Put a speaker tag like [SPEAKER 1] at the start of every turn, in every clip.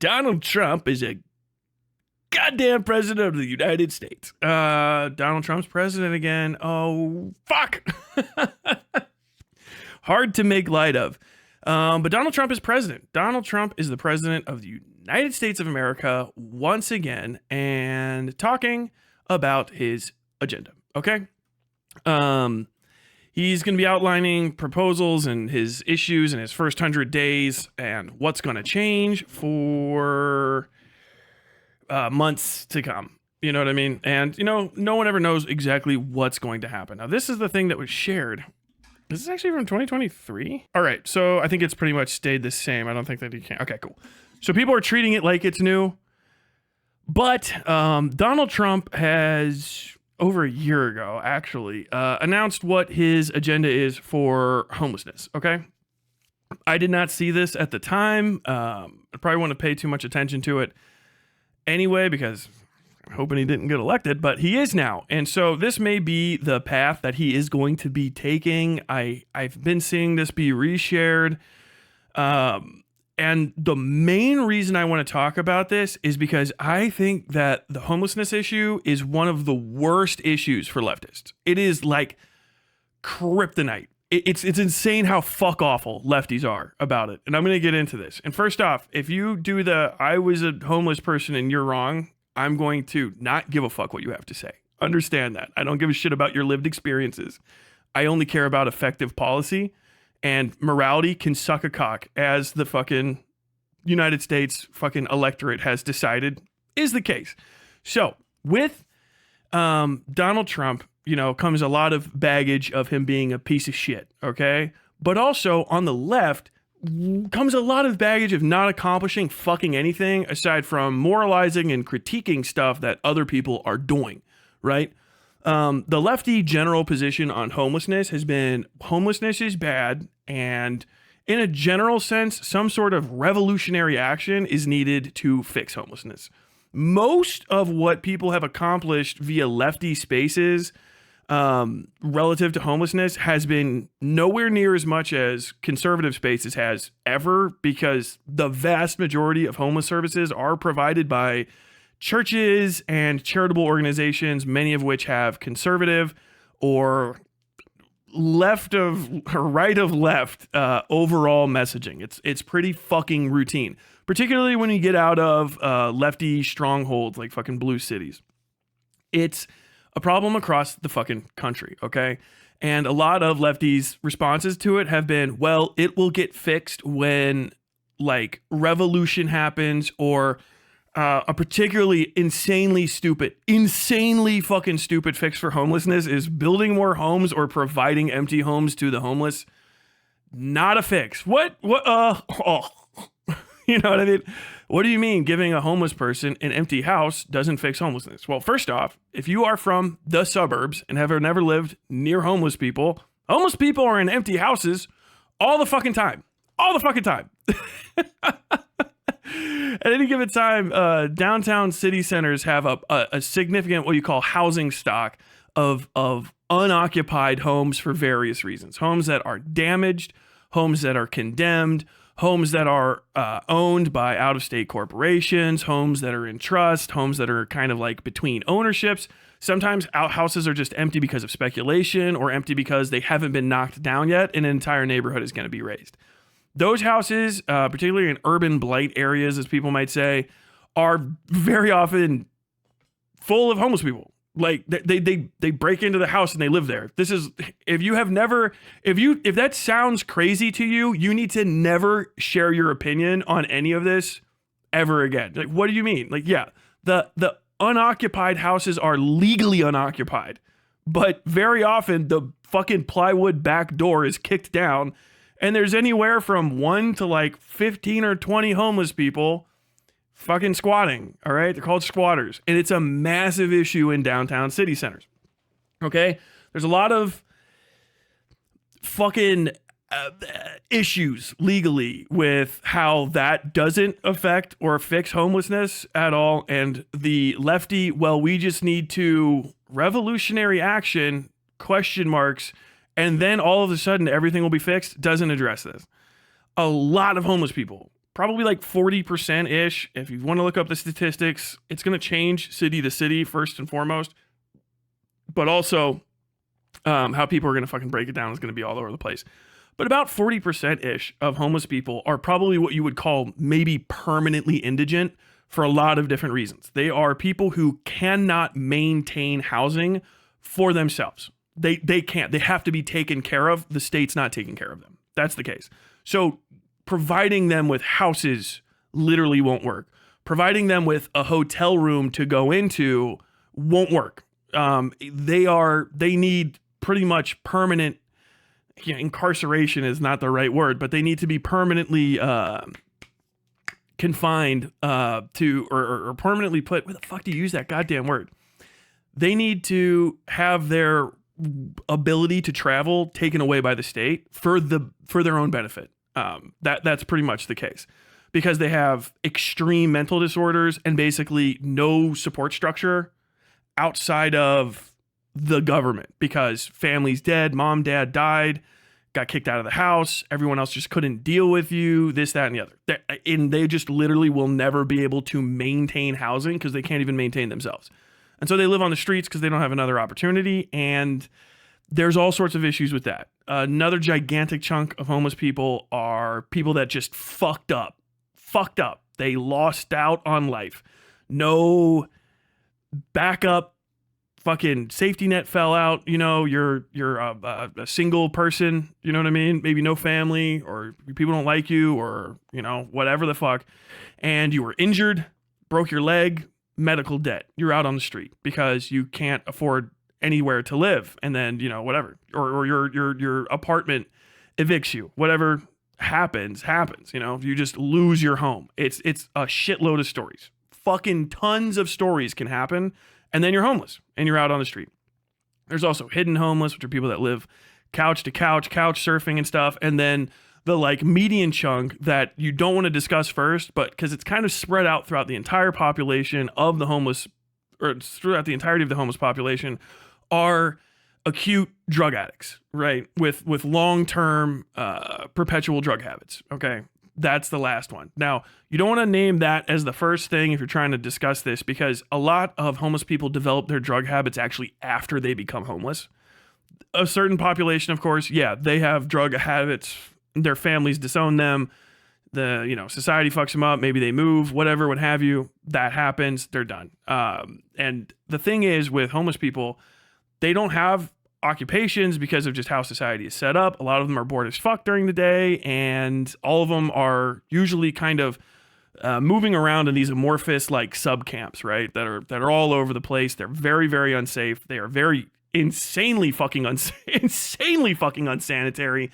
[SPEAKER 1] Donald Trump is a goddamn president of the United States. Donald Trump's president again. Oh, fuck. Hard to make light of. But Donald Trump is president. Donald Trump is the president of the United States of America once again, and talking about his agenda. Okay. He's going to be outlining proposals and his issues in his first 100 days and what's going to change for months to come. You know what I mean? And, no one ever knows exactly what's going to happen. Now, this is the thing that was shared. This is actually from 2023. All right. So I think it's pretty much stayed the same. I don't think that you can. Okay, cool. So people are treating it like it's new. But Donald Trump has, over a year ago, actually, announced what his agenda is for homelessness. Okay. I did not see this at the time. I probably wouldn't pay too much attention to it anyway, because I'm hoping he didn't get elected, but he is now. And so this may be the path that he is going to be taking. I've been seeing this be reshared. And the main reason I want to talk about this is because I think that the homelessness issue is one of the worst issues for leftists. It is like kryptonite. It's insane how fuck awful lefties are about it. And I'm going to get into this. And first off, if you do I was a homeless person and you're wrong, I'm going to not give a fuck what you have to say. Understand that. I don't give a shit about your lived experiences. I only care about effective policy, and morality can suck a cock, as the fucking United States fucking electorate has decided is the case. So with Donald Trump, comes a lot of baggage of him being a piece of shit, okay? But also on the left comes a lot of baggage of not accomplishing fucking anything aside from moralizing and critiquing stuff that other people are doing, right? The lefty general position on homelessness has been homelessness is bad, and in a general sense, some sort of revolutionary action is needed to fix homelessness. Most of what people have accomplished via lefty spaces relative to homelessness has been nowhere near as much as conservative spaces has ever, because the vast majority of homeless services are provided by churches and charitable organizations, many of which have conservative or right of left overall messaging. It's pretty fucking routine, particularly when you get out of lefty strongholds like fucking blue cities. It's a problem across the fucking country, okay? And a lot of lefties' responses to it have been, well, it will get fixed when like revolution happens, or a particularly insanely fucking stupid fix for homelessness is building more homes or providing empty homes to the homeless. Not a fix. What? You know what I mean? What do you mean giving a homeless person an empty house doesn't fix homelessness? Well, first off, if you are from the suburbs and have never lived near homeless people are in empty houses all the fucking time. All the fucking time. At any given time, downtown city centers have a significant, what you call housing stock of unoccupied homes for various reasons. Homes that are damaged, homes that are condemned, homes that are owned by out-of-state corporations, homes that are in trust, homes that are kind of like between ownerships. Sometimes houses are just empty because of speculation, or empty because they haven't been knocked down yet and an entire neighborhood is going to be raised. Those houses, particularly in urban blight areas, as people might say, are very often full of homeless people. Like they break into the house and they live there. This is, if that sounds crazy to you, you need to never share your opinion on any of this ever again. Like, what do you mean? Like, yeah, the unoccupied houses are legally unoccupied, but very often the fucking plywood back door is kicked down, and there's anywhere from 1 to like 15 or 20 homeless people fucking squatting. All right. They're called squatters. And it's a massive issue in downtown city centers. Okay. There's a lot of fucking issues legally with how that doesn't affect or fix homelessness at all. And the lefty, well, we just need to revolutionary action, ? And then all of a sudden everything will be fixed, doesn't address this. A lot of homeless people probably like 40% ish. If you want to look up the statistics, it's going to change city to city first and foremost, but also how people are going to fucking break it down is going to be all over the place. But about 40% ish of homeless people are probably what you would call maybe permanently indigent for a lot of different reasons. They are people who cannot maintain housing for themselves. They can't. They have to be taken care of. The state's not taking care of them. That's the case. So providing them with houses literally won't work. Providing them with a hotel room to go into won't work. They need pretty much permanent, incarceration is not the right word, but they need to be permanently confined to or permanently put. Where the fuck do you use that goddamn word? They need to have their ability to travel taken away by the state for their own benefit. That's pretty much the case, because they have extreme mental disorders and basically no support structure outside of the government, because family's dead, mom, dad died, got kicked out of the house, everyone else just couldn't deal with you, this, that, and the other. And they just literally will never be able to maintain housing because they can't even maintain themselves. And so they live on the streets because they don't have another opportunity. And there's all sorts of issues with that. Another gigantic chunk of homeless people are people that just fucked up. They lost out on life. No backup. Fucking safety net fell out. You're a single person. You know what I mean? Maybe no family, or people don't like you, or whatever the fuck. And you were injured, broke your leg, medical debt. You're out on the street because you can't afford anywhere to live. And then whatever, or your apartment evicts you. Whatever happens. You just lose your home. It's a shitload of stories. Fucking tons of stories can happen. And then you're homeless and you're out on the street. There's also hidden homeless, which are people that live couch to couch surfing and stuff. And then the median chunk that you don't want to discuss first, but because it's kind of spread out throughout the entire population of the homeless, or throughout the entirety of the homeless population, are acute drug addicts, right? With long-term perpetual drug habits. Okay. That's the last one. Now, you don't want to name that as the first thing if you're trying to discuss this, because a lot of homeless people develop their drug habits actually after they become homeless. A certain population, of course, they have drug habits. Their families disown them. Society fucks them up. Maybe they move, whatever, what have you. That happens. They're done. And the thing is with homeless people, they don't have occupations because of just how society is set up. A lot of them are bored as fuck during the day, and all of them are usually kind of moving around in these amorphous sub camps, right? That are all over the place. They're very, very unsafe. They are very insanely fucking unsanitary.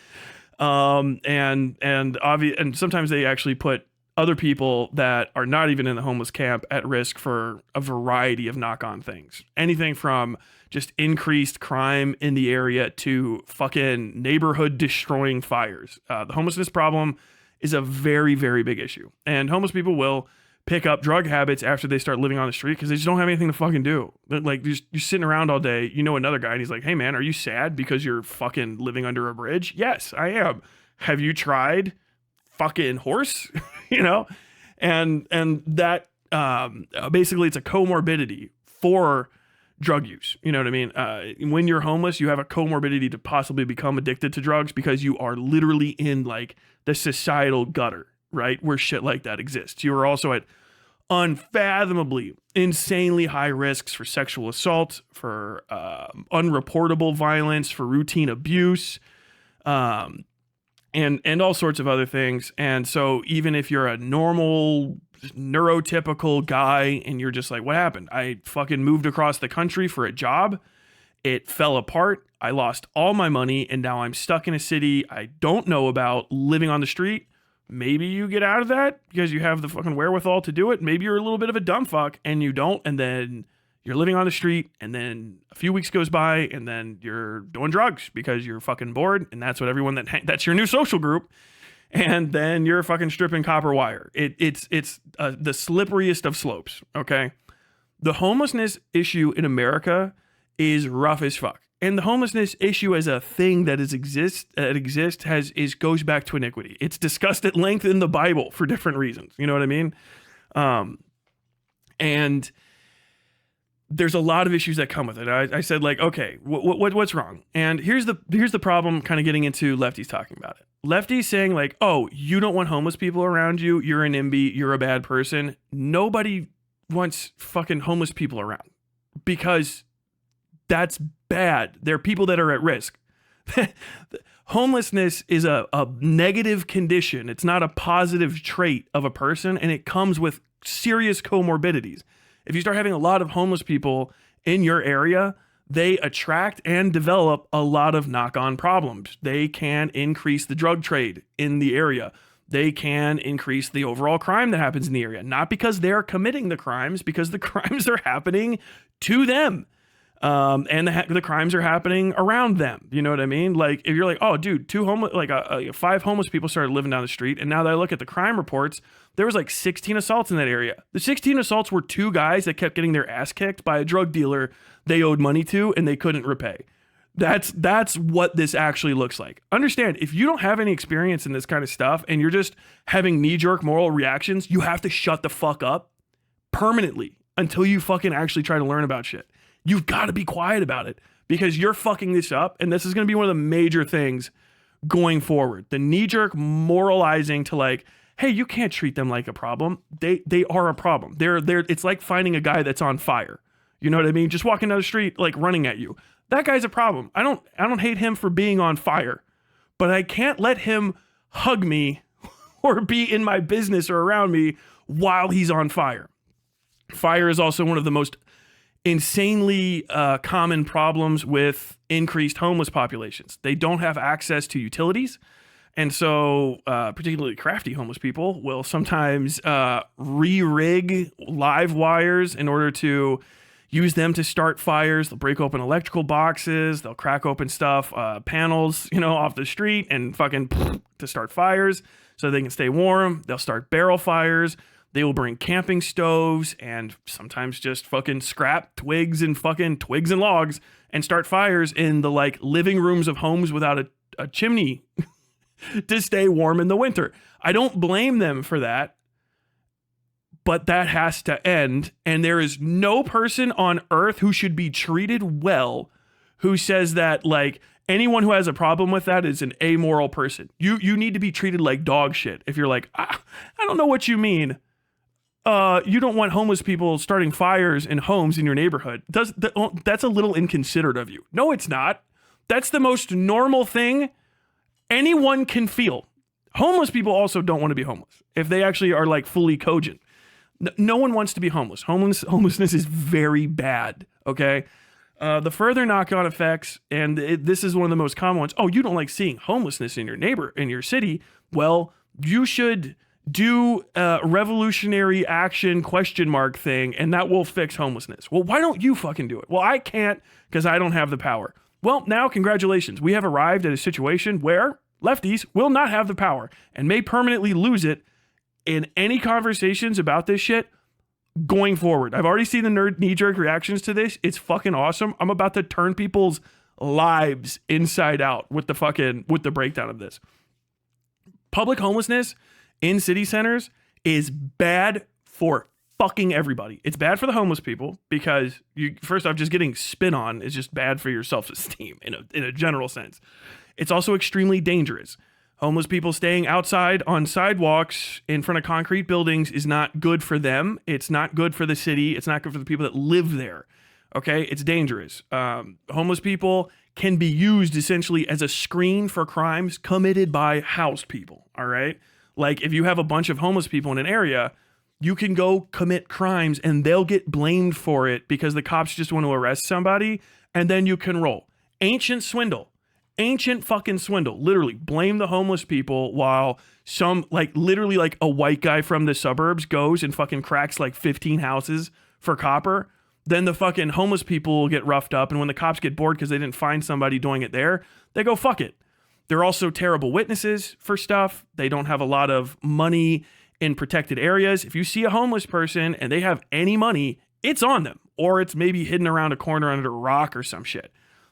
[SPEAKER 1] And sometimes they actually put other people that are not even in the homeless camp at risk for a variety of knock-on things. Anything from just increased crime in the area to fucking neighborhood destroying fires. The homelessness problem is a very, very big issue. And homeless people will pick up drug habits after they start living on the street because they just don't have anything to fucking do. You're sitting around all day, another guy, and he's like, hey man, are you sad because you're fucking living under a bridge? Yes, I am. Have you tried fucking horse? And that basically it's a comorbidity for drug use. You know what I mean? When you're homeless, you have a comorbidity to possibly become addicted to drugs because you are literally in the societal gutter, right? Where shit like that exists. You are also at unfathomably, insanely high risks for sexual assault, for unreportable violence, for routine abuse, and all sorts of other things. And so even if you're a normal neurotypical guy and you're just like, what happened? I fucking moved across the country for a job. It fell apart. I lost all my money and now I'm stuck in a city I don't know about, living on the street. Maybe you get out of that because you have the fucking wherewithal to do it. Maybe you're a little bit of a dumb fuck and you don't. And then you're living on the street and then a few weeks goes by and then you're doing drugs because you're fucking bored. And that's what everyone that's your new social group. And then you're fucking stripping copper wire. It's the slipperiest of slopes. Okay. The homelessness issue in America is rough as fuck. And the homelessness issue as a thing that goes back to iniquity. It's discussed at length in the Bible for different reasons. You know what I mean? And there's a lot of issues that come with it. I said like, okay, what's wrong? And here's the problem. Kind of getting into lefties talking about it. Lefties saying like, oh, you don't want homeless people around you. You're an NIMBY. You're a bad person. Nobody wants fucking homeless people around because that's bad. They're people that are at risk. Homelessness is a negative condition. It's not a positive trait of a person, and it comes with serious comorbidities. If you start having a lot of homeless people in your area, they attract and develop a lot of knock-on problems. They can increase the drug trade in the area. They can increase the overall crime that happens in the area. Not because they're committing the crimes, because the crimes are happening to them. And the crimes are happening around them. You know what I mean? Like if you're like, oh, dude, 5 homeless people started living down the street, and now that I look at the crime reports, there was like 16 assaults in that area. The 16 assaults were 2 guys that kept getting their ass kicked by a drug dealer they owed money to and they couldn't repay. That's what this actually looks like. Understand, if you don't have any experience in this kind of stuff and you're just having knee-jerk moral reactions, you have to shut the fuck up permanently until you fucking actually try to learn about shit. You've got to be quiet about it because you're fucking this up, and this is going to be one of the major things going forward. The knee-jerk moralizing to like, hey, you can't treat them like a problem. They are a problem. They're it's like finding a guy that's on fire. You know what I mean? Just walking down the street like running at you. That guy's a problem. I don't hate him for being on fire, but I can't let him hug me or be in my business or around me while he's on fire. Fire is also one of the most insanely common problems with increased homeless populations. They don't have access to utilities. And so particularly crafty homeless people will sometimes re-rig live wires in order to use them to start fires. They'll break open electrical boxes. They'll crack open stuff, panels, off the street and fucking to start fires so they can stay warm. They'll start barrel fires. They will bring camping stoves and sometimes just fucking scrap twigs and logs and start fires in the like living rooms of homes without a chimney to stay warm in the winter. I don't blame them for that, but that has to end. And there is no person on earth who should be treated well who says that like anyone who has a problem with that is an amoral person. You need to be treated like dog shit. If you're like, I don't know what you mean. You don't want homeless people starting fires in homes in your neighborhood. That's a little inconsiderate of you. No, it's not. That's the most normal thing anyone can feel. Homeless people also don't want to be homeless if they actually are like fully cogent. No one wants to be homeless. Homelessness is very bad. Okay. The further knock-on effects, and this is one of the most common ones. Oh, you don't like seeing homelessness in your city. Well, you should do a revolutionary action ? Thing, and that will fix homelessness. Well, why don't you fucking do it? Well, I can't because I don't have the power. Well, now congratulations. We have arrived at a situation where lefties will not have the power and may permanently lose it in any conversations about this shit going forward. I've already seen the knee-jerk reactions to this. It's fucking awesome. I'm about to turn people's lives inside out with the breakdown of this. Public homelessness in city centers is bad for fucking everybody. It's bad for the homeless people because first off, just getting spit on is just bad for your self-esteem in a general sense. It's also extremely dangerous. Homeless people staying outside on sidewalks in front of concrete buildings is not good for them. It's not good for the city. It's not good for the people that live there. Okay? It's dangerous. Homeless people can be used essentially as a screen for crimes committed by housed people. All right? Like if you have a bunch of homeless people in an area, you can go commit crimes and they'll get blamed for it because the cops just want to arrest somebody, and then you can roll. Ancient fucking swindle. Literally blame the homeless people while some literally a white guy from the suburbs goes and fucking cracks 15 houses for copper. Then the fucking homeless people will get roughed up, and when the cops get bored because they didn't find somebody doing it there, they go fuck it. They're also terrible witnesses for stuff. They don't have a lot of money in protected areas. If you see a homeless person and they have any money, it's on them, or it's maybe hidden around a corner under a rock or some shit.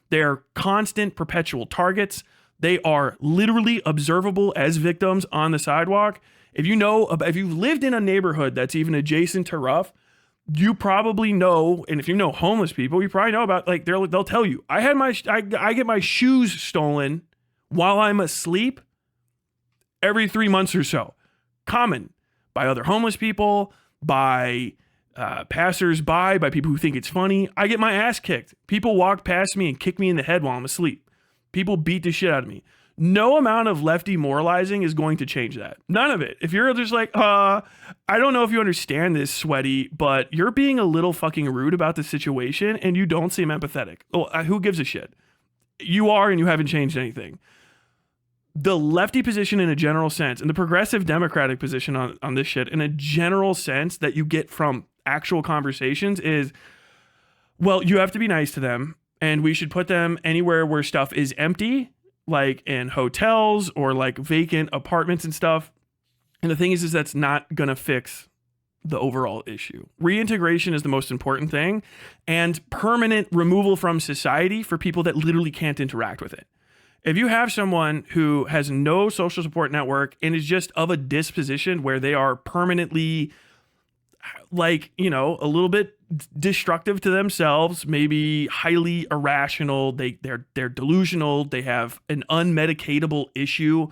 [SPEAKER 1] They're constant, perpetual targets. They are literally observable as victims on the sidewalk. If you've lived in a neighborhood that's even adjacent to rough, you probably know, and if you know homeless people, you probably know about, like, they'll tell you, I get my shoes stolen while I'm asleep every 3 months or so. Common by other homeless people, by passers-by, by people who think it's funny. I get my ass kicked. People walk past me and kick me in the head while I'm asleep. People beat the shit out of me. No amount of lefty moralizing is going to change that. None of it. If you're just like, I don't know if you understand this, sweaty, but you're being a little fucking rude about the situation and you don't seem empathetic. Oh, who gives a shit? You are, and you haven't changed anything. The lefty position in a general sense, and the progressive democratic position on this shit in a general sense that you get from actual conversations is, well, you have to be nice to them, and we should put them anywhere where stuff is empty, like in hotels or like vacant apartments and stuff. And the thing is that's not gonna fix the overall issue. Reintegration is the most important thing, and permanent removal from society for people that literally can't interact with it. If you have someone who has no social support network and is just of a disposition where they are permanently, like, you know, a little bit destructive to themselves, maybe highly irrational, they're delusional, they have an unmedicatable issue,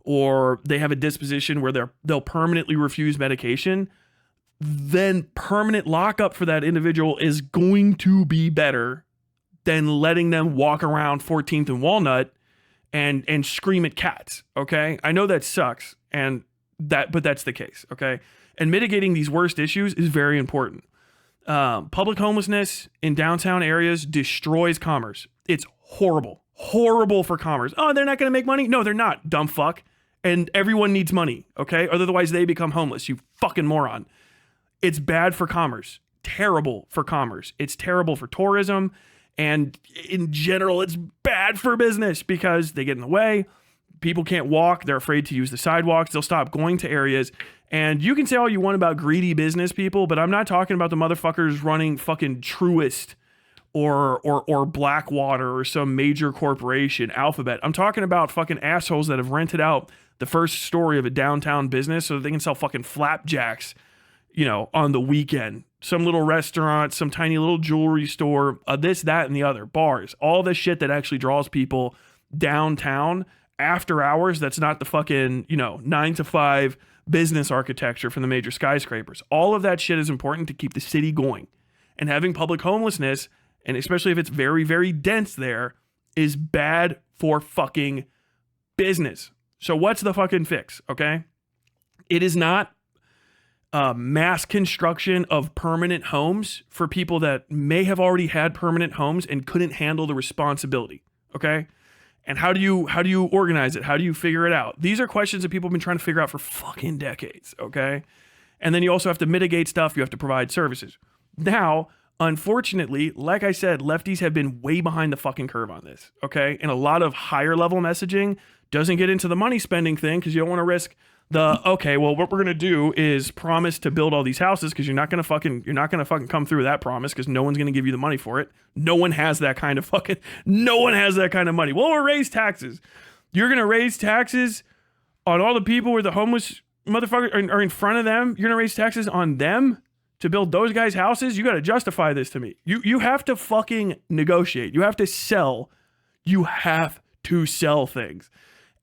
[SPEAKER 1] or they have a disposition where they'll permanently refuse medication, then permanent lockup for that individual is going to be better than letting them walk around 14th and Walnut and scream at cats. Okay, I know that sucks, but that's the case. Okay, and mitigating these worst issues is very important. Public homelessness in downtown areas destroys commerce. It's horrible for commerce. Oh, they're not going to make money? No, they're not, dumb fuck. And everyone needs money, okay? Otherwise they become homeless, you fucking moron. It's bad for commerce. Terrible for commerce. It's terrible for tourism. And in general, it's bad for business because they get in the way. People can't walk. They're afraid to use the sidewalks. They'll stop going to areas. And you can say all you want about greedy business people, but I'm not talking about the motherfuckers running fucking Truist or Blackwater or some major corporation, Alphabet. I'm talking about fucking assholes that have rented out the first story of a downtown business so that they can sell fucking flapjacks, you know, on the weekend. Some little restaurant, some tiny little jewelry store, this, that, and the other, bars, all this shit that actually draws people downtown after hours. That's not the fucking, 9 to 5 business architecture from the major skyscrapers. All of that shit is important to keep the city going. And having public homelessness, and especially if it's very, very dense there, is bad for fucking business. So what's the fucking fix, okay? It is not mass construction of permanent homes for people that may have already had permanent homes and couldn't handle the responsibility, okay? And how do you organize it? How do you figure it out? These are questions that people have been trying to figure out for fucking decades, okay? And then you also have to mitigate stuff. You have to provide services. Now, unfortunately, like I said, lefties have been way behind the fucking curve on this, okay? And a lot of higher level messaging doesn't get into the money spending thing because you don't want to risk what we're going to do is promise to build all these houses because you're not going to fucking come through with that promise because no one's going to give you the money for it. No one has that kind of money. Well, we'll raise taxes. You're going to raise taxes on all the people where the homeless motherfuckers are in front of them. You're going to raise taxes on them to build those guys' houses. You got to justify this to me. You have to fucking negotiate. You have to sell. You have to sell things.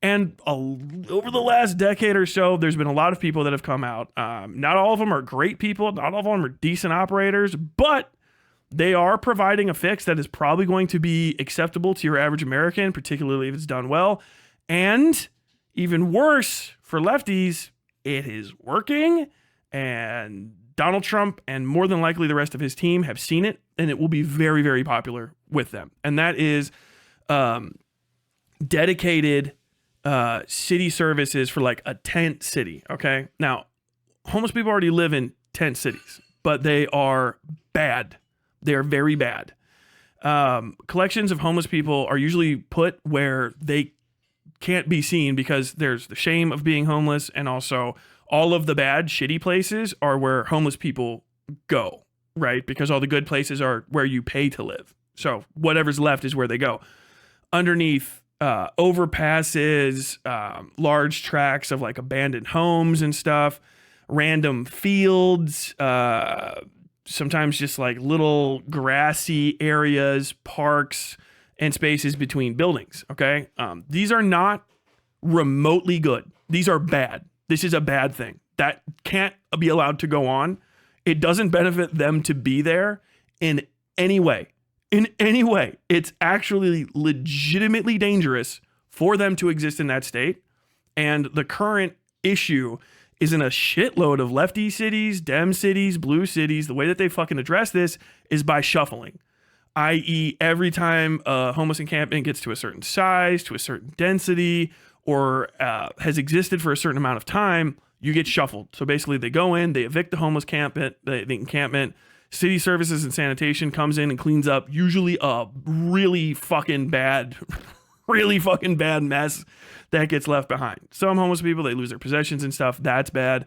[SPEAKER 1] And over the last decade or so, there's been a lot of people that have come out. Not all of them are great people. Not all of them are decent operators, but they are providing a fix that is probably going to be acceptable to your average American, particularly if it's done well. And even worse for lefties, it is working. And Donald Trump and more than likely the rest of his team have seen it, and it will be very, very popular with them. And that is dedicated city services for like a tent city. Okay. Now, homeless people already live in tent cities, but they are bad. They are very bad. Collections of homeless people are usually put where they can't be seen because there's the shame of being homeless. And also all of the bad, shitty places are where homeless people go, right? Because all the good places are where you pay to live. So whatever's left is where they go. Underneath overpasses, large tracts of like abandoned homes and stuff, random fields, sometimes just like little grassy areas, parks, and spaces between buildings. Okay. These are not remotely good. These are bad. This is a bad thing that can't be allowed to go on. It doesn't benefit them to be there in any way. In any way. It's actually legitimately dangerous for them to exist in that state. And the current issue is in a shitload of lefty cities, Dem cities, blue cities. The way that they fucking address this is by shuffling, i.e. every time a homeless encampment gets to a certain size, to a certain density, or has existed for a certain amount of time, you get shuffled. So basically they go in, they evict the homeless the encampment, city services and sanitation comes in and cleans up usually a really fucking bad mess that gets left behind. Some homeless people, they lose their possessions and stuff. That's bad.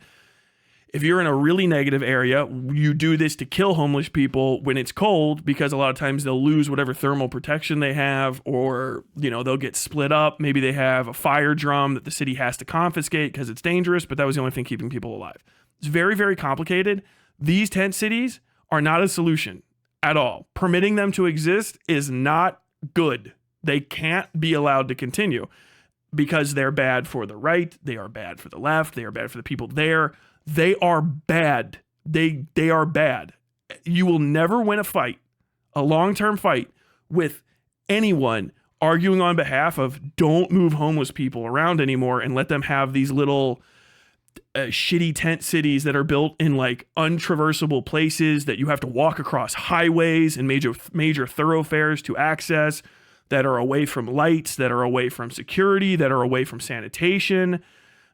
[SPEAKER 1] If you're in a really negative area, you do this to kill homeless people when it's cold, because a lot of times they'll lose whatever thermal protection they have, or, you know, they'll get split up. Maybe they have a fire drum that the city has to confiscate because it's dangerous, but that was the only thing keeping people alive. It's very, very complicated. These tent cities are not a solution at all. Permitting them to exist is not good. They can't be allowed to continue because they're bad for the right. They are bad for the left. They are bad for the people there. They are bad. They are bad. You will never win a fight, a long-term fight, with anyone arguing on behalf of don't move homeless people around anymore and let them have these little shitty tent cities that are built in like untraversable places that you have to walk across highways and major thoroughfares to access, that are away from lights, that are away from security, that are away from sanitation,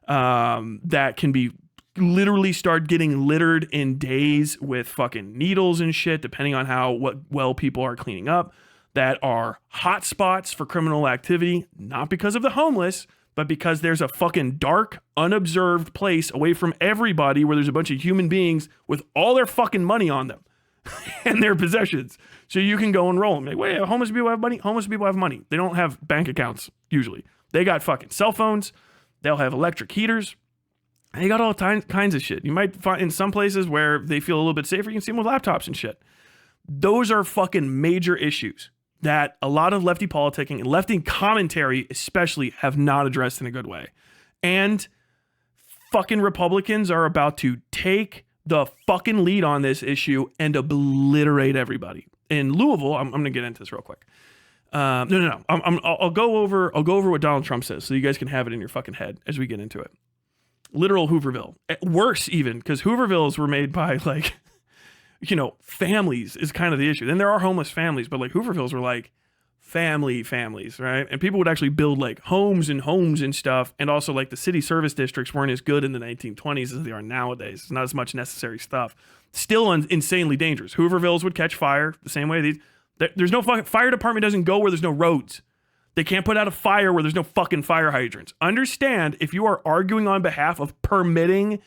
[SPEAKER 1] that can be literally start getting littered in days with fucking needles and shit, depending on what well people are cleaning up, that are hot spots for criminal activity, not because of the homeless, but because there's a fucking dark, unobserved place away from everybody where there's a bunch of human beings with all their fucking money on them and their possessions. So you can go and roll them. Like, wait, homeless people have money? Homeless people have money. They don't have bank accounts, usually. They got fucking cell phones. They'll have electric heaters. They got all kinds of shit. You might find in some places where they feel a little bit safer, you can see them with laptops and shit. Those are fucking major issues that a lot of lefty politicking and lefty commentary especially have not addressed in a good way. And fucking Republicans are about to take the fucking lead on this issue and obliterate everybody. In Louisville, I'm going to get into this real quick. No. I'll go over what Donald Trump says so you guys can have it in your fucking head as we get into it. Literal Hooverville. Worse even, because Hoovervilles were made by like, you know, families is kind of the issue. Then there are homeless families, but like Hoovervilles were like families, right? And people would actually build like homes and stuff. And also like the city service districts weren't as good in the 1920s as they are nowadays. It's not as much necessary stuff. Still insanely dangerous. Hoovervilles would catch fire the same way. There's no fucking fire department doesn't go where there's no roads. They can't put out a fire where there's no fucking fire hydrants. Understand, if you are arguing on behalf of permitting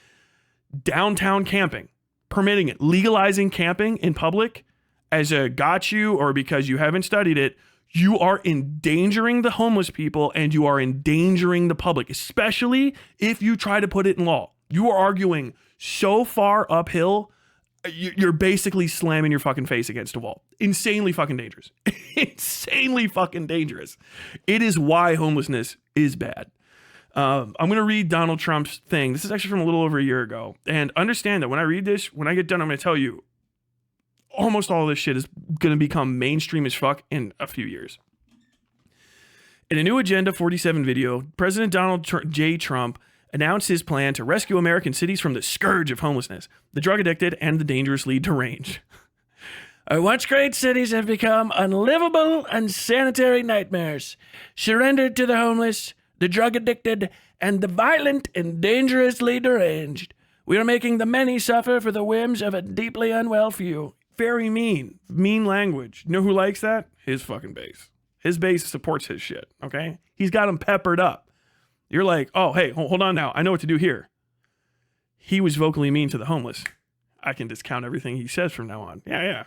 [SPEAKER 1] downtown camping, permitting it, legalizing camping in public as a got you or because you haven't studied it, you are endangering the homeless people and you are endangering the public, especially if you try to put it in law. You are arguing so far uphill, you're basically slamming your fucking face against a wall. Insanely fucking dangerous. Insanely fucking dangerous. It is why homelessness is bad. I'm going to read Donald Trump's thing. This is actually from a little over a year ago. And understand that when I read this, when I get done, I'm going to tell you almost all of this shit is going to become mainstream as fuck in a few years. In a new Agenda 47 video, President Donald J. Trump announced his plan to rescue American cities from the scourge of homelessness, the drug addicted, and the dangerously deranged. Our once great cities have become unlivable, unsanitary nightmares, surrendered to the homeless, the drug addicted, and the violent and dangerously deranged. We are making the many suffer for the whims of a deeply unwell few. Very mean language. You know who likes that? His fucking base. His base supports his shit, okay? He's got them peppered up. You're like, oh, hey, hold on now. I know what to do here. He was vocally mean to the homeless. I can discount everything he says from now on. Yeah.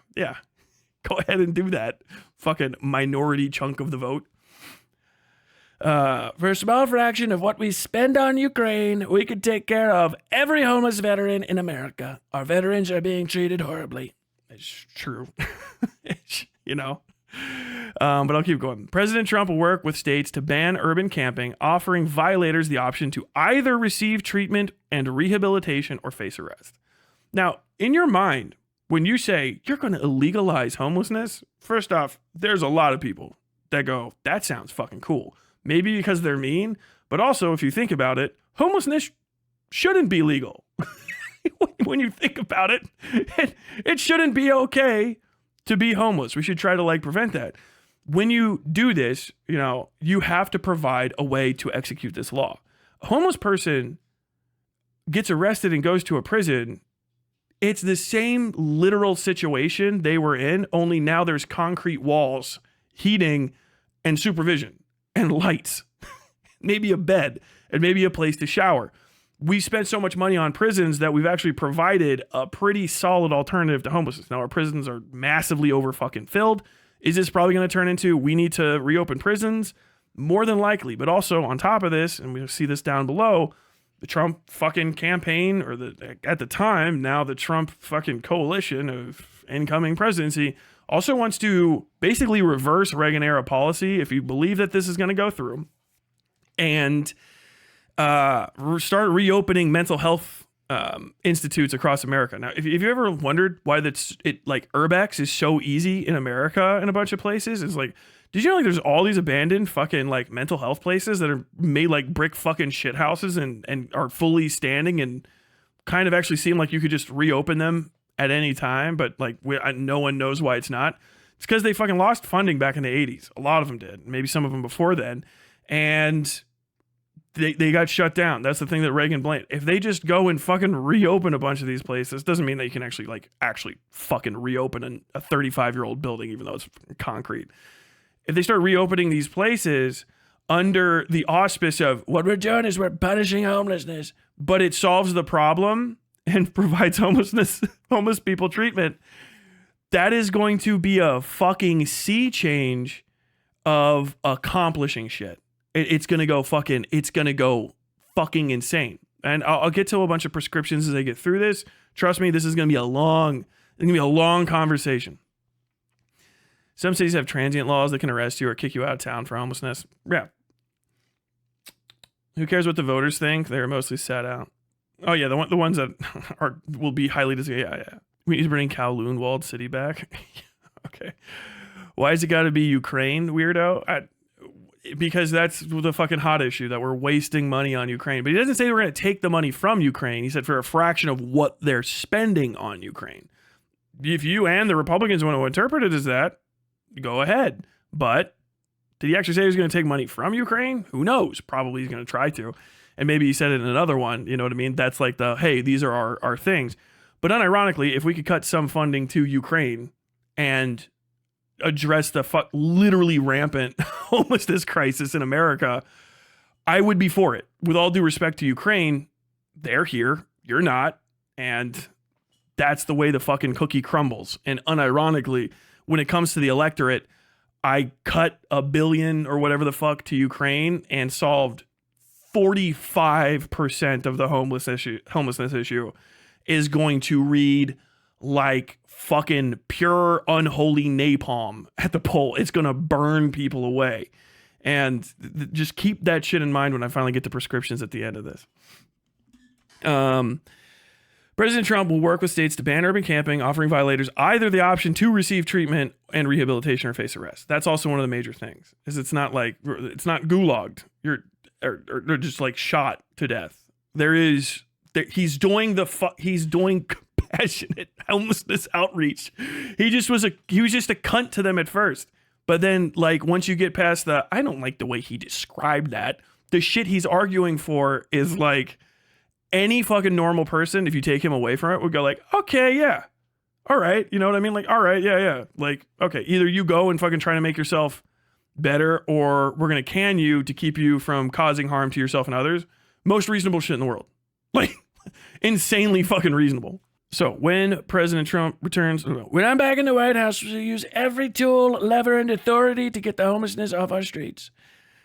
[SPEAKER 1] Go ahead and do that. Fucking minority chunk of the vote. For a small fraction of what we spend on Ukraine, we could take care of every homeless veteran in America. Our veterans are being treated horribly. It's true. You know? But I'll keep going. President Trump will work with states to ban urban camping, offering violators the option to either receive treatment and rehabilitation or face arrest. Now, in your mind, when you say you're going to illegalize homelessness, first off, there's a lot of people that go, that sounds fucking cool. Maybe because they're mean, but also if you think about it, homelessness shouldn't be legal. When you think about it, it shouldn't be okay to be homeless. We should try to prevent that. When you do this, you have to provide a way to execute this law. A homeless person gets arrested and goes to a prison. It's the same literal situation they were in, only now there's concrete walls, heating, and supervision. And lights, maybe a bed, and maybe a place to shower. We spent so much money on prisons that we've actually provided a pretty solid alternative to homelessness. Now, our prisons are massively over fucking filled. Is this probably going to turn into we need to reopen prisons? More than likely. But also on top of this, and we'll see this down below, the Trump fucking campaign, or at the time, now the Trump fucking coalition of incoming presidency, also wants to basically reverse Reagan-era policy, if you believe that this is going to go through, and start reopening mental health institutes across America. Now, if you ever wondered why Urbex is so easy in America in a bunch of places, it's did you know there's all these abandoned fucking mental health places that are made like brick fucking shit houses and are fully standing and kind of actually seem like you could just reopen them at any time, but no one knows why it's not. It's because they fucking lost funding back in the 80s. A lot of them did. Maybe some of them before then. And they got shut down. That's the thing that Reagan blamed. If they just go and fucking reopen a bunch of these places, doesn't mean that you can actually fucking reopen a 35-year-old building, even though it's concrete. If they start reopening these places under the auspice of what we're doing is we're punishing homelessness, but it solves the problem and provides homeless people treatment, that is going to be a fucking sea change of accomplishing shit. It's going to go fucking insane. And I'll get to a bunch of prescriptions as I get through this. Trust me, this is going to be a long conversation. Some cities have transient laws that can arrest you or kick you out of town for homelessness. Yeah. Who cares what the voters think? They're mostly sat out. Oh yeah, the ones that will be highly disagreeable. Yeah. We need to bring Kowloon-walled city back. Okay. Why has it got to be Ukraine, weirdo? Because that's the fucking hot issue, that we're wasting money on Ukraine. But he doesn't say we're going to take the money from Ukraine. He said for a fraction of what they're spending on Ukraine. If you and the Republicans want to interpret it as that, go ahead. But did he actually say he was going to take money from Ukraine? Who knows? Probably he's going to try to. And maybe he said it in another one, you know what I mean? That's hey, these are our things. But unironically, if we could cut some funding to Ukraine and address the literally rampant homelessness crisis in America, I would be for it. With all due respect to Ukraine, they're here, you're not, and that's the way the fucking cookie crumbles. And unironically, when it comes to the electorate, I cut $1 billion or whatever the fuck to Ukraine and solved 45% of the homelessness issue is going to read like fucking pure unholy napalm at the poll. It's going to burn people away. And just keep that shit in mind when I finally get to prescriptions at the end of this. President Trump will work with states to ban urban camping, offering violators either the option to receive treatment and rehabilitation or face arrest. That's also one of the major things. Is it's not gulagged. You're just shot to death. He's doing compassionate homelessness outreach. He was just a cunt to them at first. But then once you get past I don't like the way he described that. The shit he's arguing for is any fucking normal person, if you take him away from it, would go okay, yeah. All right. You know what I mean? All right, yeah. Okay, either you go and fucking try to make yourself better, or we're going to can you to keep you from causing harm to yourself and others. Most reasonable shit in the world. Insanely fucking reasonable. So when President Trump returns, when I'm back in the White House, we'll use every tool, lever, and authority to get the homelessness off our streets.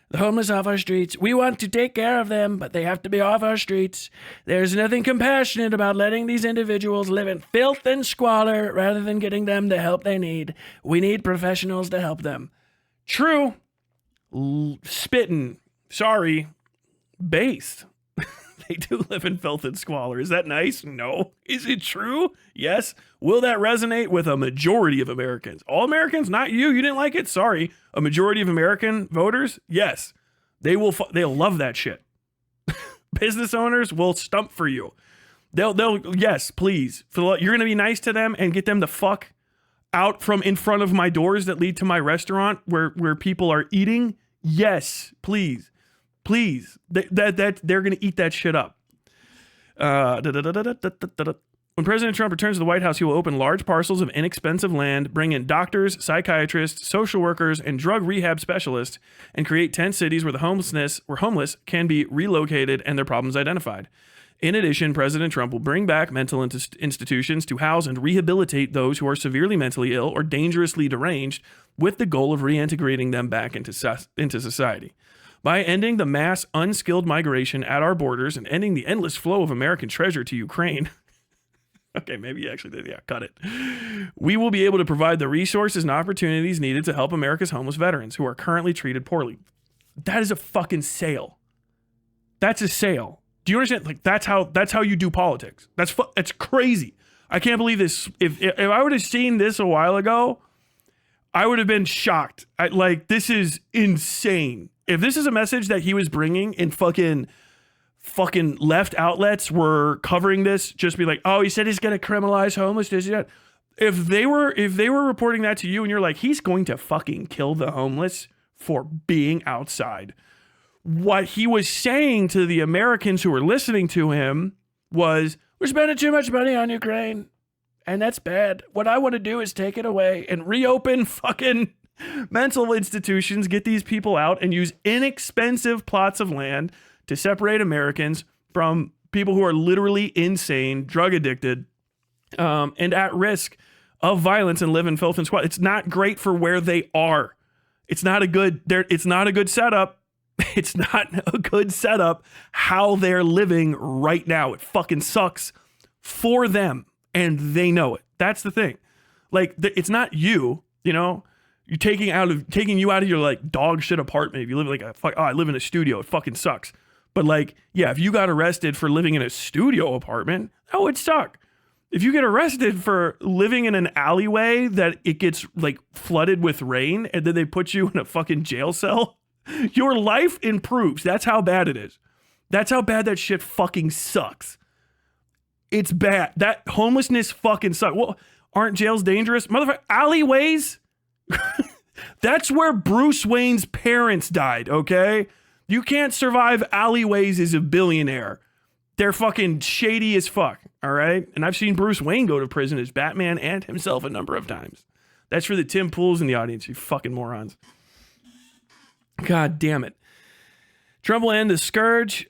[SPEAKER 1] The homeless off our streets. We want to take care of them, but they have to be off our streets. There's nothing compassionate about letting these individuals live in filth and squalor rather than getting them the help they need. We need professionals to help them. True. Spitting. Sorry. Based. They do live in filth and squalor. Is that nice? No. Is it true? Yes. Will that resonate with a majority of Americans? All Americans? Not you. You didn't like it? Sorry. A majority of American voters? Yes. They'll love that shit. Business owners will stump for you. Yes, please. You're going to be nice to them and get them the fuck out from in front of my doors that lead to my restaurant where people are eating? Yes, please. Please, they're going to eat that shit up. When President Trump returns to the White House, he will open large parcels of inexpensive land, bring in doctors, psychiatrists, social workers, and drug rehab specialists, and create 10 cities where homeless can be relocated and their problems identified. In addition, President Trump will bring back mental institutions to house and rehabilitate those who are severely mentally ill or dangerously deranged, with the goal of reintegrating them back into society. By ending the mass unskilled migration at our borders and ending the endless flow of American treasure to Ukraine. Okay, maybe you actually did. Yeah, cut it. We will be able to provide the resources and opportunities needed to help America's homeless veterans who are currently treated poorly. That is a fucking sale. That's a sale. Do you understand? Like that's how you do politics. That's crazy. I can't believe this. If I would have seen this a while ago, I would have been shocked. This is insane. If this is a message that he was bringing and fucking left outlets were covering this, just be like, oh, he said he's going to criminalize homelessness. If they were reporting that to you and you're like, he's going to fucking kill the homeless for being outside. What he was saying to the Americans who were listening to him was, we're spending too much money on Ukraine. And that's bad. What I want to do is take it away and reopen fucking mental institutions, get these people out and use inexpensive plots of land to separate Americans from people who are literally insane, drug addicted, and at risk of violence and live in filth and squalor. It's not great for where they are. It's not a good setup. It's not a good setup how they're living right now. It fucking sucks for them and they know it. That's the thing. It's not you, You're taking you out of your dog shit apartment. If you live I live in a studio, it fucking sucks. But if you got arrested for living in a studio apartment, that would suck. If you get arrested for living in an alleyway that it gets flooded with rain and then they put you in a fucking jail cell, your life improves. That's how bad it is. That's how bad that shit fucking sucks. It's bad. That homelessness fucking sucks. Well, aren't jails dangerous? Motherfucker, alleyways? That's where Bruce Wayne's parents died, okay? You can't survive alleyways as a billionaire. They're fucking shady as fuck, all right? And I've seen Bruce Wayne go to prison as Batman and himself a number of times. That's for the Tim Pools in the audience, you fucking morons. God damn it. Trump will end the scourge.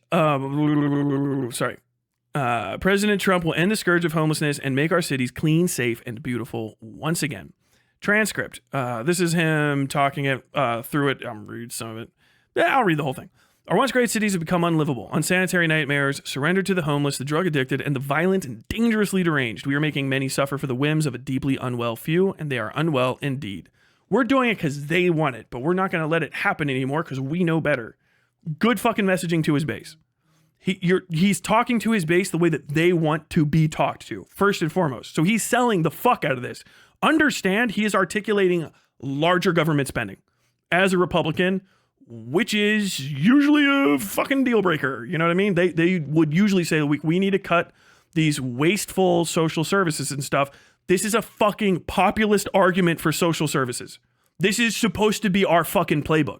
[SPEAKER 1] President Trump will end the scourge of homelessness and make our cities clean, safe, and beautiful once again. Transcript. This is him talking through it. I'm read some of it. I'll read the whole thing. Our once great cities have become unlivable, unsanitary nightmares, surrendered to the homeless, the drug addicted, and the violent and dangerously deranged. We are making many suffer for the whims of a deeply unwell few, and they are unwell indeed. We're doing it because they want it, but we're not going to let it happen anymore because we know better. Good fucking messaging to his base. He's talking to his base the way that they want to be talked to, first and foremost. So he's selling the fuck out of this. Understand, he is articulating larger government spending. As a Republican, which is usually a fucking deal breaker. You know what I mean? They would usually say we need to cut these wasteful social services and stuff. This is a fucking populist argument for social services. This is supposed to be our fucking playbook.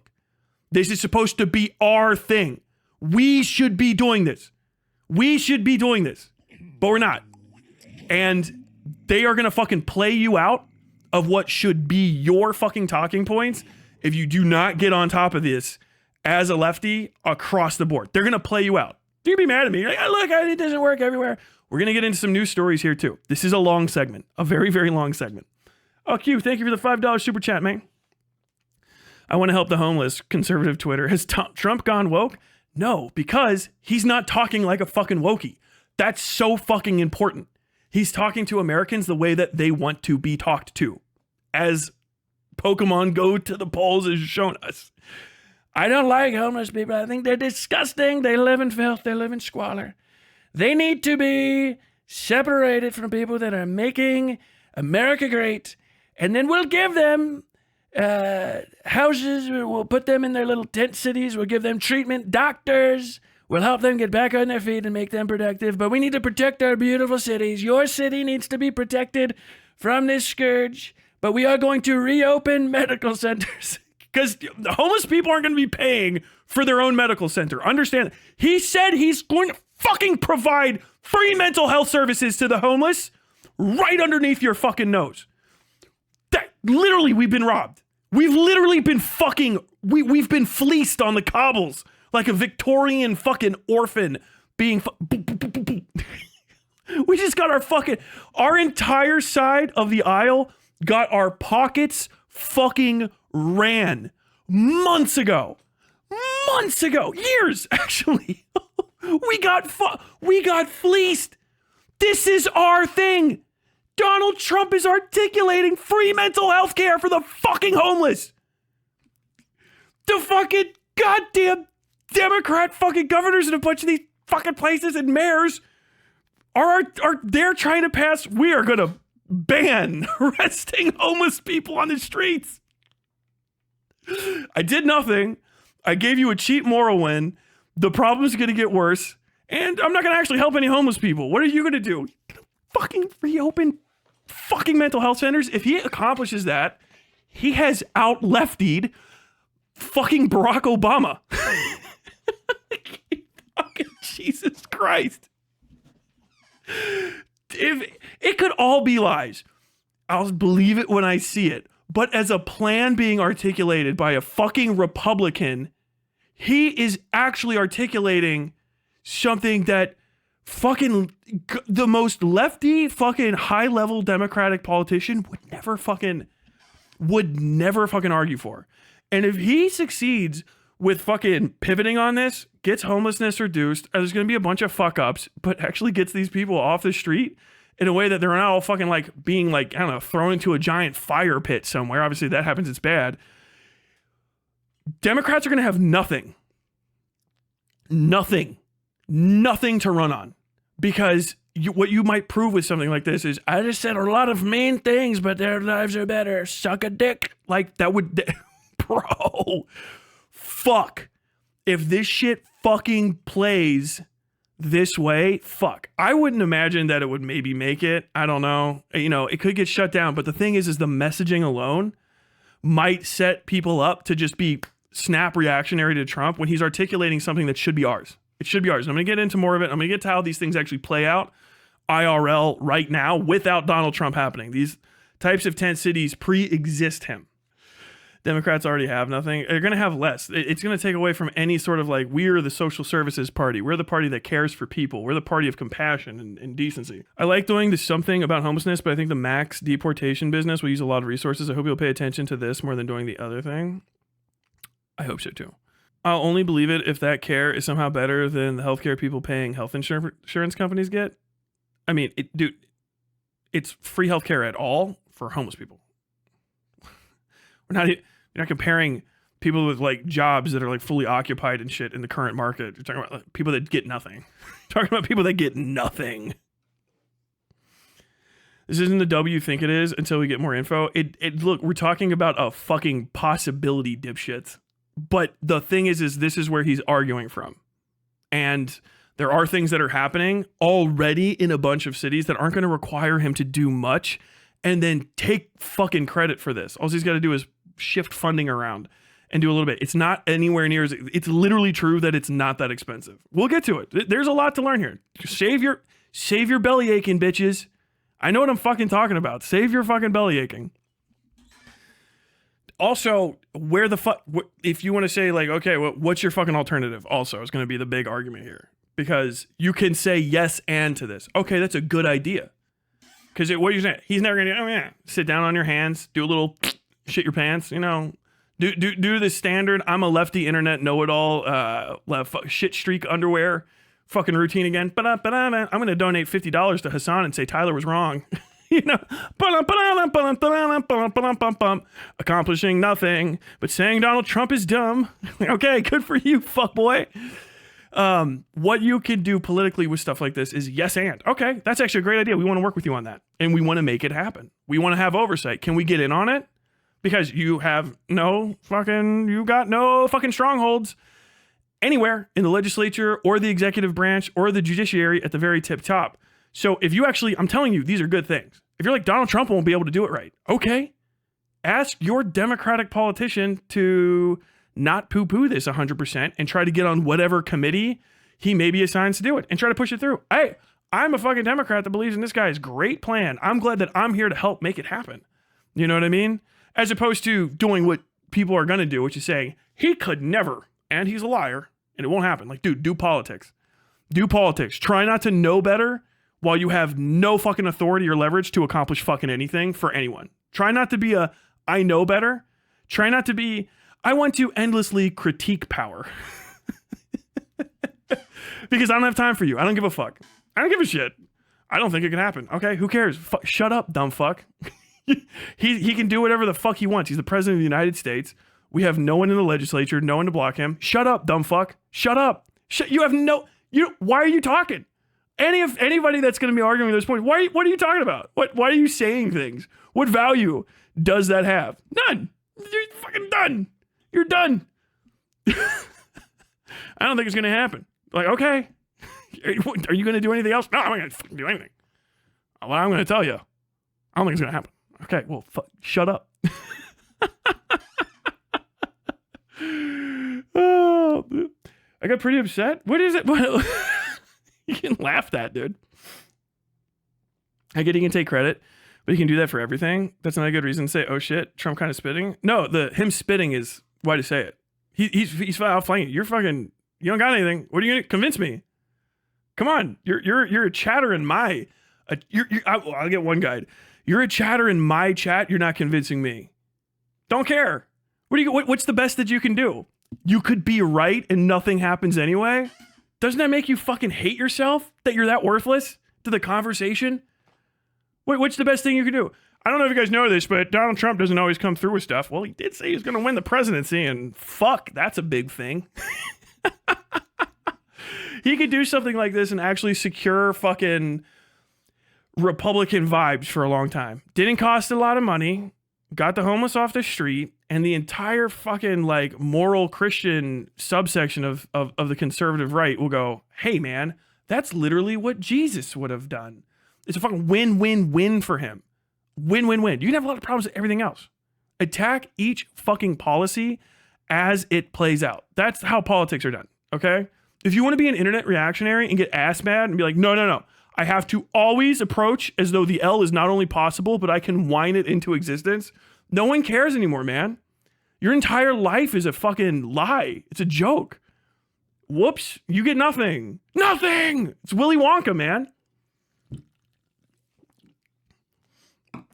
[SPEAKER 1] This is supposed to be our thing. We should be doing this. But we're not. And they are going to fucking play you out of what should be your fucking talking points if you do not get on top of this as a lefty across the board. They're going to play you out. You'd be mad at me. You're like, look, it doesn't work everywhere. We're going to get into some news stories here too. This is a long segment, a very, very long segment. Oh, Q, thank you for the $5 super chat, man. I want to help the homeless. Conservative Twitter. Has Trump gone woke? No, because he's not talking like a fucking wokey. That's so fucking important. He's talking to Americans the way that they want to be talked to. As Pokemon Go to the polls has shown us. I don't like homeless people. I think they're disgusting. They live in filth. They live in squalor. They need to be separated from people that are making America great. And then we'll give them houses. We'll put them in their little tent cities. We'll give them treatment. Doctors. We'll help them get back on their feet and make them productive. But we need to protect our beautiful cities. Your city needs to be protected from this scourge. But we are going to reopen medical centers. Because the homeless people aren't going to be paying for their own medical center. Understand? He said he's going to fucking provide free mental health services to the homeless right underneath your fucking nose. That literally, we've been robbed. We've literally been fucking, we've been fleeced on the cobbles like a Victorian fucking orphan being, we just got our entire side of the aisle got our pockets fucking ran months ago, years actually. we got fleeced. This is our thing. Donald Trump is articulating free mental health care for the fucking homeless. The fucking goddamn Democrat fucking governors in a bunch of these fucking places and mayors are they're trying to pass, we are gonna ban arresting homeless people on the streets. I did nothing. I gave you a cheap moral win. The problem's gonna get worse. And I'm not gonna actually help any homeless people. What are you gonna do? Fucking reopen fucking mental health centers? If he accomplishes that, he has out-leftied fucking Barack Obama. Fucking Jesus Christ. If it could all be lies, I'll believe it when I see it. But as a plan being articulated by a fucking Republican, he is actually articulating something that fucking the most lefty fucking high-level Democratic politician would never fucking argue for. And if he succeeds with fucking pivoting on this, gets homelessness reduced, there's going to be a bunch of fuck-ups, but actually gets these people off the street in a way that they're not all fucking like being like, I don't know, thrown into a giant fire pit somewhere. Obviously that happens, it's bad. Democrats are going to have nothing to run on, because what you might prove with something like this is, I just said a lot of mean things, but their lives are better. Suck a dick. Like that would, bro, fuck. If this shit fucking plays this way, fuck. I wouldn't imagine that it would maybe make it. I don't know. You know, it could get shut down. But the thing is the messaging alone might set people up to just be snap reactionary to Trump when he's articulating something that should be ours. It should be ours. And I'm going to get into more of it. I'm going to get to how these things actually play out IRL right now without Donald Trump happening. These types of tent cities pre-exist him. Democrats already have nothing. They're going to have less. It's going to take away from any sort of like, we're the social services party. We're the party that cares for people. We're the party of compassion and decency. I like doing this something about homelessness, but I think the max deportation business will use a lot of resources. I hope you'll pay attention to this more than doing the other thing. I hope so too. I'll only believe it if that care is somehow better than the healthcare people paying health insurance companies get. I mean, dude, it's free healthcare at all for homeless people. You're not comparing people with like jobs that are like fully occupied and shit in the current market. You're talking about like, people that get nothing. You're talking about people that get nothing. This isn't the W you think it is until we get more info. Look, we're talking about a fucking possibility, dipshits. But the thing is this is where he's arguing from. And there are things that are happening already in a bunch of cities that aren't going to require him to do much and then take fucking credit for this. All he's got to do is shift funding around and do a little bit. It's not anywhere near as, it's literally true that it's not that expensive. We'll get to it. There's a lot to learn here. Save your belly aching, bitches. I know what I'm fucking talking about. Save your fucking belly aching. Also, where the fuck, if you want to say like, okay, well, what's your fucking alternative? Also, is going to be the big argument here. because you can say yes and to this. Okay, that's a good idea. Because what are you saying? He's never going to sit down on your hands, do a little shit your pants, you know, do the standard I'm a lefty internet know-it-all shit streak underwear fucking routine again. I'm going to donate $50 to Hassan and say Tyler was wrong. You know, accomplishing nothing but saying Donald Trump is dumb. Okay, good for you, fuckboy. What you can do politically with stuff like this is yes and. Okay, that's actually a great idea. We want to work with you on that. And we want to make it happen. We want to have oversight. Can we get in on it? Because you got no fucking strongholds anywhere in the legislature or the executive branch or the judiciary at the very tip top. So if you actually, I'm telling you, these are good things. If you're like, Donald Trump won't be able to do it right. Okay. Ask your Democratic politician to not poo-poo this 100% and try to get on whatever committee he maybe assigns to do it and try to push it through. Hey, I'm a fucking Democrat that believes in this guy's great plan. I'm glad that I'm here to help make it happen. You know what I mean? As opposed to doing what people are going to do, which is saying, he could never, and he's a liar, and it won't happen. Like, dude, do politics. Do politics. Try not to know better while you have no fucking authority or leverage to accomplish fucking anything for anyone. Try not to be I know better. Try not to be, I want to endlessly critique power. Because I don't have time for you. I don't give a fuck. I don't give a shit. I don't think it can happen. Okay, who cares? Shut up, dumb fuck. He can do whatever the fuck he wants. He's the president of the United States. We have no one in the legislature, no one to block him. Shut up, dumb fuck. Shut up. Why are you talking? Anybody that's going to be arguing those points, what are you talking about? Why are you saying things? What value does that have? None. You're fucking done. You're done. I don't think it's going to happen. Like, okay. Are you going to do anything else? No, I'm not going to do anything. Well, I'm going to tell you. I don't think it's going to happen. Okay, well, shut up. Oh, dude. I got pretty upset. What is it? You can laugh at, dude. I get he can take credit, but he can do that for everything. That's not a good reason to say, oh shit, Trump kind of spitting. No, him spitting is why to say it. He's outflanking. You're fucking, you don't got anything. What are you going to convince me? Come on. You're a chatter in my, I'll get one guide. You're a chatter in my chat. You're not convincing me. Don't care. What's the best that you can do? You could be right and nothing happens anyway. Doesn't that make you fucking hate yourself that you're that worthless to the conversation? What's the best thing you can do? I don't know if you guys know this, but Donald Trump doesn't always come through with stuff. Well, he did say he's going to win the presidency, and fuck, that's a big thing. He could do something like this and actually secure fucking Republican vibes for a long time. Didn't cost a lot of money. Got the homeless off the street, and the entire fucking like moral Christian subsection of the conservative right will go, hey man, that's literally what Jesus would have done. It's a fucking win-win-win for him. Win-win-win. You can have a lot of problems with everything else. Attack each fucking policy as it plays out. That's how politics are done, okay? If you want to be an internet reactionary and get ass mad and be like, no. I have to always approach as though the L is not only possible, but I can whine it into existence. No one cares anymore, man. Your entire life is a fucking lie. It's a joke. Whoops, you get nothing. Nothing! It's Willy Wonka, man.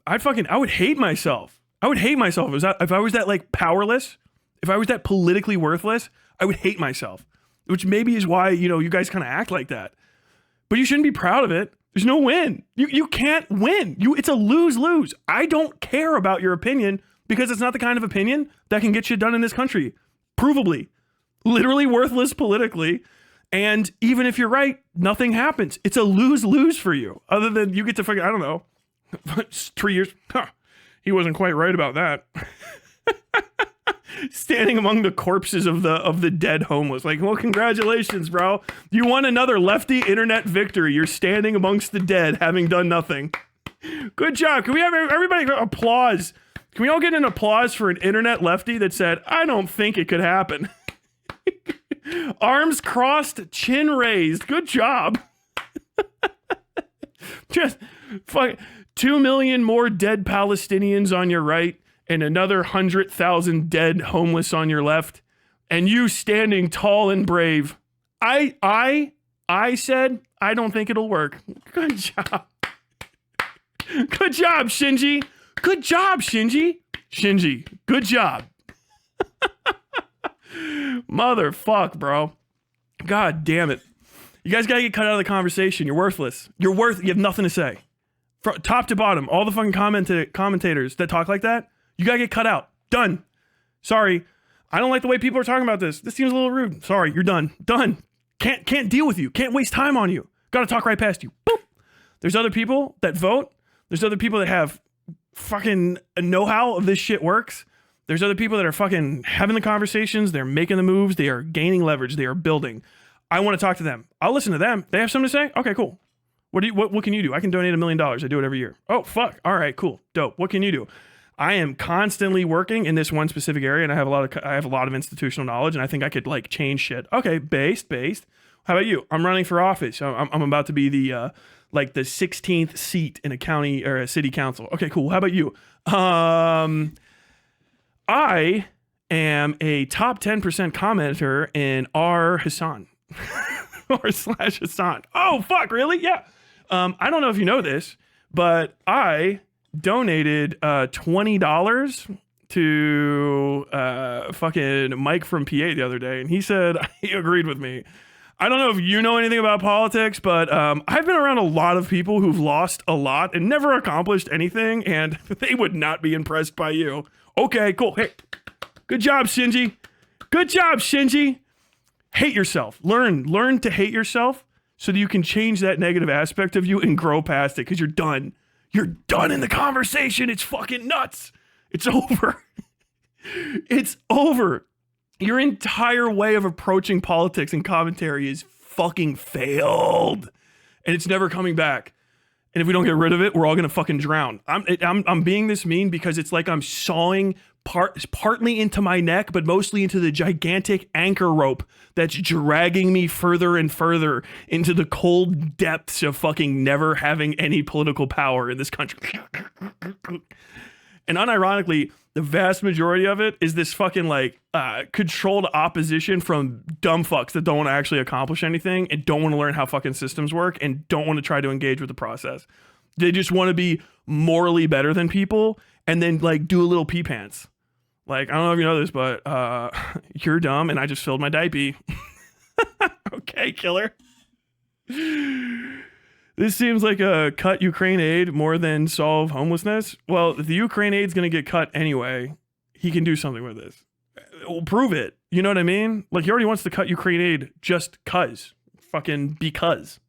[SPEAKER 1] I would hate myself. I would hate myself if I was that like powerless, if I was that politically worthless, I would hate myself. Which maybe is why, you guys kind of act like that. But you shouldn't be proud of it. There's no win. You can't win. It's a lose-lose. I don't care about your opinion because it's not the kind of opinion that can get shit done in this country. Provably. Literally worthless politically. And even if you're right, nothing happens. It's a lose-lose for you. Other than you get to fucking, I don't know, 3 years. Huh, he wasn't quite right about that. Standing among the corpses of the dead homeless. Like, well, congratulations, bro. You won another lefty internet victory. You're standing amongst the dead, having done nothing. Good job. Can we have everybody applause? Can we all get an applause for an internet lefty that said, I don't think it could happen? Arms crossed, chin raised. Good job. Just fuck 2 million more dead Palestinians on your right. And another 100,000 dead homeless on your left, and you standing tall and brave. I I said, I don't think it'll work. Good job. Good job, Shinji. Good job, Shinji. Shinji, good job. Motherfuck, bro. God damn it. You guys gotta get cut out of the conversation. You're worthless. You have nothing to say. From top to bottom, all the fucking commentators that talk like that, you gotta get cut out. Done. Sorry. I don't like the way people are talking about this. This seems a little rude. Sorry, you're done. Done. Can't deal with you. Can't waste time on you. Gotta talk right past you. Boop. There's other people that vote. There's other people that have fucking know-how of this shit works. There's other people that are fucking having the conversations. They're making the moves. They are gaining leverage. They are building. I want to talk to them. I'll listen to them. They have something to say? Okay, cool. What can you do? I can donate $1 million. I do it every year. Oh, fuck. All right, cool. Dope. What can you do? I am constantly working in this one specific area, and I have a lot of institutional knowledge, and I think I could like change shit. Okay, based. How about you? I'm running for office. I'm about to be the 16th seat in a county or a city council. Okay, cool. How about you? I am a top 10% commenter in R Hassan r/Hassan. Oh, fuck, really? Yeah. I don't know if you know this, but I donated $20 to fucking Mike from PA the other day, and he said he agreed with me. I don't know if you know anything about politics, but I've been around a lot of people who've lost a lot and never accomplished anything, and they would not be impressed by you. Okay, cool. Hey, good job, Shinji. Good job, Shinji. Hate yourself. Learn to hate yourself so that you can change that negative aspect of you and grow past it, because you're done. You're done in the conversation. It's fucking nuts. It's over. It's over. Your entire way of approaching politics and commentary is fucking failed. And it's never coming back. And if we don't get rid of it, we're all gonna fucking drown. I'm being this mean because it's like I'm sawing partly into my neck, but mostly into the gigantic anchor rope that's dragging me further and further into the cold depths of fucking never having any political power in this country. And unironically, the vast majority of it is this fucking controlled opposition from dumb fucks that don't want to actually accomplish anything and don't want to learn how fucking systems work and don't want to try to engage with the process. They just want to be morally better than people and then do a little pee pants. I don't know if you know this, but you're dumb and I just filled my diaper. Okay, killer. This seems like a cut Ukraine aid more than solve homelessness. Well, if the Ukraine aid's going to get cut anyway, he can do something with this. We'll prove it. You know what I mean? He already wants to cut Ukraine aid just cuz. Fucking because.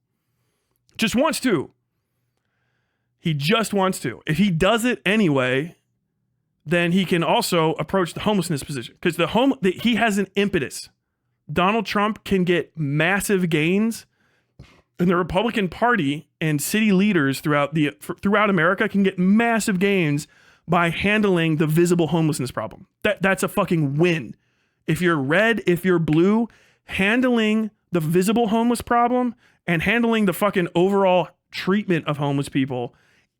[SPEAKER 1] Just wants to. He just wants to. If he does it anyway, then he can also approach the homelessness position. Because he has an impetus. Donald Trump can get massive gains, and the Republican Party and city leaders throughout America can get massive gains by handling the visible homelessness problem. That's a fucking win. If you're red, if you're blue, handling the visible homeless problem and handling the fucking overall treatment of homeless people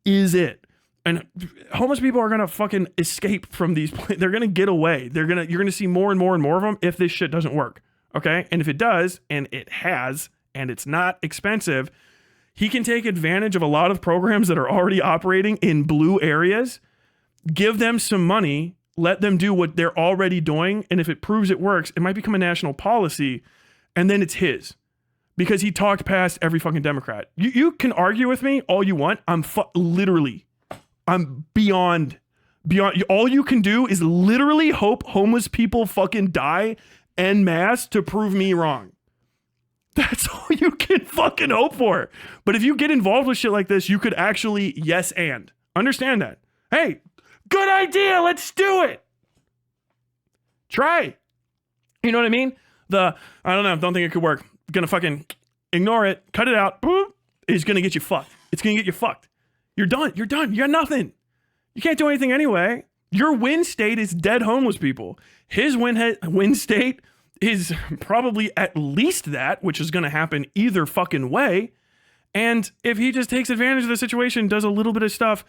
[SPEAKER 1] is it. And homeless people are gonna fucking escape from these. They're gonna get away. You're gonna see more and more and more of them if this shit doesn't work. Okay, and if it does, and it has, and it's not expensive, he can take advantage of a lot of programs that are already operating in blue areas, give them some money, let them do what they're already doing, and if it proves it works, it might become a national policy, and then it's his. Because he talked past every fucking Democrat. You can argue with me all you want. I'm beyond. All you can do is literally hope homeless people fucking die en masse to prove me wrong. That's all you can fucking hope for. But if you get involved with shit like this, you could actually yes and. Understand that. Hey, good idea. Let's do it. Try. You know what I mean? I don't know. Don't think it could work. Gonna fucking ignore it. Cut it out. Boop. It's gonna get you fucked. It's gonna get you fucked. You're done. You're done. You got nothing. You can't do anything anyway. Your win state is dead homeless people. His win state is probably at least that, which is going to happen either fucking way. And if he just takes advantage of the situation, does a little bit of stuff,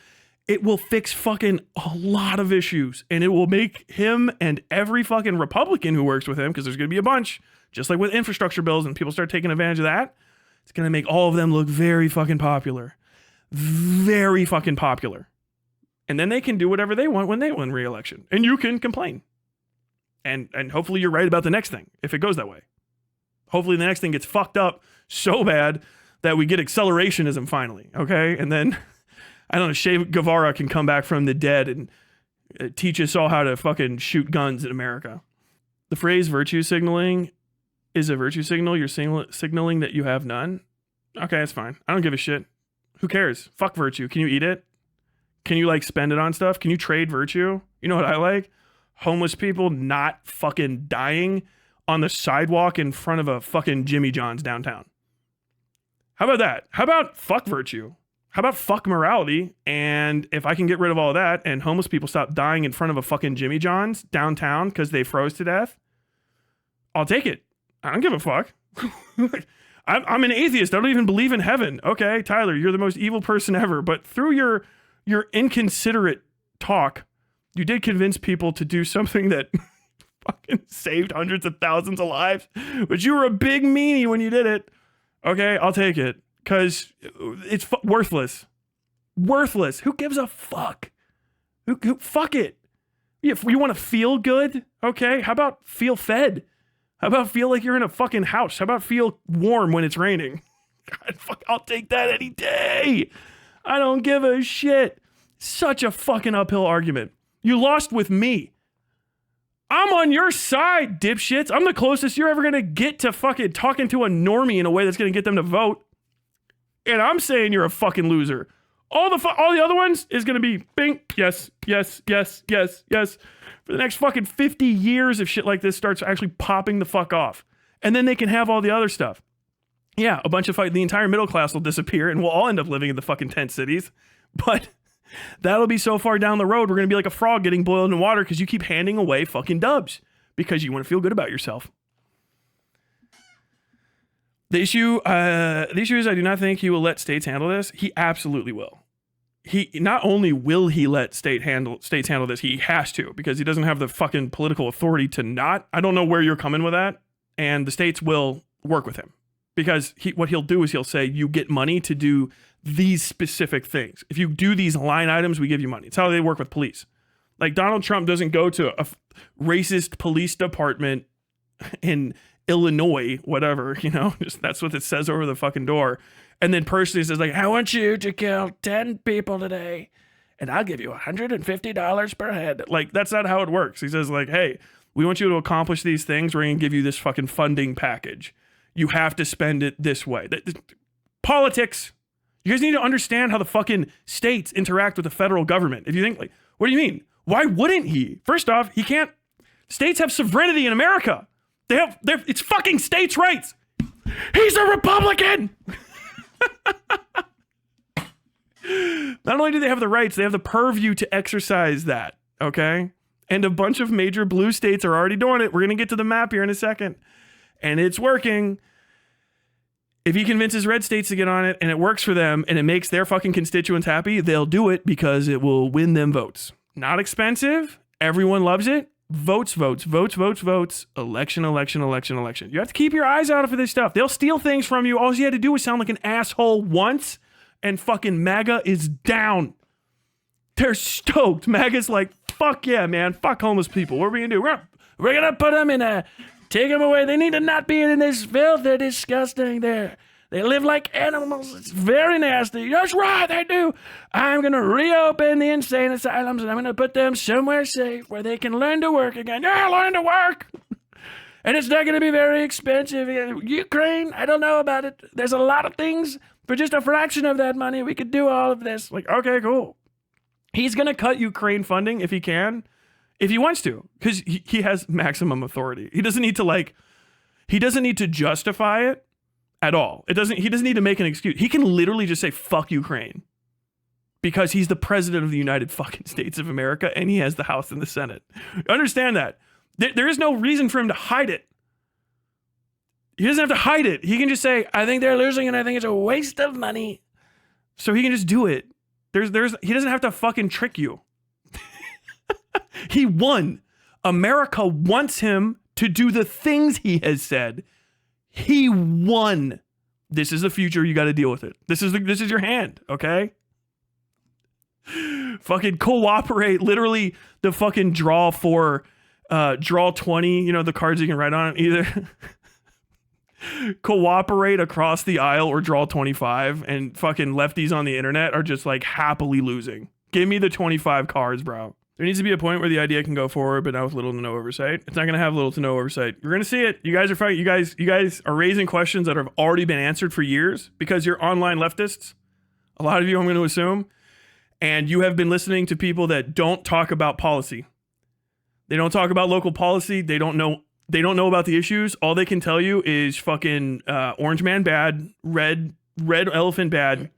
[SPEAKER 1] it will fix fucking a lot of issues. And it will make him and every fucking Republican who works with him, because there's going to be a bunch, just like with infrastructure bills, and people start taking advantage of that. It's going to make all of them look very fucking popular. Very fucking popular. And then they can do whatever they want when they win re-election. And you can complain. And hopefully you're right about the next thing, if it goes that way. Hopefully the next thing gets fucked up so bad that we get accelerationism finally, okay? And then, I don't know, Che Guevara can come back from the dead and teach us all how to fucking shoot guns in America. The phrase virtue signaling is a virtue signal. You're signaling that you have none. Okay, that's fine. I don't give a shit. Who cares? Fuck virtue. Can you eat it? Can you like spend it on stuff? Can you trade virtue? You know what I like? Homeless people not fucking dying on the sidewalk in front of a fucking Jimmy John's downtown. How about that? How about fuck virtue? How about fuck morality? And if I can get rid of all of that and homeless people stop dying in front of a fucking Jimmy John's downtown because they froze to death, I'll take it. I don't give a fuck. I'm an atheist. I don't even believe in heaven. Okay, Tyler, you're the most evil person ever. But through your inconsiderate talk, you did convince people to do something that fucking saved hundreds of thousands of lives. But you were a big meanie when you did it. Okay, I'll take it. Because it's worthless. Worthless. Who gives a fuck? Fuck it. If you want to feel good, okay, how about feel fed? How about feel like you're in a fucking house? How about feel warm when it's raining? God, fuck, I'll take that any day. I don't give a shit. Such a fucking uphill argument. You lost with me. I'm on your side, dipshits. I'm the closest you're ever going to get to fucking talking to a normie in a way that's going to get them to vote. And I'm saying you're a fucking loser. All the other ones is going to be bing, yes, yes, yes, yes, yes. For the next fucking 50 years if shit like this starts actually popping the fuck off. And then they can have all the other stuff. Yeah, the entire middle class will disappear and we'll all end up living in the fucking tent cities. But that'll be so far down the road, we're going to be like a frog getting boiled in water because you keep handing away fucking dubs because you want to feel good about yourself. The issue is I do not think he will let states handle this. He absolutely will. He not only will he let states handle this, he has to because he doesn't have the fucking political authority to not. I don't know where you're coming with that. And the states will work with him because what he'll do is he'll say, you get money to do these specific things. If you do these line items, we give you money. It's how they work with police. Like Donald Trump doesn't go to a racist police department in Illinois, whatever, just that's what it says over the fucking door. And then personally says like, I want you to kill 10 people today and I'll give you $150 per head. Like, that's not how it works. He says like, hey, we want you to accomplish these things. We're going to give you this fucking funding package. You have to spend it this way. Politics. You guys need to understand how the fucking states interact with the federal government. If you think like, what do you mean? Why wouldn't he? First off, he can't. States have sovereignty in America. It's fucking states' rights. He's a Republican. Not only do they have the rights, they have the purview to exercise that. Okay. And a bunch of major blue states are already doing it. We're going to get to the map here in a second. And it's working. If he convinces red states to get on it and it works for them and it makes their fucking constituents happy, they'll do it because it will win them votes. Not expensive. Everyone loves it. Votes. Election. You have to keep your eyes out for this stuff. They'll steal things from you. All you had to do was sound like an asshole once and fucking MAGA is down. They're stoked. MAGA's like, fuck yeah, man. Fuck homeless people. What are we going to do? We're going to put them take them away. They need to not be in this filth. They're disgusting. They live like animals. It's very nasty. That's right, they do. I'm going to reopen the insane asylums and I'm going to put them somewhere safe where they can learn to work again. Yeah, learn to work. And it's not going to be very expensive. Ukraine, I don't know about it. There's a lot of things. For just a fraction of that money, we could do all of this. Like, okay, cool. He's going to cut Ukraine funding if he can, if he wants to, because he has maximum authority. He doesn't need to justify it at all. He doesn't need to make an excuse. He can literally just say, fuck Ukraine. Because he's the president of the United fucking States of America and he has the House and the Senate. Understand that. There is no reason for him to hide it. He doesn't have to hide it. He can just say, I think they're losing and I think it's a waste of money. So he can just do it. He doesn't have to fucking trick you. He won. America wants him to do the things he has said. He won. This is the future. You got to deal with it. This is your hand. Okay. Fucking cooperate. Literally the fucking draw 20, the cards you can write on it. Either cooperate across the aisle or draw 25, and fucking lefties on the internet are just like happily losing. Give me the 25 cards, bro. There needs to be a point where the idea can go forward, but not with little to no oversight. It's not going to have little to no oversight. You're going to see it. You guys are fighting. You guys are raising questions that have already been answered for years because you're online leftists. A lot of you, I'm going to assume. And you have been listening to people that don't talk about policy. They don't talk about local policy. They don't know about the issues. All they can tell you is fucking orange man bad, red elephant bad,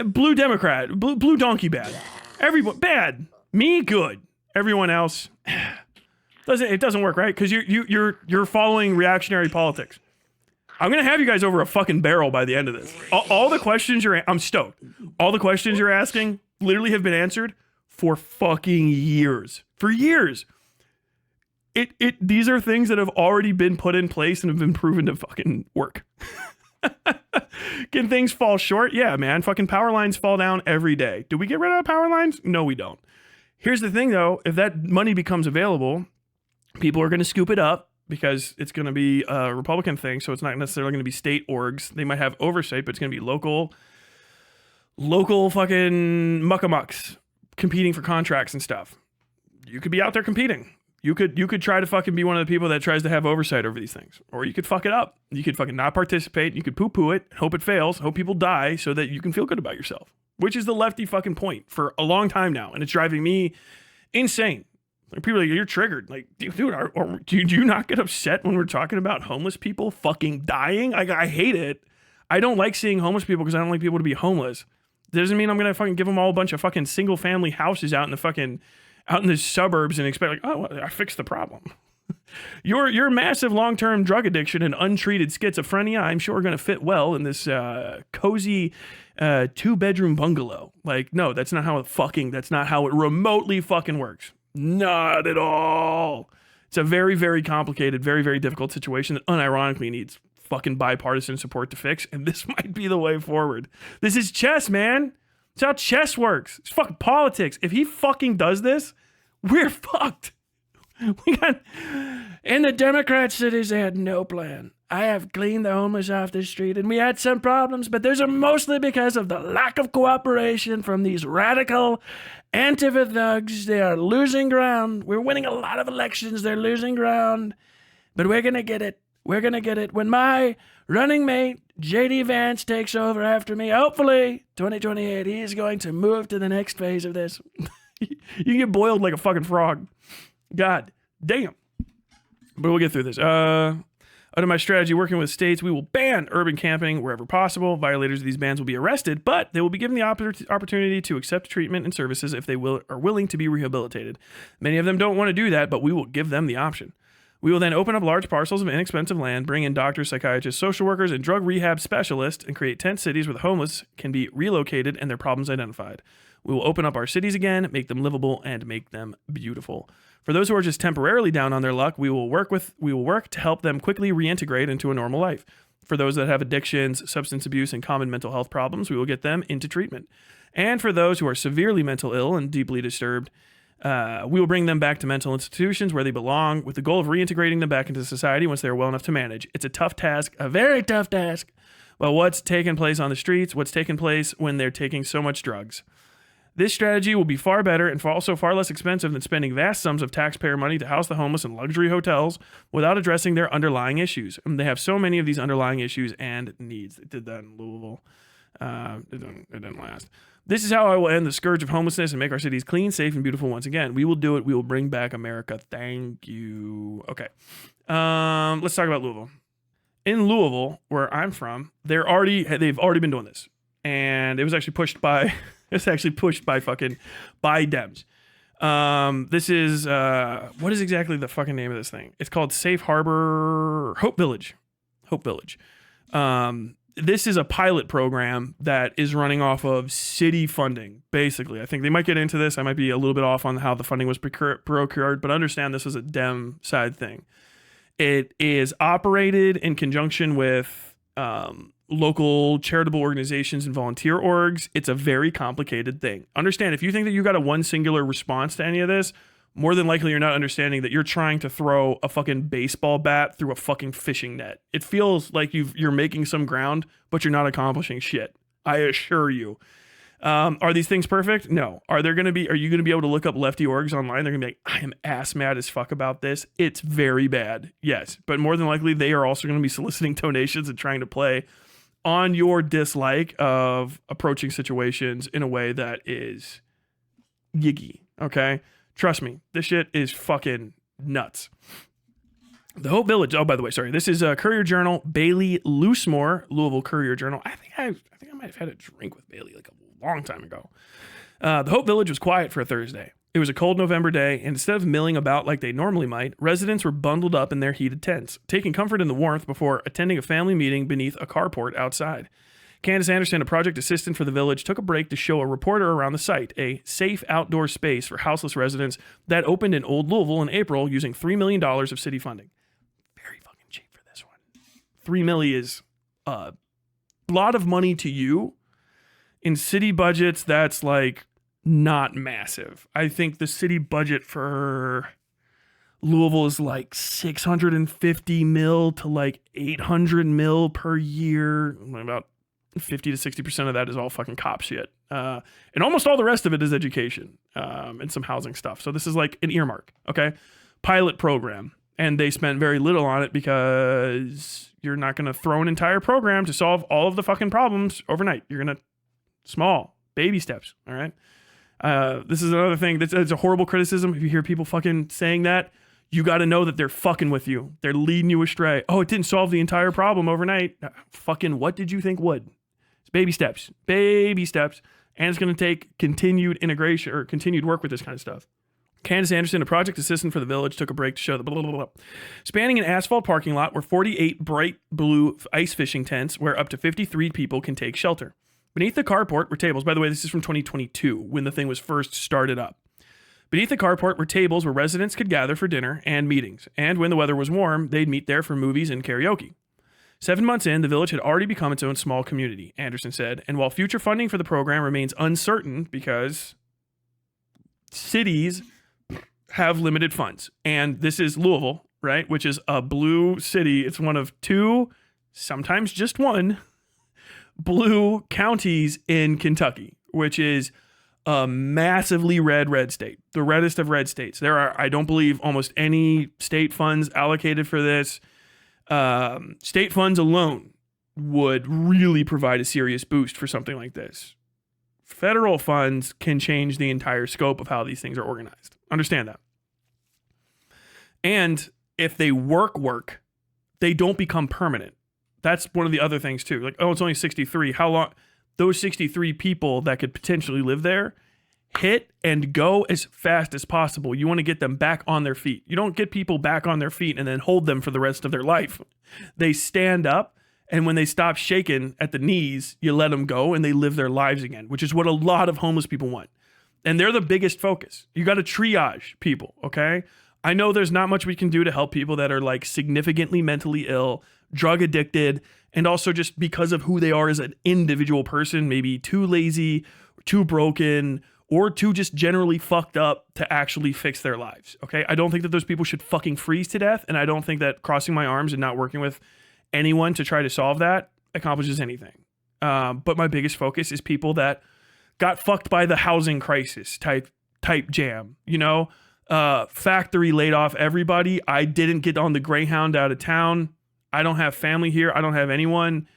[SPEAKER 1] blue Democrat, blue donkey bad. Everyone bad. Me good. Everyone else doesn't work, right? Because you're following reactionary politics. I'm gonna have you guys over a fucking barrel by the end of this. All the questions I'm stoked. All the questions you're asking literally have been answered for fucking years. For years. These are things that have already been put in place and have been proven to fucking work. Can things fall short? Yeah, man. Fucking power lines fall down every day. Do we get rid of power lines? No, we don't. Here's the thing, though. If that money becomes available, people are going to scoop it up because it's going to be a Republican thing, so it's not necessarily going to be state orgs. They might have oversight, but it's going to be local fucking muckamucks competing for contracts and stuff. You could be out there competing. You could try to fucking be one of the people that tries to have oversight over these things. Or you could fuck it up. You could fucking not participate. You could poo-poo it, hope it fails, hope people die so that you can feel good about yourself. Which is the lefty fucking point for a long time now. And it's driving me insane. Like, people are like, you're triggered. Like, dude, do you not get upset when we're talking about homeless people fucking dying? I hate it. I don't like seeing homeless people because I don't like people to be homeless. Doesn't mean I'm going to fucking give them all a bunch of fucking single family houses out in the suburbs and expect like, oh, well, I fixed the problem. Your massive long-term drug addiction and untreated schizophrenia, I'm sure, are going to fit well in this cozy 2-bedroom bungalow. Like, no, that's not how it remotely fucking works. Not at all. It's a very, very complicated, very, very difficult situation that unironically needs fucking bipartisan support to fix, and this might be the way forward. This is chess, man. It's how chess works. It's fucking politics. If he fucking does this, we're fucked. In the Democrat cities, they had no plan. I have cleaned the homeless off the street, and we had some problems, but those are mostly because of the lack of cooperation from these radical Antifa thugs. They are losing ground. We're winning a lot of elections. They're losing ground, but we're going to get it. We're going to get it. When my running mate, J.D. Vance, takes over after me, hopefully, 2028, he's going to move to the next phase of this. You get boiled like a fucking frog. God damn. But we'll get through this. Under my strategy, working with states, we will ban urban camping wherever possible. Violators of these bans will be arrested, but they will be given the opportunity to accept treatment and services if they are willing to be rehabilitated. Many of them don't want to do that, but we will give them the option. We will then open up large parcels of inexpensive land, bring in doctors, psychiatrists, social workers, and drug rehab specialists, and create tent cities where the homeless can be relocated and their problems identified. We will open up our cities again, make them livable, and make them beautiful. For those who are just temporarily down on their luck, we will work to help them quickly reintegrate into a normal life. For those that have addictions, substance abuse, and common mental health problems, we will get them into treatment. And for those who are severely mental ill and deeply disturbed, we will bring them back to mental institutions where they belong, with the goal of reintegrating them back into society once they are well enough to manage. It's a tough task, a very tough task. But what's taking place on the streets, what's taking place when they're taking so much drugs? This strategy will be far better and also far less expensive than spending vast sums of taxpayer money to house the homeless in luxury hotels without addressing their underlying issues. And they have so many of these underlying issues and needs. They did that in Louisville. It didn't last. This is how I will end the scourge of homelessness and make our cities clean, safe, and beautiful once again. We will do it. We will bring back America. Thank you. Okay. Let's talk about Louisville. In Louisville, where I'm from, they've already been doing this. And it was actually pushed by by Dems. This is what is exactly the fucking name of this thing? It's called Safe Harbor Hope Village. This is a pilot program that is running off of city funding, basically. I think they might get into this. I might be a little bit off on how the funding was procured, but understand this was a Dem side thing. It is operated in conjunction with local charitable organizations and volunteer orgs. It's a very complicated thing. Understand, if you think that you got a one singular response to any of this, more than likely you're not understanding that you're trying to throw a fucking baseball bat through a fucking fishing net. It feels like you're making some ground, but you're not accomplishing shit. I assure you. Are these things perfect? No. Are you going to be able to look up lefty orgs online? They're going to be like, I am ass mad as fuck about this. It's very bad. Yes. But more than likely, they are also going to be soliciting donations and trying to play on your dislike of approaching situations in a way that is yiggy. Okay? Trust me. This shit is fucking nuts. The Hope Village. Oh, by the way, sorry. This is a Courier Journal. Bailey Loosemore, Louisville Courier Journal. I think I might have had a drink with Bailey like a long time ago. The Hope Village was quiet for a Thursday. It was a cold November day, and instead of milling about like they normally might, residents were bundled up in their heated tents, taking comfort in the warmth before attending a family meeting beneath a carport outside. Candace Anderson, a project assistant for the village, took a break to show a reporter around the site, a safe outdoor space for houseless residents that opened in Old Louisville in April using $3 million of city funding. Very fucking cheap for this one. $3 million is a lot of money to you. In city budgets, that's like not massive. I think the city budget for Louisville is like 650 mil to like 800 mil per year. About 50 to 60% of that is all fucking cop shit. And almost all the rest of it is education and some housing stuff. So this is like an earmark, okay? Pilot program. And they spent very little on it because you're not going to throw an entire program to solve all of the fucking problems overnight. You're going to small baby steps. All right. This is another thing that's a horrible criticism. If you hear people fucking saying that, you got to know that they're fucking with you. They're leading you astray. Oh, it didn't solve the entire problem overnight. Fucking what did you think would? It's baby steps, and it's going to take continued integration or continued work with this kind of stuff. Candace Anderson, a project assistant for the village, took a break to show the blah, blah, blah. Spanning an asphalt parking lot were 48 bright blue ice fishing tents where up to 53 people can take shelter. Beneath the carport were tables. By the way, this is from 2022 when the thing was first started up. Beneath the carport were tables where residents could gather for dinner and meetings. And when the weather was warm, they'd meet there for movies and karaoke. 7 months in, the village had already become its own small community, Anderson said. And while future funding for the program remains uncertain because cities have limited funds. And this is Louisville, right? Which is a blue city. It's one of two, sometimes just one, blue counties in Kentucky, which is a massively red state, the reddest of red states. There are, I don't believe, almost any state funds allocated for this. State funds alone would really provide a serious boost for something like this. Federal funds can change the entire scope of how these things are organized. Understand that. And if they work, they don't become permanent. That's one of the other things too. Like, oh, it's only 63. How long? Those 63 people that could potentially live there hit and go as fast as possible. You want to get them back on their feet. You don't get people back on their feet and then hold them for the rest of their life. They stand up, and when they stop shaking at the knees, you let them go and they live their lives again, which is what a lot of homeless people want. And they're the biggest focus. You got to triage people, okay? I know there's not much we can do to help people that are like significantly mentally ill, drug addicted, and also just because of who they are as an individual person, maybe too lazy, or too broken, or too just generally fucked up to actually fix their lives, okay? I don't think that those people should fucking freeze to death, and I don't think that crossing my arms and not working with anyone to try to solve that accomplishes anything. But my biggest focus is people that got fucked by the housing crisis type jam, you know? Factory laid off everybody. I didn't get on the Greyhound out of town. I don't have family here. I don't have anyone.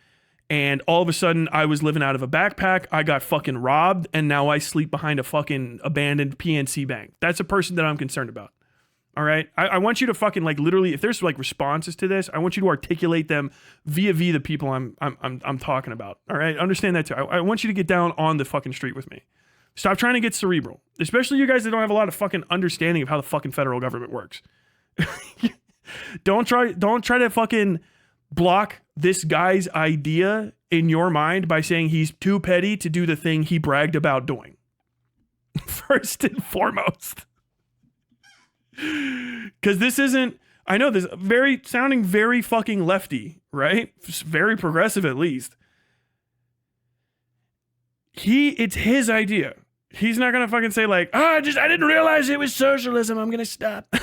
[SPEAKER 1] And all of a sudden I was living out of a backpack. I got fucking robbed. And now I sleep behind a fucking abandoned PNC bank. That's a person that I'm concerned about. All right. I want you to fucking like literally, if there's like responses to this, I want you to articulate them via the people I'm talking about. All right. Understand that too. I want you to get down on the fucking street with me. Stop trying to get cerebral, especially you guys that don't have a lot of fucking understanding of how the fucking federal government works. Don't try to fucking block this guy's idea in your mind by saying he's too petty to do the thing he bragged about doing. First and foremost. Because this isn't, I know this sounding very fucking lefty, right? Very progressive at least. It's his idea. He's not gonna fucking say like, I didn't realize it was socialism. I'm gonna stop.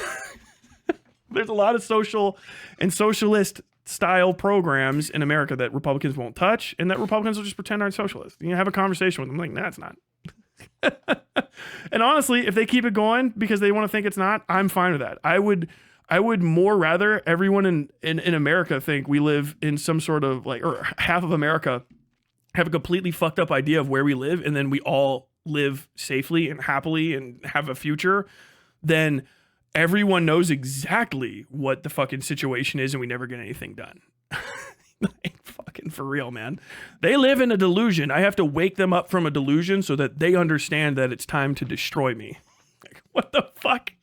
[SPEAKER 1] There's a lot of social and socialist style programs in America that Republicans won't touch, and that Republicans will just pretend aren't socialist. You have a conversation with them, like, nah, it's not. And honestly, if they keep it going because they want to think it's not, I'm fine with that. I would more rather everyone in America think we live in some sort of like, or half of America have a completely fucked up idea of where we live, and then we all live safely and happily and have a future, then everyone knows exactly what the fucking situation is and we never get anything done. Like, fucking for real, man. They live in a delusion. I have to wake them up from a delusion so that they understand that it's time to destroy me. Like, what the fuck?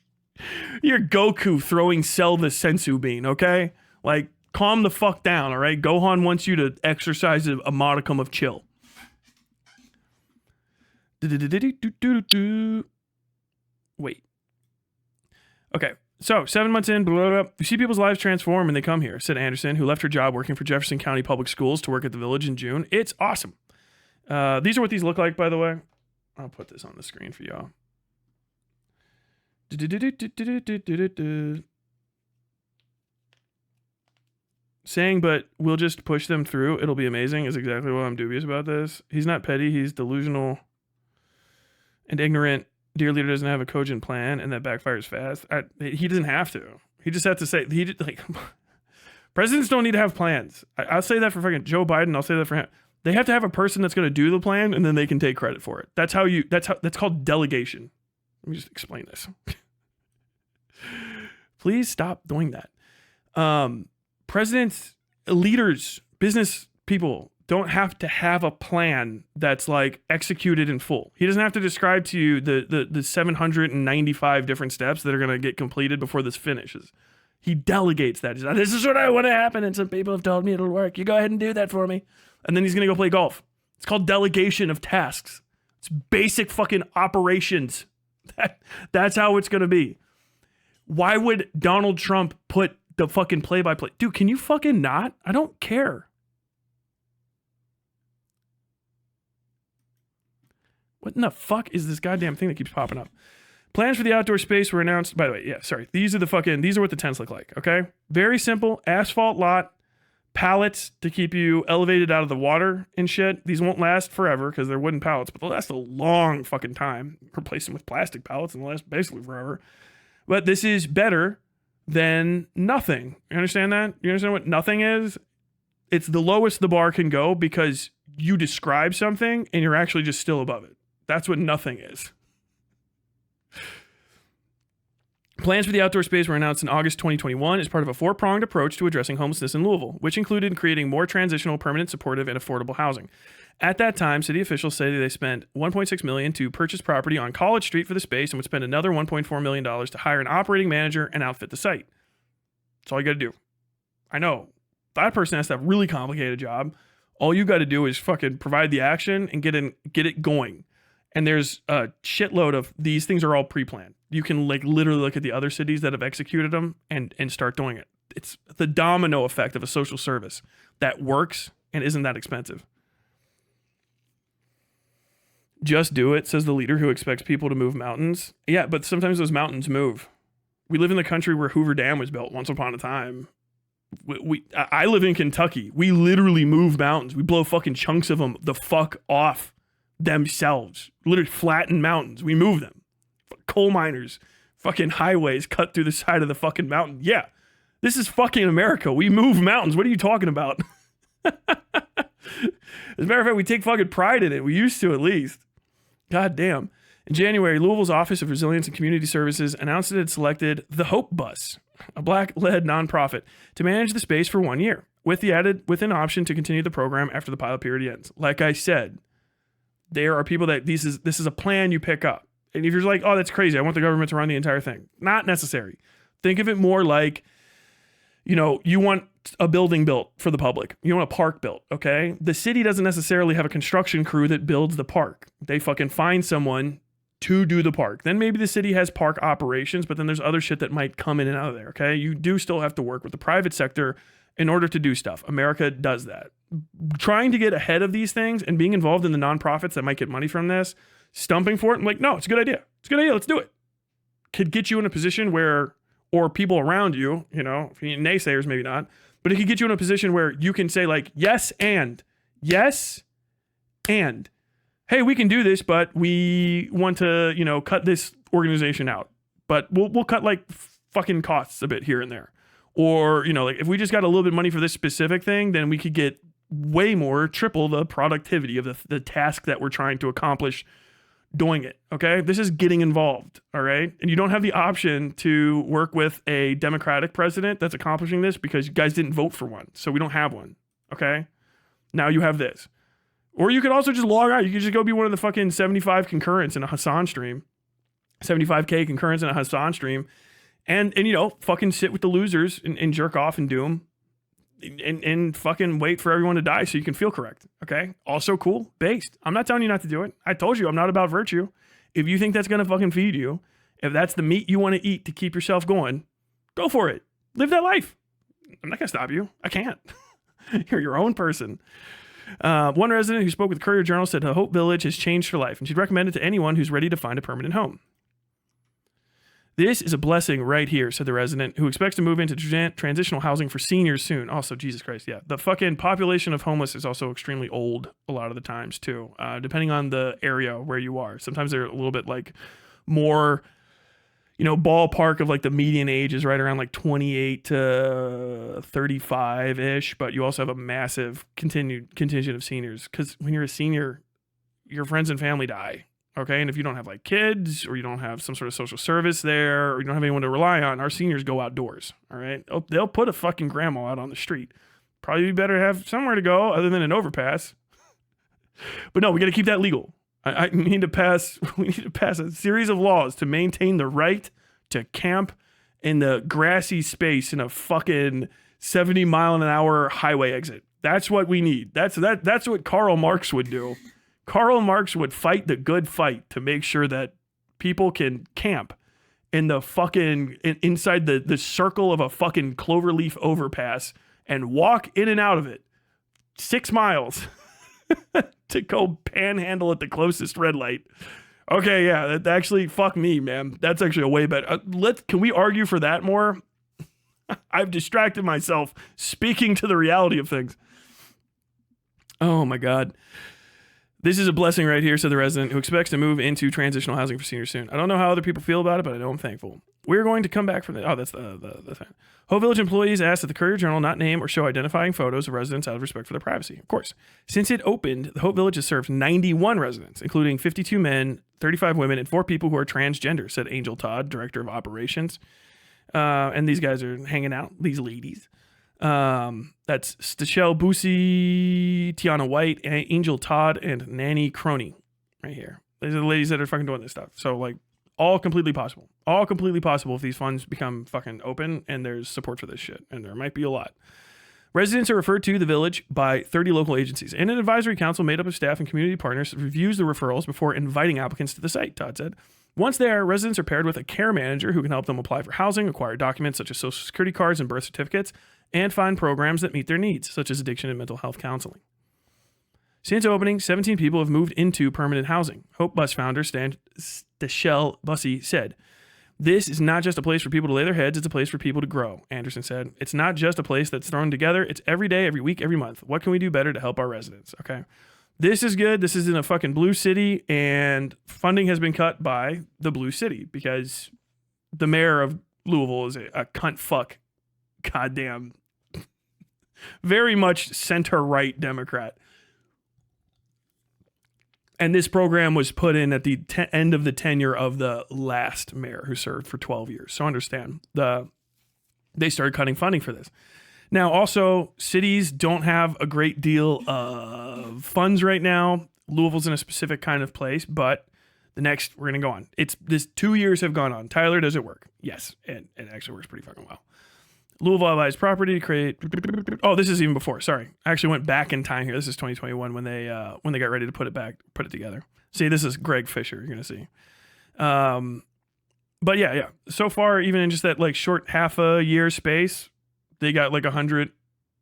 [SPEAKER 1] You're Goku throwing Cell the sensu bean, okay? Like, calm the fuck down, all right? Gohan wants you to exercise a modicum of chill. Wait. Okay, so 7 months in, blah, blah, blah, you see people's lives transform when they come here, said Anderson, who left her job working for Jefferson County Public Schools to work at the Village in June. It's awesome. These are what these look like, by the way. I'll put this on the screen for y'all. Saying, but we'll just push them through. It'll be amazing is exactly why I'm dubious about this. He's not petty. He's delusional and ignorant. Dear leader doesn't have a cogent plan, and that backfires fast. He doesn't have to. He just has to say, presidents don't need to have plans. I'll say that for fucking Joe Biden. I'll say that for him. They have to have a person that's going to do the plan, and then they can take credit for it. That's called delegation. Let me just explain this. Please stop doing that. Presidents, leaders, business people don't have to have a plan that's like executed in full. He doesn't have to describe to you the 795 different steps that are going to get completed before this finishes. He delegates that. He's like, this is what I want to happen, and some people have told me it'll work. You go ahead and do that for me. And then he's going to go play golf. It's called delegation of tasks. It's basic fucking operations. That's how it's going to be. Why would Donald Trump put the fucking play-by-play? Dude, can you fucking not? I don't care. What in the fuck is this goddamn thing that keeps popping up? Plans for the outdoor space were announced. By the way, yeah, sorry. These are what the tents look like, okay? Very simple. Asphalt lot. Pallets to keep you elevated out of the water and shit. These won't last forever because they're wooden pallets, but they'll last a long fucking time. Replace them with plastic pallets and they'll last basically forever. But this is better than nothing. You understand that? You understand what nothing is? It's the lowest the bar can go because you describe something and you're actually just still above it. That's what nothing is. Plans for the outdoor space were announced in August 2021 as part of a four-pronged approach to addressing homelessness in Louisville, which included creating more transitional, permanent, supportive, and affordable housing. At that time, city officials said they spent $1.6 million to purchase property on College Street for the space and would spend another $1.4 million to hire an operating manager and outfit the site. That's all you got to do. I know. That person has to have a really complicated job. All you got to do is fucking provide the action and get it going. And there's a shitload of these things are all pre-planned. You can like literally look at the other cities that have executed them and start doing it. It's the domino effect of a social service that works and isn't that expensive. Just do it, says the leader who expects people to move mountains. Yeah, but sometimes those mountains move. We live in the country where Hoover Dam was built once upon a time. I live in Kentucky. We literally move mountains. We blow fucking chunks of them the fuck off themselves. Literally flatten mountains. We move them. Coal miners, fucking highways cut through the side of the fucking mountain. Yeah, this is fucking America. We move mountains. What are you talking about? As a matter of fact, we take fucking pride in it. We used to, at least. God damn. In January, Louisville's Office of Resilience and Community Services announced it had selected the Hope Bus, a Black-led nonprofit, to manage the space for 1 year, with an option to continue the program after the pilot period ends. Like I said, there are people that this is a plan you pick up. And if you're like, oh, that's crazy, I want the government to run the entire thing. Not necessary. Think of it more like, you want a building built for the public. You want a park built, okay? The city doesn't necessarily have a construction crew that builds the park. They fucking find someone to do the park. Then maybe the city has park operations, but then there's other shit that might come in and out of there, okay? You do still have to work with the private sector in order to do stuff. America does that. Trying to get ahead of these things and being involved in the nonprofits that might get money from this, stumping for it, I'm like, no, it's a good idea. It's a good idea. Let's do it. Could get you in a position where, or people around you, you know, naysayers maybe not, but it could get you in a position where you can say like, yes, and, hey, we can do this, but we want to, you know, cut this organization out. But we'll cut like fucking costs a bit here and there. Or, you know, like if we just got a little bit of money for this specific thing, then we could get way more, triple the productivity of the task that we're trying to accomplish doing it. Okay. This is getting involved. All right. And you don't have the option to work with a Democratic president that's accomplishing this because you guys didn't vote for one. So we don't have one. Okay. Now you have this. Or you could also just log out. You could just go be one of the fucking 75 concurrents in a Hassan stream, 75K concurrents in a Hassan stream, and you know, fucking sit with the losers and jerk off and do them and fucking wait for everyone to die so you can feel correct. Okay. Also cool. Based. I'm not telling you not to do it. I told you I'm not about virtue. If you think that's going to fucking feed you, if that's the meat you want to eat to keep yourself going, go for it. Live that life. I'm not going to stop you. I can't. You're your own person. One resident who spoke with the Courier Journal said the Hope Village has changed her life, and she'd recommend it to anyone who's ready to find a permanent home. This is a blessing right here, said the resident, who expects to move into transitional housing for seniors soon. Also, Jesus Christ, yeah. The fucking population of homeless is also extremely old a lot of the times, too, depending on the area where you are. Sometimes they're a little bit, like, more, you know, ballpark of, like, the median age is right around, like, 28 to 35-ish, but you also have a massive contingent of seniors, because when you're a senior, your friends and family die. Okay, and if you don't have like kids or you don't have some sort of social service there or you don't have anyone to rely on, our seniors go outdoors. All right, they'll put a fucking grandma out on the street. Probably be better to have somewhere to go other than an overpass. But no, we got to keep that legal. We need to pass a series of laws to maintain the right to camp in the grassy space in a fucking 70-mile-an-hour highway exit. That's what we need. That's what Karl Marx would do. Karl Marx would fight the good fight to make sure that people can camp in the fucking inside the circle of a fucking cloverleaf overpass and walk in and out of it 6 miles to go panhandle at the closest red light. Okay, yeah, that actually, fuck me, man. That's actually a way better. Can we argue for that more? I've distracted myself speaking to the reality of things. Oh my God. This is a blessing right here, said the resident, who expects to move into transitional housing for seniors soon. I don't know how other people feel about it, but I know I'm thankful. We're going to come back from the... Oh, that's the thing. Hope Village employees asked that the Courier Journal not name or show identifying photos of residents out of respect for their privacy. Of course. Since it opened, the Hope Village has served 91 residents, including 52 men, 35 women, and 4 people who are transgender, said Angel Todd, director of operations. And these guys are hanging out, these ladies. That's Stachelle Boosie, Tiana White, Angel Todd, and Nanny Croney right here. These are the ladies that are fucking doing this stuff. So like all completely possible if these funds become fucking open and there's support for this shit. And there might be a lot. Residents are referred to the village by 30 local agencies and an advisory council made up of staff and community partners reviews the referrals before inviting applicants to the site, Todd said. Once there, residents are paired with a care manager who can help them apply for housing, acquire documents such as social security cards and birth certificates, and find programs that meet their needs, such as addiction and mental health counseling. Since opening, 17 people have moved into permanent housing. Hope Bus founder Stachelle Boosie said, "This is not just a place for people to lay their heads, it's a place for people to grow," Anderson said. "It's not just a place that's thrown together, it's every day, every week, every month. What can we do better to help our residents?" Okay. This is good. This is in a fucking blue city, and funding has been cut by the blue city because the mayor of Louisville is a cunt fuck. Goddamn. Very much center-right Democrat. And this program was put in at the end of the tenure of the last mayor who served for 12 years. So understand, they started cutting funding for this. Now, also, cities don't have a great deal of funds right now. Louisville's in a specific kind of place, but we're going to go on. This 2 years have gone on. Tyler, does it work? Yes, and it actually works pretty fucking well. Louisville buys property to create... Oh, this is even before. Sorry. I actually went back in time here. This is 2021 when they got ready to put it together. See, this is Greg Fisher. You're going to see. But yeah. So far, even in just that like short half a year space, they got like 100.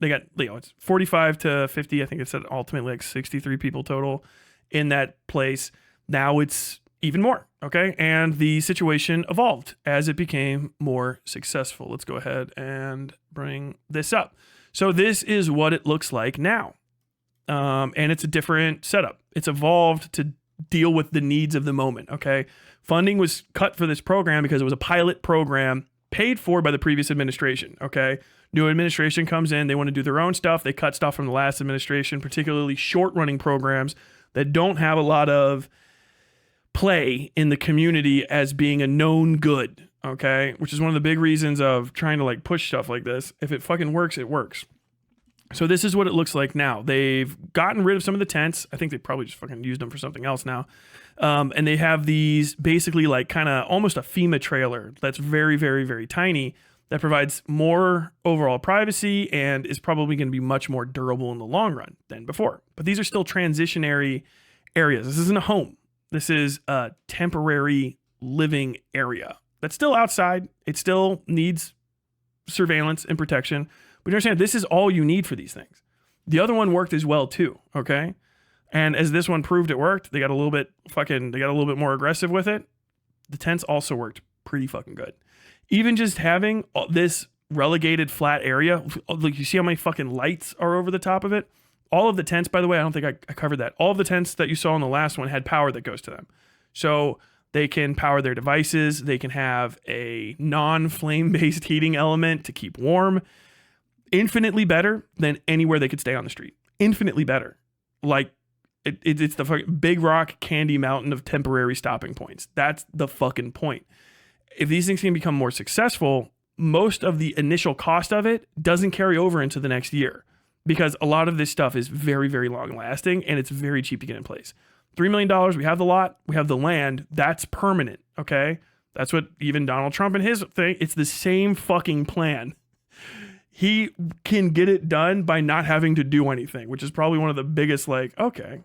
[SPEAKER 1] They got, it's 45 to 50. I think it said ultimately like 63 people total in that place. Now it's even more. Okay. And the situation evolved as it became more successful. Let's go ahead and bring this up. So this is what it looks like now. And it's a different setup. It's evolved to deal with the needs of the moment. Okay. Funding was cut for this program because it was a pilot program paid for by the previous administration. Okay. New administration comes in. They want to do their own stuff. They cut stuff from the last administration, particularly short running programs that don't have a lot of play in the community as being a known good. Okay. Which is one of the big reasons of trying to like push stuff like this. If it fucking works, it works. So this is what it looks like now. They've gotten rid of some of the tents. I think they probably just fucking used them for something else now. And they have these basically like kind of almost a FEMA trailer that's very, very, very tiny that provides more overall privacy and is probably going to be much more durable in the long run than before. But these are still transitionary areas. This isn't a home. This is a temporary living area that's still outside. It still needs surveillance and protection. But you understand, this is all you need for these things. The other one worked as well too, okay? And as this one proved it worked, they got a little bit more aggressive with it. The tents also worked pretty fucking good. Even just having this relegated flat area, like you see how many fucking lights are over the top of it? All of the tents, by the way, I don't think I covered that. All of the tents that you saw in the last one had power that goes to them. So they can power their devices. They can have a non-flame-based heating element to keep warm. Infinitely better than anywhere they could stay on the street. Infinitely better. Like, it's the fucking big rock candy mountain of temporary stopping points. That's the fucking point. If these things can become more successful, most of the initial cost of it doesn't carry over into the next year because a lot of this stuff is very, very long lasting and it's very cheap to get in place. $3 million, we have the lot, we have the land, that's permanent, okay? That's what even Donald Trump and his thing, it's the same fucking plan. He can get it done by not having to do anything, which is probably one of the biggest, like, okay,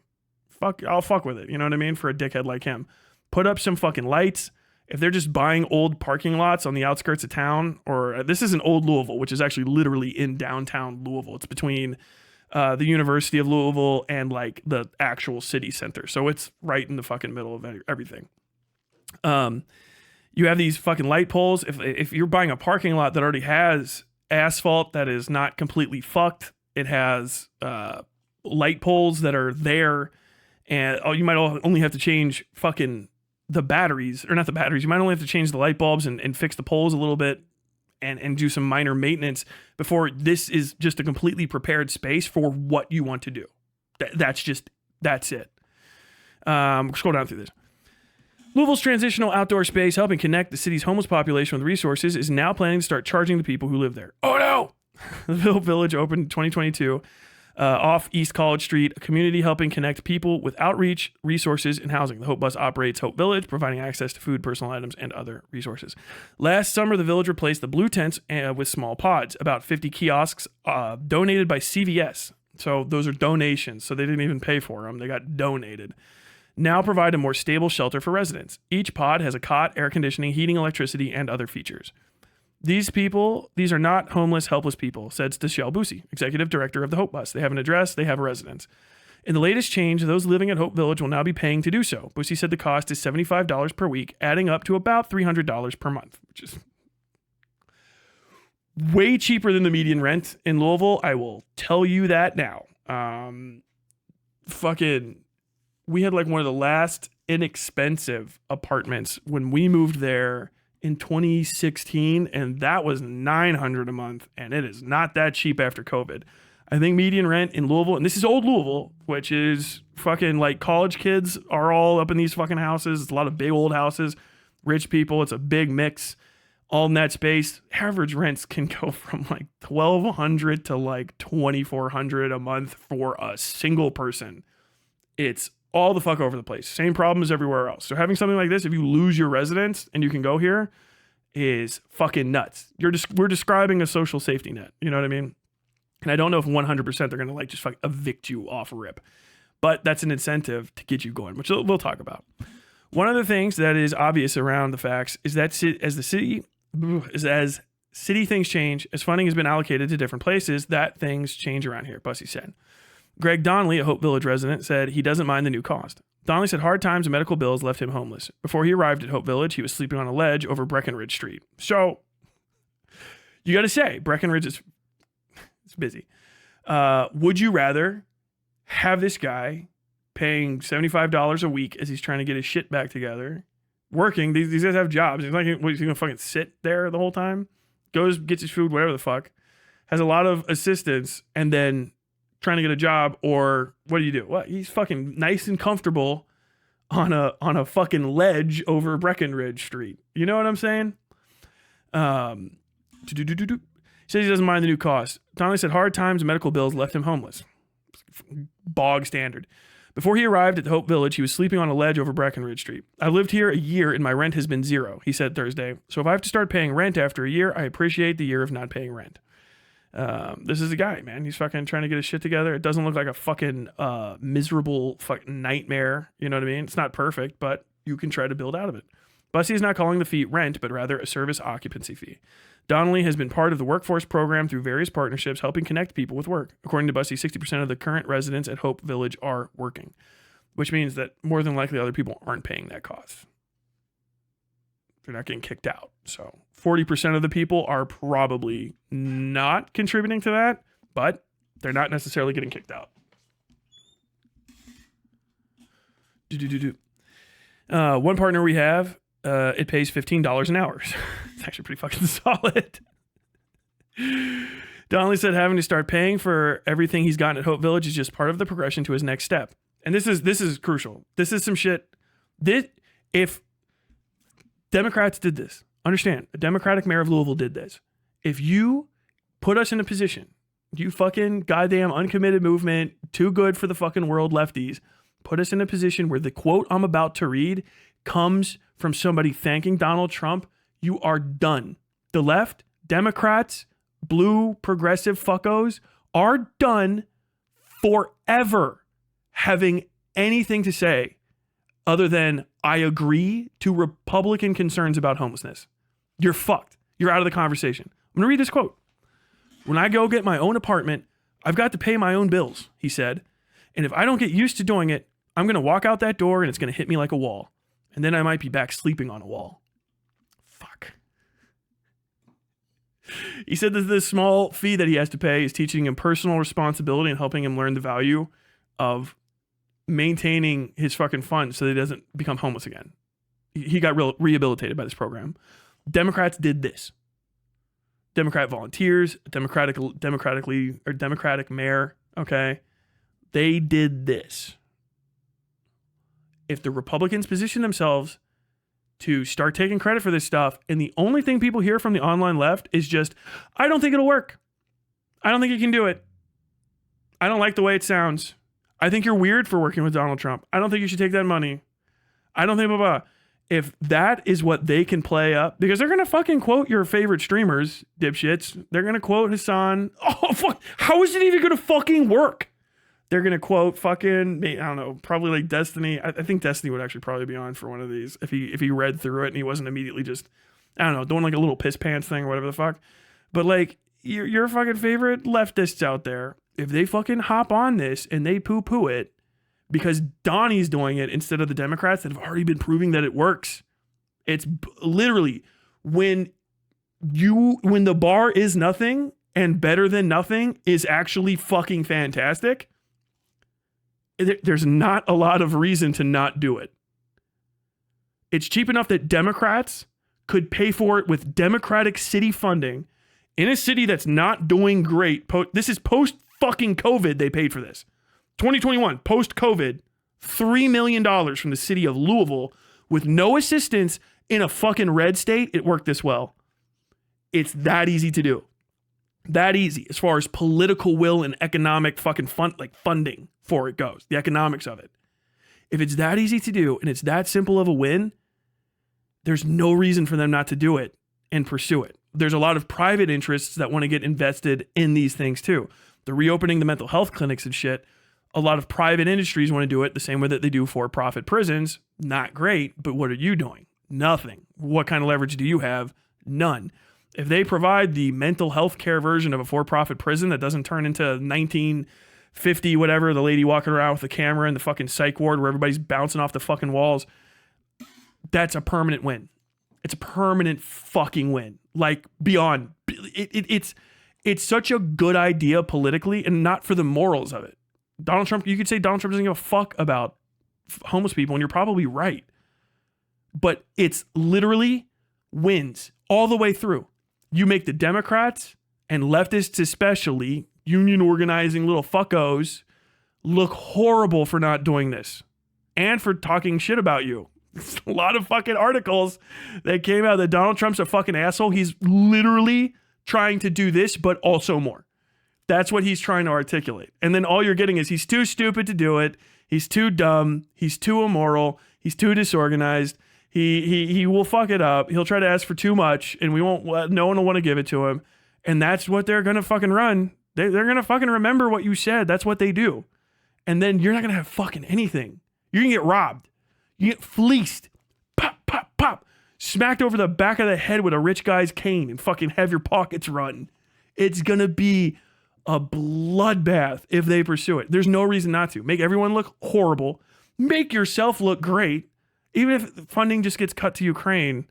[SPEAKER 1] I'll fuck with it. You know what I mean? For a dickhead like him. Put up some fucking lights. If they're just buying old parking lots on the outskirts of town, or this is an old Louisville, which is actually literally in downtown Louisville. It's between the University of Louisville and like the actual city center. So it's right in the fucking middle of everything. You have these fucking light poles. If you're buying a parking lot that already has asphalt that is not completely fucked, it has light poles that are there, and you might only have to change fucking the batteries, or not the batteries. You might only have to change the light bulbs and fix the poles a little bit and do some minor maintenance before this is just a completely prepared space for what you want to do. That's it. Scroll down through this. Louisville's transitional outdoor space, helping connect the city's homeless population with resources, is now planning to start charging the people who live there. Oh no! The Ville Village opened in 2022 off East College Street, a community helping connect people with outreach, resources, and housing. The Hope Bus operates Hope Village, providing access to food, personal items, and other resources. Last summer, the village replaced the blue tents with small pods, about 50 kiosks donated by CVS. So those are donations, so they didn't even pay for them. They got donated. Now provide a more stable shelter for residents. Each pod has a cot, air conditioning, heating, electricity, and other features. These are not homeless, helpless people, said Stachel Busey, executive director of the Hope Bus. They have an address, they have a residence. In the latest change, those living at Hope Village will now be paying to do so. Busey said the cost is $75 per week, adding up to about $300 per month, which is way cheaper than the median rent in Louisville. I will tell you that now. We had like one of the last inexpensive apartments when we moved there in 2016, and that was $900 a month, and it is not that cheap after COVID. I think median rent in Louisville, and this is old Louisville, which is fucking like college kids are all up in these fucking houses. It's a lot of big old houses, rich people. It's a big mix, all in that space. Average rents can go from like $1,200 to like $2,400 a month for a single person. It's all the fuck over the place. Same problem as everywhere else. So having something like this, if you lose your residence and you can go here, is fucking nuts. We're describing a social safety net. You know what I mean? And I don't know if 100% they're going to like just evict you off a rip. But that's an incentive to get you going, which we'll talk about. One of the things that is obvious around the facts is that as city things change, as funding has been allocated to different places, that things change around here, Bussey said. Greg Donnelly, a Hope Village resident, said he doesn't mind the new cost. Donnelly said hard times and medical bills left him homeless. Before he arrived at Hope Village, he was sleeping on a ledge over Breckenridge Street. So, you got to say, Breckenridge is it's busy. Would you rather have this guy paying $75 a week as he's trying to get his shit back together, working? These guys have jobs. He's like, he's going to fucking sit there the whole time? Goes, gets his food, whatever the fuck. Has a lot of assistance, and then trying to get a job, or what do you do? What? He's fucking nice and comfortable on a fucking ledge over Breckenridge Street. You know what I'm saying? Says he doesn't mind the new cost. Donnelly said hard times and medical bills left him homeless. Bog standard. Before he arrived at the Hope Village, he was sleeping on a ledge over Breckenridge Street. I've lived here a year and my rent has been zero, he said Thursday. So if I have to start paying rent after a year, I appreciate the year of not paying rent. This is a guy, man. He's fucking trying to get his shit together. It doesn't look like a fucking miserable fucking nightmare. You know what I mean? It's not perfect, but you can try to build out of it. Bussey is not calling the fee rent, but rather a service occupancy fee. Donnelly has been part of the workforce program through various partnerships, helping connect people with work. According to Bussey, 60% of the current residents at Hope Village are working, which means that more than likely other people aren't paying that cost. They're not getting kicked out. So 40% of the people are probably not contributing to that, but they're not necessarily getting kicked out. One partner we have, it pays $15 an hour. It's actually pretty fucking solid. Donnelly said having to start paying for everything he's gotten at Hope Village is just part of the progression to his next step. And this is crucial. This is some shit. If Democrats did this, understand, a Democratic mayor of Louisville did this. If you put us in a position, you fucking goddamn uncommitted movement, too good for the fucking world lefties, put us in a position where the quote I'm about to read comes from somebody thanking Donald Trump, you are done. The left, Democrats, blue progressive fuckos are done forever having anything to say other than I agree to Republican concerns about homelessness. You're fucked. You're out of the conversation. I'm going to read this quote. When I go get my own apartment, I've got to pay my own bills, he said. And if I don't get used to doing it, I'm going to walk out that door and it's going to hit me like a wall. And then I might be back sleeping on a wall. Fuck. He said that this small fee that he has to pay is teaching him personal responsibility and helping him learn the value of maintaining his fucking funds so that he doesn't become homeless again. He got rehabilitated by this program. Democrats did this. Democrat volunteers, Democratic mayor, okay? They did this. If the Republicans position themselves to start taking credit for this stuff, and the only thing people hear from the online left is just, I don't think it'll work. I don't think you can do it. I don't like the way it sounds. I think you're weird for working with Donald Trump. I don't think you should take that money. I don't think blah, blah. If that is what they can play up, because they're going to fucking quote your favorite streamers, dipshits. They're going to quote Hassan. Oh, fuck. How is it even going to fucking work? They're going to quote fucking, I don't know, probably like Destiny. I think Destiny would actually probably be on for one of these if he read through it and he wasn't immediately just, I don't know, doing like a little piss pants thing or whatever the fuck. But like, your fucking favorite leftists out there, if they fucking hop on this and they poo-poo it because Donnie's doing it instead of the Democrats that have already been proving that it works, it's literally when the bar is nothing and better than nothing is actually fucking fantastic, there's not a lot of reason to not do it. It's cheap enough that Democrats could pay for it with Democratic city funding in a city that's not doing great. This is post fucking COVID. They paid for this. 2021, post COVID, $3 million from the city of Louisville with no assistance in a fucking red state. It worked this well. It's that easy to do. That easy as far as political will and economic fucking funding for it goes. The economics of it. If it's that easy to do and it's that simple of a win, there's no reason for them not to do it and pursue it. There's a lot of private interests that want to get invested in these things too. They're reopening the mental health clinics and shit. A lot of private industries want to do it the same way that they do for-profit prisons. Not great, but what are you doing? Nothing. What kind of leverage do you have? None. If they provide the mental health care version of a for-profit prison that doesn't turn into 1950 whatever, the lady walking around with the camera in the fucking psych ward where everybody's bouncing off the fucking walls, that's a permanent win. It's a permanent fucking win. Like beyond. It's such a good idea politically and not for the morals of it. Donald Trump, you could say Donald Trump doesn't give a fuck about homeless people, and you're probably right. But it's literally wins all the way through. You make the Democrats and leftists especially, union organizing little fuckos, look horrible for not doing this and for talking shit about you. It's a lot of fucking articles that came out that Donald Trump's a fucking asshole. He's literally trying to do this, but also more. That's what he's trying to articulate. And then all you're getting is he's too stupid to do it. He's too dumb. He's too immoral. He's too disorganized. He will fuck it up. He'll try to ask for too much, and no one will want to give it to him. And that's what they're going to fucking run. They're going to fucking remember what you said. That's what they do. And then you're not going to have fucking anything. You're going to get robbed. You get fleeced. Pop, pop, pop. Smacked over the back of the head with a rich guy's cane and fucking have your pockets run. It's going to be a bloodbath if they pursue it. There's no reason not to. Make everyone look horrible. Make yourself look great. Even if funding just gets cut to Ukraine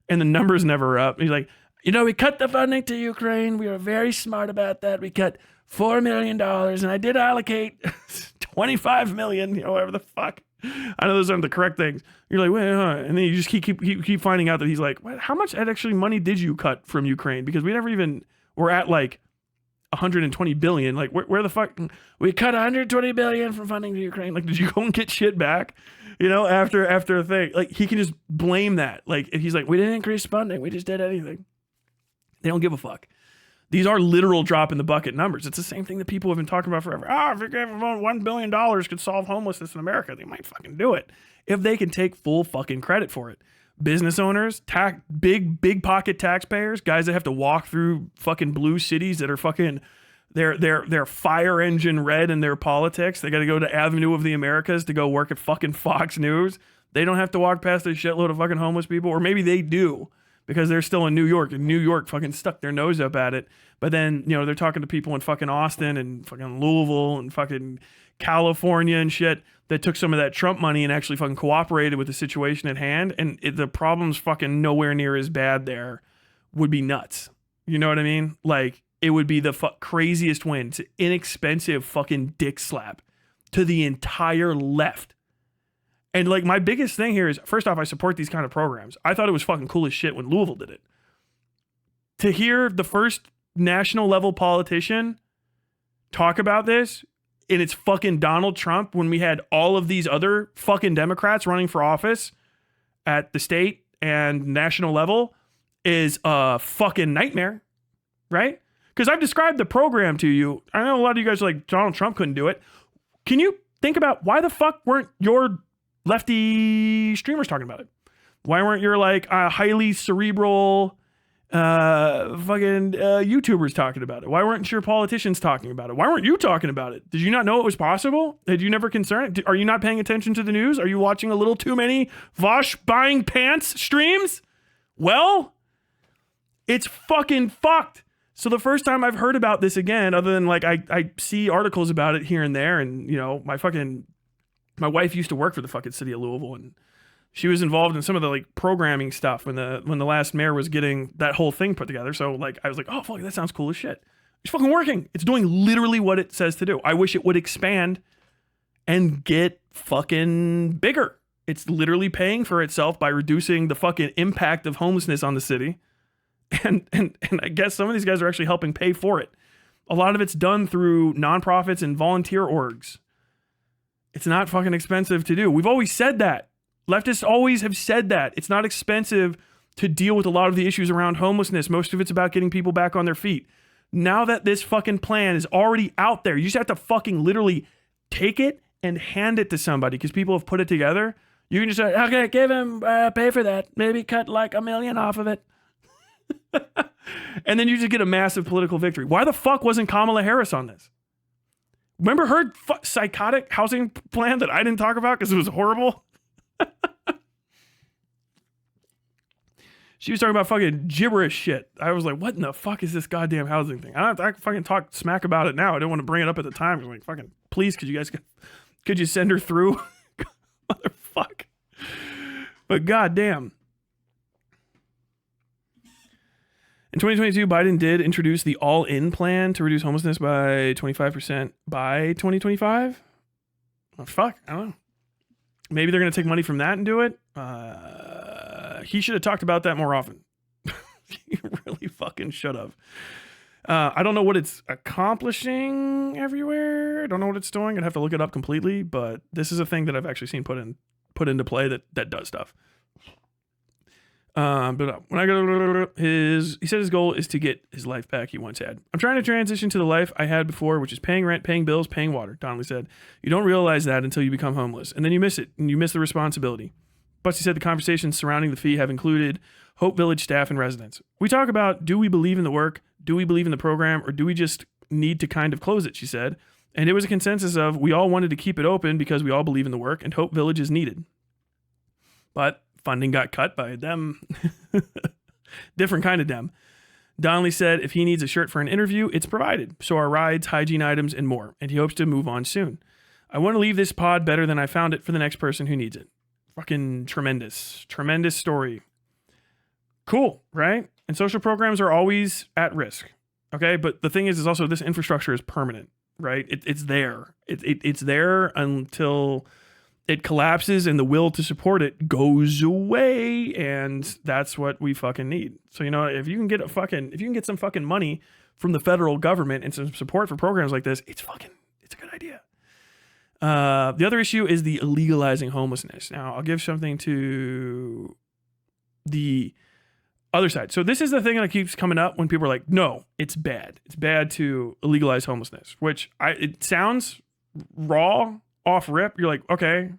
[SPEAKER 1] and the numbers never up. He's like, we cut the funding to Ukraine. We were very smart about that. We cut $4 million and I did allocate 25 million, whatever the fuck. I know those aren't the correct things. You're like, wait, huh? And then you just keep finding out that he's like, what, how much actually money did you cut from Ukraine? Because we never even were at like 120 billion. Like where the fuck? We cut 120 billion from funding to Ukraine. Like, did you go and get shit back? After a thing, like he can just blame that. Like if he's like, we didn't increase funding, we just did anything. They don't give a fuck. These are literal drop in the bucket numbers. It's the same thing that people have been talking about forever. If you gave them $1 billion could solve homelessness in America, they might fucking do it. If they can take full fucking credit for it. Business owners, big pocket taxpayers, guys that have to walk through fucking blue cities that are fucking, they're fire engine red in their politics. They got to go to Avenue of the Americas to go work at fucking Fox News. They don't have to walk past a shitload of fucking homeless people, or maybe they do. Because they're still in New York, and New York fucking stuck their nose up at it. But then, they're talking to people in fucking Austin and fucking Louisville and fucking California and shit that took some of that Trump money and actually fucking cooperated with the situation at hand. And the problem's fucking nowhere near as bad there. Would be nuts. You know what I mean? Like, it would be the craziest win. It's an inexpensive fucking dick slap to the entire left. And like my biggest thing here is, first off, I support these kind of programs. I thought it was fucking cool as shit when Louisville did it. To hear the first national level politician talk about this, and it's fucking Donald Trump, when we had all of these other fucking Democrats running for office at the state and national level, is a fucking nightmare, right? Because I've described the program to you. I know a lot of you guys are like, Donald Trump couldn't do it. Can you think about why the fuck weren't your lefty streamers talking about it? Why weren't your like highly cerebral YouTubers talking about it? Why weren't your politicians talking about it? Why weren't you talking about it? Did you not know it was possible? Did you never concern? Are you not paying attention to the news? Are you watching a little too many Vosh buying pants streams? Well, it's fucking fucked. So the first time I've heard about this again, other than like I see articles about it here and there, and my wife used to work for the fucking city of Louisville, and she was involved in some of the like programming stuff when the last mayor was getting that whole thing put together. So like I was like, oh fuck, that sounds cool as shit. It's fucking working. It's doing literally what it says to do. I wish it would expand and get fucking bigger. It's literally paying for itself by reducing the fucking impact of homelessness on the city. And I guess some of these guys are actually helping pay for it. A lot of it's done through nonprofits and volunteer orgs. It's not fucking expensive to do. We've always said that. Leftists always have said that. It's not expensive to deal with a lot of the issues around homelessness. Most of it's about getting people back on their feet. Now that this fucking plan is already out there, you just have to fucking literally take it and hand it to somebody because people have put it together. You can just say, okay, give him, pay for that. Maybe cut like $1 million off of it. And then you just get a massive political victory. Why the fuck wasn't Kamala Harris on this? Remember her psychotic housing plan that I didn't talk about because it was horrible? She was talking about fucking gibberish shit. I was like, what in the fuck is this goddamn housing thing? I fucking talk smack about it now. I didn't want to bring it up at the time. I was like, fucking, please, could you send her through? Motherfuck. But goddamn. In 2022, Biden did introduce the all-in plan to reduce homelessness by 25% by 2025. Oh, fuck, I don't know. Maybe they're going to take money from that and do it. He should have talked about that more often. He really fucking should have. I don't know what it's accomplishing everywhere. I don't know what it's doing. I'd have to look it up completely, but this is a thing that I've actually seen put into play that does stuff. But when I go he said his goal is to get his life back he once had. I'm trying to transition to the life I had before, which is paying rent, paying bills, paying water. Donnelly said, you don't realize that until you become homeless, and then you miss it, and you miss the responsibility. But he said the conversations surrounding the fee have included Hope Village staff and residents. We talk about, do we believe in the work? Do we believe in the program? Or do we just need to kind of close it, she said. And it was a consensus of we all wanted to keep it open because we all believe in the work and Hope Village is needed. But funding got cut by them. Different kind of them. Donnelly said if he needs a shirt for an interview, it's provided. So are rides, hygiene items, and more. And he hopes to move on soon. I want to leave this pod better than I found it for the next person who needs it. Fucking tremendous. Tremendous story. Cool, right? And social programs are always at risk. Okay, but the thing is also this infrastructure is permanent, right? It's there. It's there until it collapses and the will to support it goes away, and that's what we fucking need. So if you can get some fucking money from the federal government and some support for programs like this, it's a good idea. The other issue is the legalizing homelessness. Now I'll give something to the other side. So this is the thing that keeps coming up when people are like, no, it's bad. It's bad to legalize homelessness, which it sounds raw off rip. You're like, okay,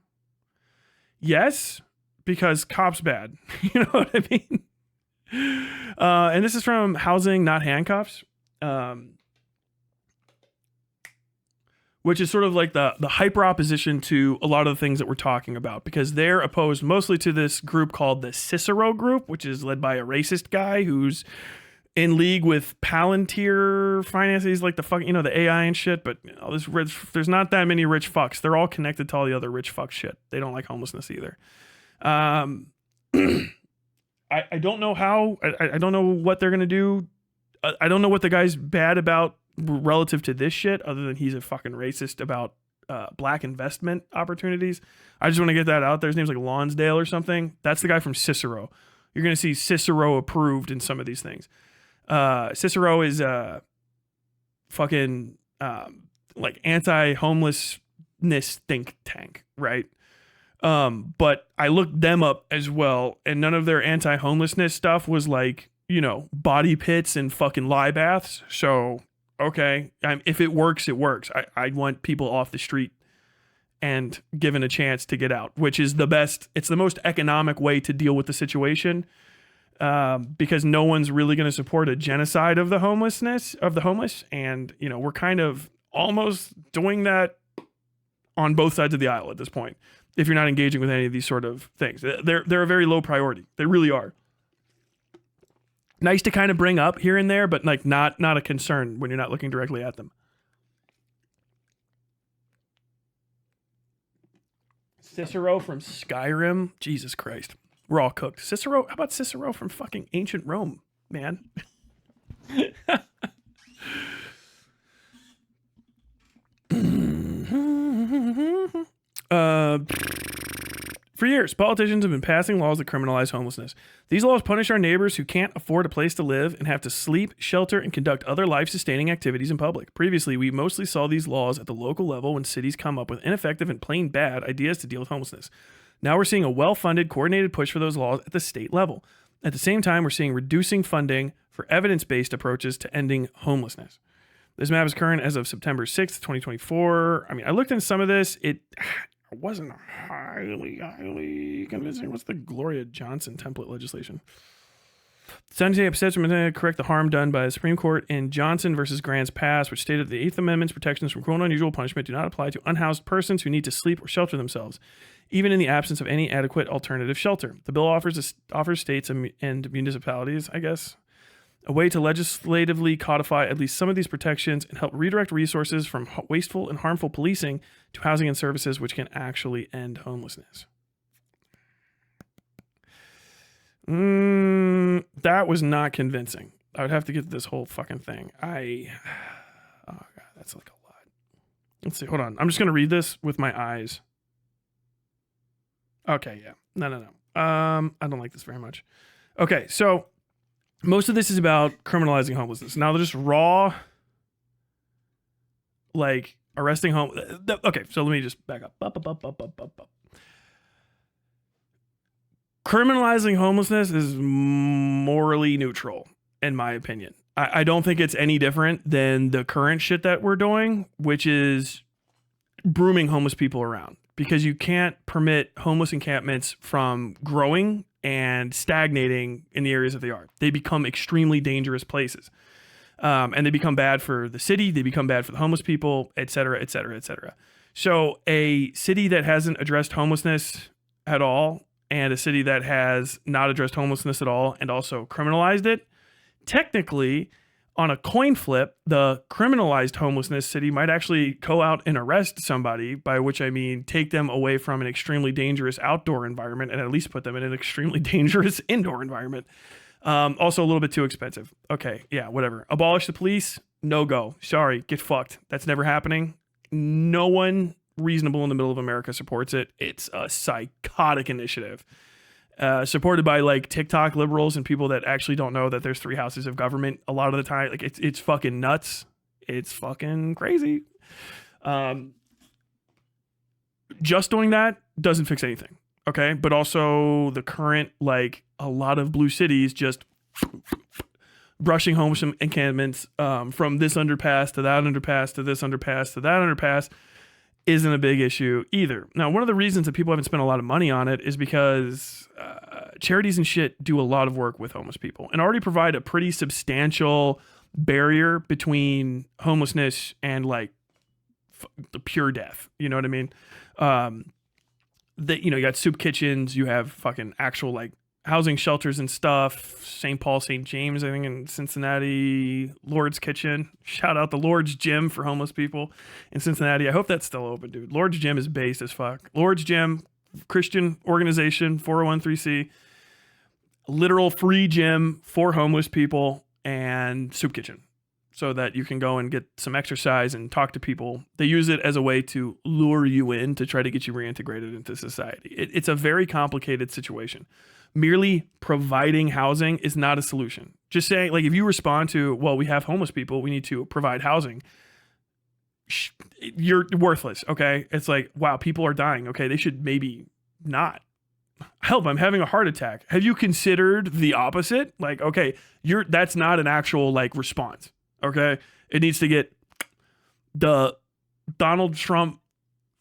[SPEAKER 1] yes, because cops bad. You know what I mean? And this is from Housing Not Handcuffs, which is sort of like the hyper opposition to a lot of the things that we're talking about, because they're opposed mostly to this group called the Cicero Group, which is led by a racist guy who's in league with Palantir finances, like the AI and shit. But there's not that many rich fucks. They're all connected to all the other rich fuck shit. They don't like homelessness either. I don't know how. I don't know what they're gonna do. I don't know what the guy's bad about relative to this shit, other than he's a fucking racist about black investment opportunities. I just want to get that out there. His name's like Lonsdale or something. That's the guy from Cicero. You're gonna see Cicero approved in some of these things. Cicero is fucking like anti-homelessness think tank, right? But I looked them up as well, and none of their anti-homelessness stuff was like, body pits and fucking lie baths. So, okay, if it works, it works. I want people off the street and given a chance to get out, which is the best. It's the most economic way to deal with the situation. Because no one's really going to support a genocide of the homeless, and we're kind of almost doing that on both sides of the aisle at this point. If you're not engaging with any of these sort of things, they're a very low priority. They really are. Nice to kind of bring up here and there, but like not a concern when you're not looking directly at them. Cicero from Skyrim, Jesus Christ. We're all cooked. Cicero, how about Cicero from fucking ancient Rome, man? For years, politicians have been passing laws that criminalize homelessness. These laws punish our neighbors who can't afford a place to live and have to sleep, shelter, and conduct other life-sustaining activities in public. Previously, we mostly saw these laws at the local level when cities come up with ineffective and plain bad ideas to deal with homelessness. Now we're seeing a well-funded, coordinated push for those laws at the state level. At the same time, we're seeing reducing funding for evidence-based approaches to ending homelessness. This map is current as of September 6th, 2024. I mean, I looked into some of this. It wasn't highly convincing. What's the Gloria Johnson template legislation? Sunday upsets to correct the harm done by the Supreme Court in Johnson versus Grants Pass, which stated the Eighth Amendment's protections from cruel and unusual punishment do not apply to unhoused persons who need to sleep or shelter themselves, even in the absence of any adequate alternative shelter. The bill offers states and municipalities, I guess, a way to legislatively codify at least some of these protections and help redirect resources from wasteful and harmful policing to housing and services which can actually end homelessness. That was not convincing. I would have to get this whole fucking thing. Oh god, that's like a lot. Let's see, hold on. I'm just gonna read this with my eyes. Okay, yeah. No. I don't like this very much. Okay, so most of this is about criminalizing homelessness. Now they're just raw, like arresting home. Okay, so let me just back up. Criminalizing homelessness is morally neutral, in my opinion. I don't think it's any different than the current shit that we're doing, which is brooming homeless people around. Because you can't permit homeless encampments from growing and stagnating in the areas that they are. They become extremely dangerous places. And they become bad for the city. They become bad for the homeless people, et cetera, et cetera, et cetera. So a city that hasn't addressed homelessness at all, and a city that has not addressed homelessness at all and also criminalized it, technically, on a coin flip, the criminalized homelessness city might actually go out and arrest somebody, by which I mean take them away from an extremely dangerous outdoor environment and at least put them in an extremely dangerous indoor environment. Also a little bit too expensive. Okay, yeah, whatever. Abolish the police, no go. Sorry, get fucked. That's never happening. No one reasonable in the middle of America supports it. It's a psychotic initiative. Supported by like TikTok liberals and people that actually don't know that there's 3 houses of government a lot of the time. Like it's fucking nuts. It's fucking crazy. Just doing that doesn't fix anything. Okay. But also the current, like a lot of blue cities just brushing homeless encampments from this underpass to that underpass to this underpass to that underpass isn't a big issue either. Now, one of the reasons that people haven't spent a lot of money on it is because charities and shit do a lot of work with homeless people and already provide a pretty substantial barrier between homelessness and like the pure death. You know what I mean? You got soup kitchens, you have fucking actual like housing shelters and stuff. St. Paul, St. James, I think in Cincinnati, Lord's Kitchen. Shout out the Lord's Gym for homeless people in Cincinnati. I hope that's still open, dude. Lord's Gym is based as fuck. Lord's Gym, Christian organization, 401(c), literal free gym for homeless people and soup kitchen so that you can go and get some exercise and talk to people. They use it as a way to lure you in to try to get you reintegrated into society. It's a very complicated situation. Merely providing housing is not a solution. Just saying, like, if you respond to, well, we have homeless people, we need to provide housing, you're worthless, okay? It's like, wow, people are dying. Okay, they should maybe not. Help, I'm having a heart attack. Have you considered the opposite? Like, okay, that's not an actual, like, response, okay? It needs to get the Donald Trump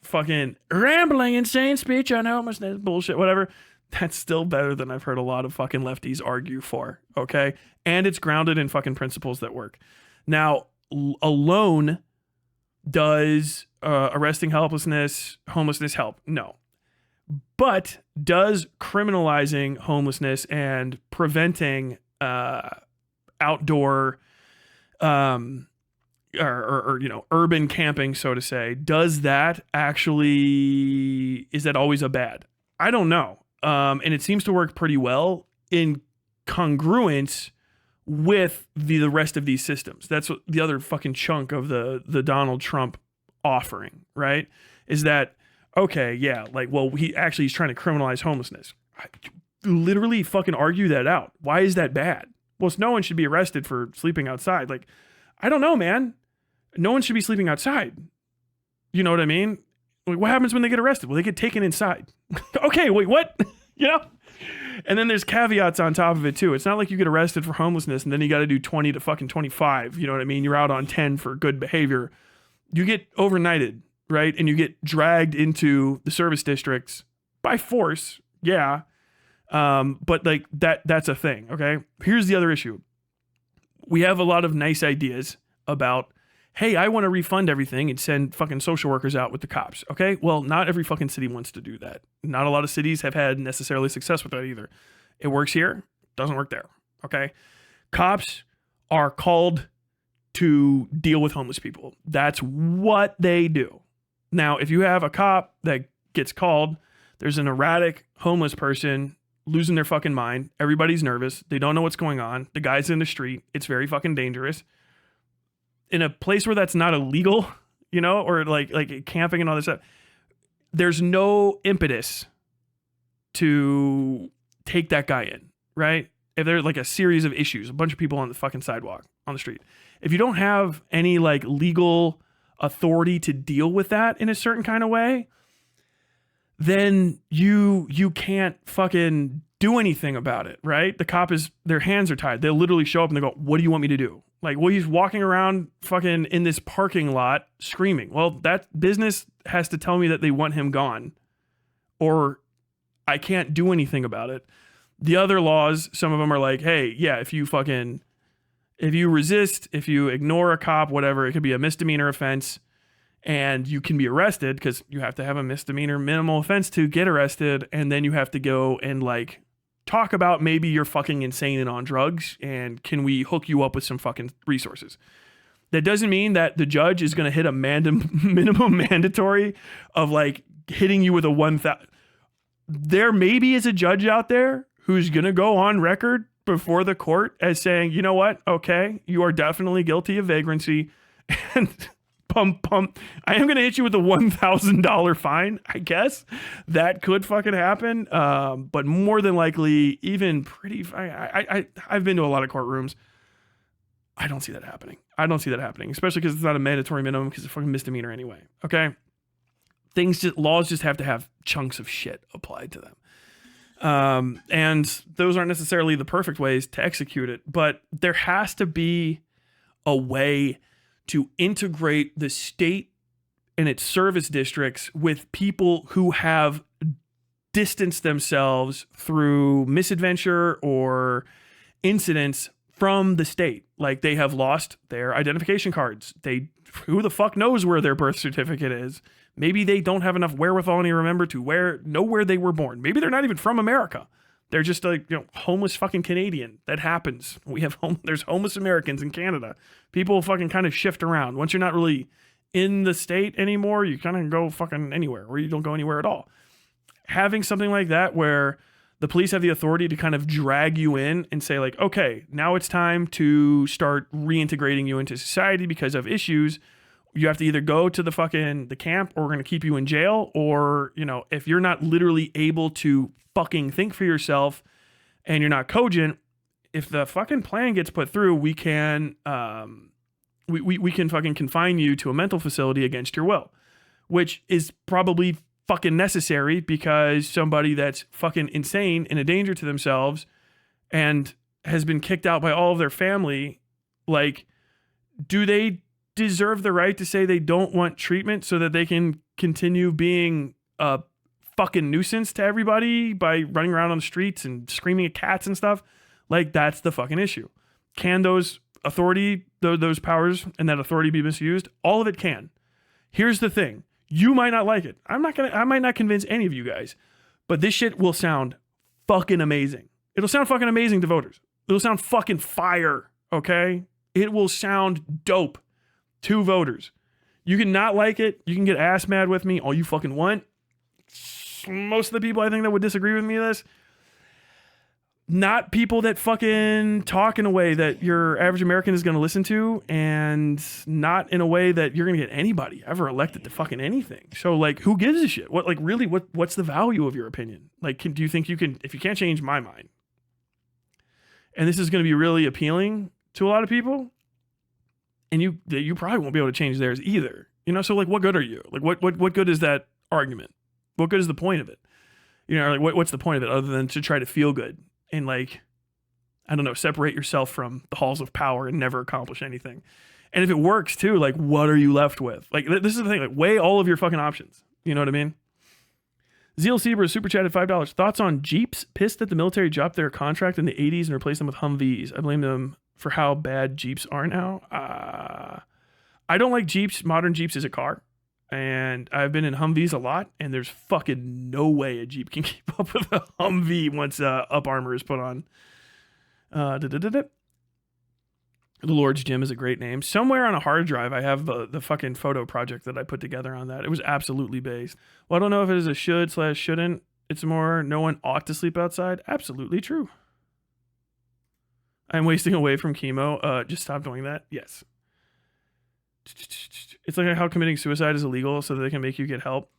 [SPEAKER 1] fucking rambling insane speech on homelessness bullshit, whatever. That's still better than I've heard a lot of fucking lefties argue for, okay? And it's grounded in fucking principles that work. Now, alone, does arresting homelessness help? No. But does criminalizing homelessness and preventing outdoor or urban camping, so to say, is that always a bad? I don't know. And it seems to work pretty well in congruence with the rest of these systems. That's what the other fucking chunk of the Donald Trump offering, right? Is that, okay, yeah, like, well, he's trying to criminalize homelessness. Literally fucking argue that out. Why is that bad? Well, no one should be arrested for sleeping outside. Like, I don't know, man. No one should be sleeping outside. You know what I mean? Like, what happens when they get arrested? Well, they get taken inside. Okay, wait, what? And then there's caveats on top of it too. It's not like you get arrested for homelessness and then you got to do 20 to fucking 25. You know what I mean? You're out on 10 for good behavior. You get overnighted, right? And you get dragged into the service districts by force. Yeah. But like that's a thing. Okay. Here's the other issue. We have a lot of nice ideas about, hey, I want to refund everything and send fucking social workers out with the cops. Okay. Well, not every fucking city wants to do that. Not a lot of cities have had necessarily success with that either. It works here, doesn't work there. Okay. Cops are called to deal with homeless people. That's what they do. Now, if you have a cop that gets called, there's an erratic homeless person losing their fucking mind. Everybody's nervous. They don't know what's going on. The guy's in the street. It's very fucking dangerous. In a place where that's not illegal, you know, or like camping and all this stuff, there's no impetus to take that guy in, right? If there's like a series of issues, a bunch of people on the fucking sidewalk, on the street, if you don't have any like legal authority to deal with that in a certain kind of way, then you can't fucking do anything about it, right? The cop their hands are tied. They'll literally show up and they go, what do you want me to do? Like, well, he's walking around fucking in this parking lot screaming. Well, that business has to tell me that they want him gone, or I can't do anything about it. The other laws, some of them are like, hey, yeah, if you resist, if you ignore a cop, whatever, it could be a misdemeanor offense. And you can be arrested because you have to have a misdemeanor minimal offense to get arrested. And then you have to go and like talk about maybe you're fucking insane and on drugs. And can we hook you up with some fucking resources? That doesn't mean that the judge is going to hit a minimum mandatory of like hitting you with a 1,000. There maybe is a judge out there who's going to go on record before the court as saying, you know what? Okay, you are definitely guilty of vagrancy. And I am going to hit you with a $1,000 fine, I guess. That could fucking happen. But more than likely, even I've been to a lot of courtrooms. I don't see that happening. Especially because it's not a mandatory minimum because it's a fucking misdemeanor anyway. Okay. Laws just have to have chunks of shit applied to them. And those aren't necessarily the perfect ways to execute it, but there has to be a way to integrate the state and its service districts with people who have distanced themselves through misadventure or incidents from the state. Like they have lost their identification cards. Who the fuck knows where their birth certificate is? Maybe they don't have enough wherewithal to remember to know where they were born. Maybe they're not even from America. They're just like, homeless fucking Canadian. That happens. There's homeless Americans in Canada. People fucking kind of shift around. Once you're not really in the state anymore, you kind of go fucking anywhere, or you don't go anywhere at all. Having something like that where the police have the authority to kind of drag you in and say like, okay, now it's time to start reintegrating you into society because of issues. You have to either go to the camp, or we're going to keep you in jail, or, if you're not literally able to fucking think for yourself and you're not cogent, if the fucking plan gets put through, we can we can fucking confine you to a mental facility against your will, which is probably fucking necessary because somebody that's fucking insane and a danger to themselves and has been kicked out by all of their family, like, do they deserve the right to say they don't want treatment so that they can continue being a fucking nuisance to everybody by running around on the streets and screaming at cats and stuff? Like, that's the fucking issue. Can those powers and that authority be misused? All of it can. Here's the thing. You might not like it. I might not convince any of you guys, but this shit will sound fucking amazing. It'll sound fucking amazing to voters. It'll sound fucking fire, okay? It will sound dope to voters. You can not like it. You can get ass mad with me all you fucking want. Most of the people I think that would disagree with me on this, not people that fucking talk in a way that your average American is going to listen to, and not in a way that you're going to get anybody ever elected to fucking anything. So like, who gives a shit? What's the value of your opinion? Like, do you think you can, if you can't change my mind, and this is going to be really appealing to a lot of people, and you probably won't be able to change theirs either. So like, what good are you? Like, what good is that argument? What good is the point of it? Like, what's the point of it other than to try to feel good and, like, I don't know, separate yourself from the halls of power and never accomplish anything? And if it works too, like, what are you left with? Like, this is the thing, like, weigh all of your fucking options. You know what I mean? Zeal Zebra super chatted $5. Thoughts on Jeeps? Pissed that the military dropped their contract in the 80s and replaced them with Humvees. I blame them for how bad Jeeps are now. I don't like Jeeps. Modern Jeeps is a car. And I've been in Humvees a lot, and there's fucking no way a Jeep can keep up with a Humvee once up armor is put on. The Lord's Gym is a great name. Somewhere on a hard drive, I have the fucking photo project that I put together on that. It was absolutely based. Well, I don't know if it is a should/shouldn't. It's more no one ought to sleep outside. Absolutely true. I'm wasting away from chemo. Just stop doing that. Yes. It's like how committing suicide is illegal so that they can make you get help.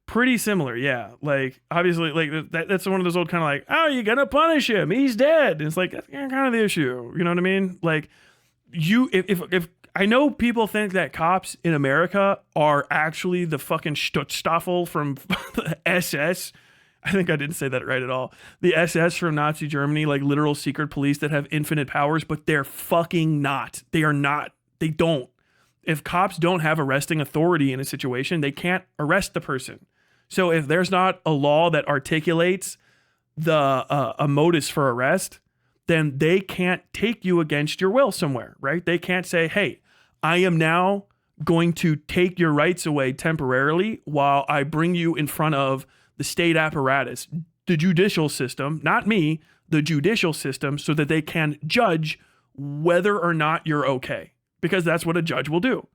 [SPEAKER 1] Pretty similar, yeah. Like, obviously, like that's one of those old kind of like, oh, you're gonna punish him, he's dead. And it's like, that's kind of the issue. You know what I mean? Like, if I know people think that cops in America are actually the fucking Stutzstaffel from the SS. I think I didn't say that right at all. The SS from Nazi Germany, like literal secret police that have infinite powers, but they're fucking not. They are not. They don't. If cops don't have arresting authority in a situation, they can't arrest the person. So if there's not a law that articulates a modus for arrest, then they can't take you against your will somewhere, right? They can't say, hey, I am now going to take your rights away temporarily while I bring you in front of the state apparatus, the judicial system, not me, the judicial system, so that they can judge whether or not you're okay. Because that's what a judge will do.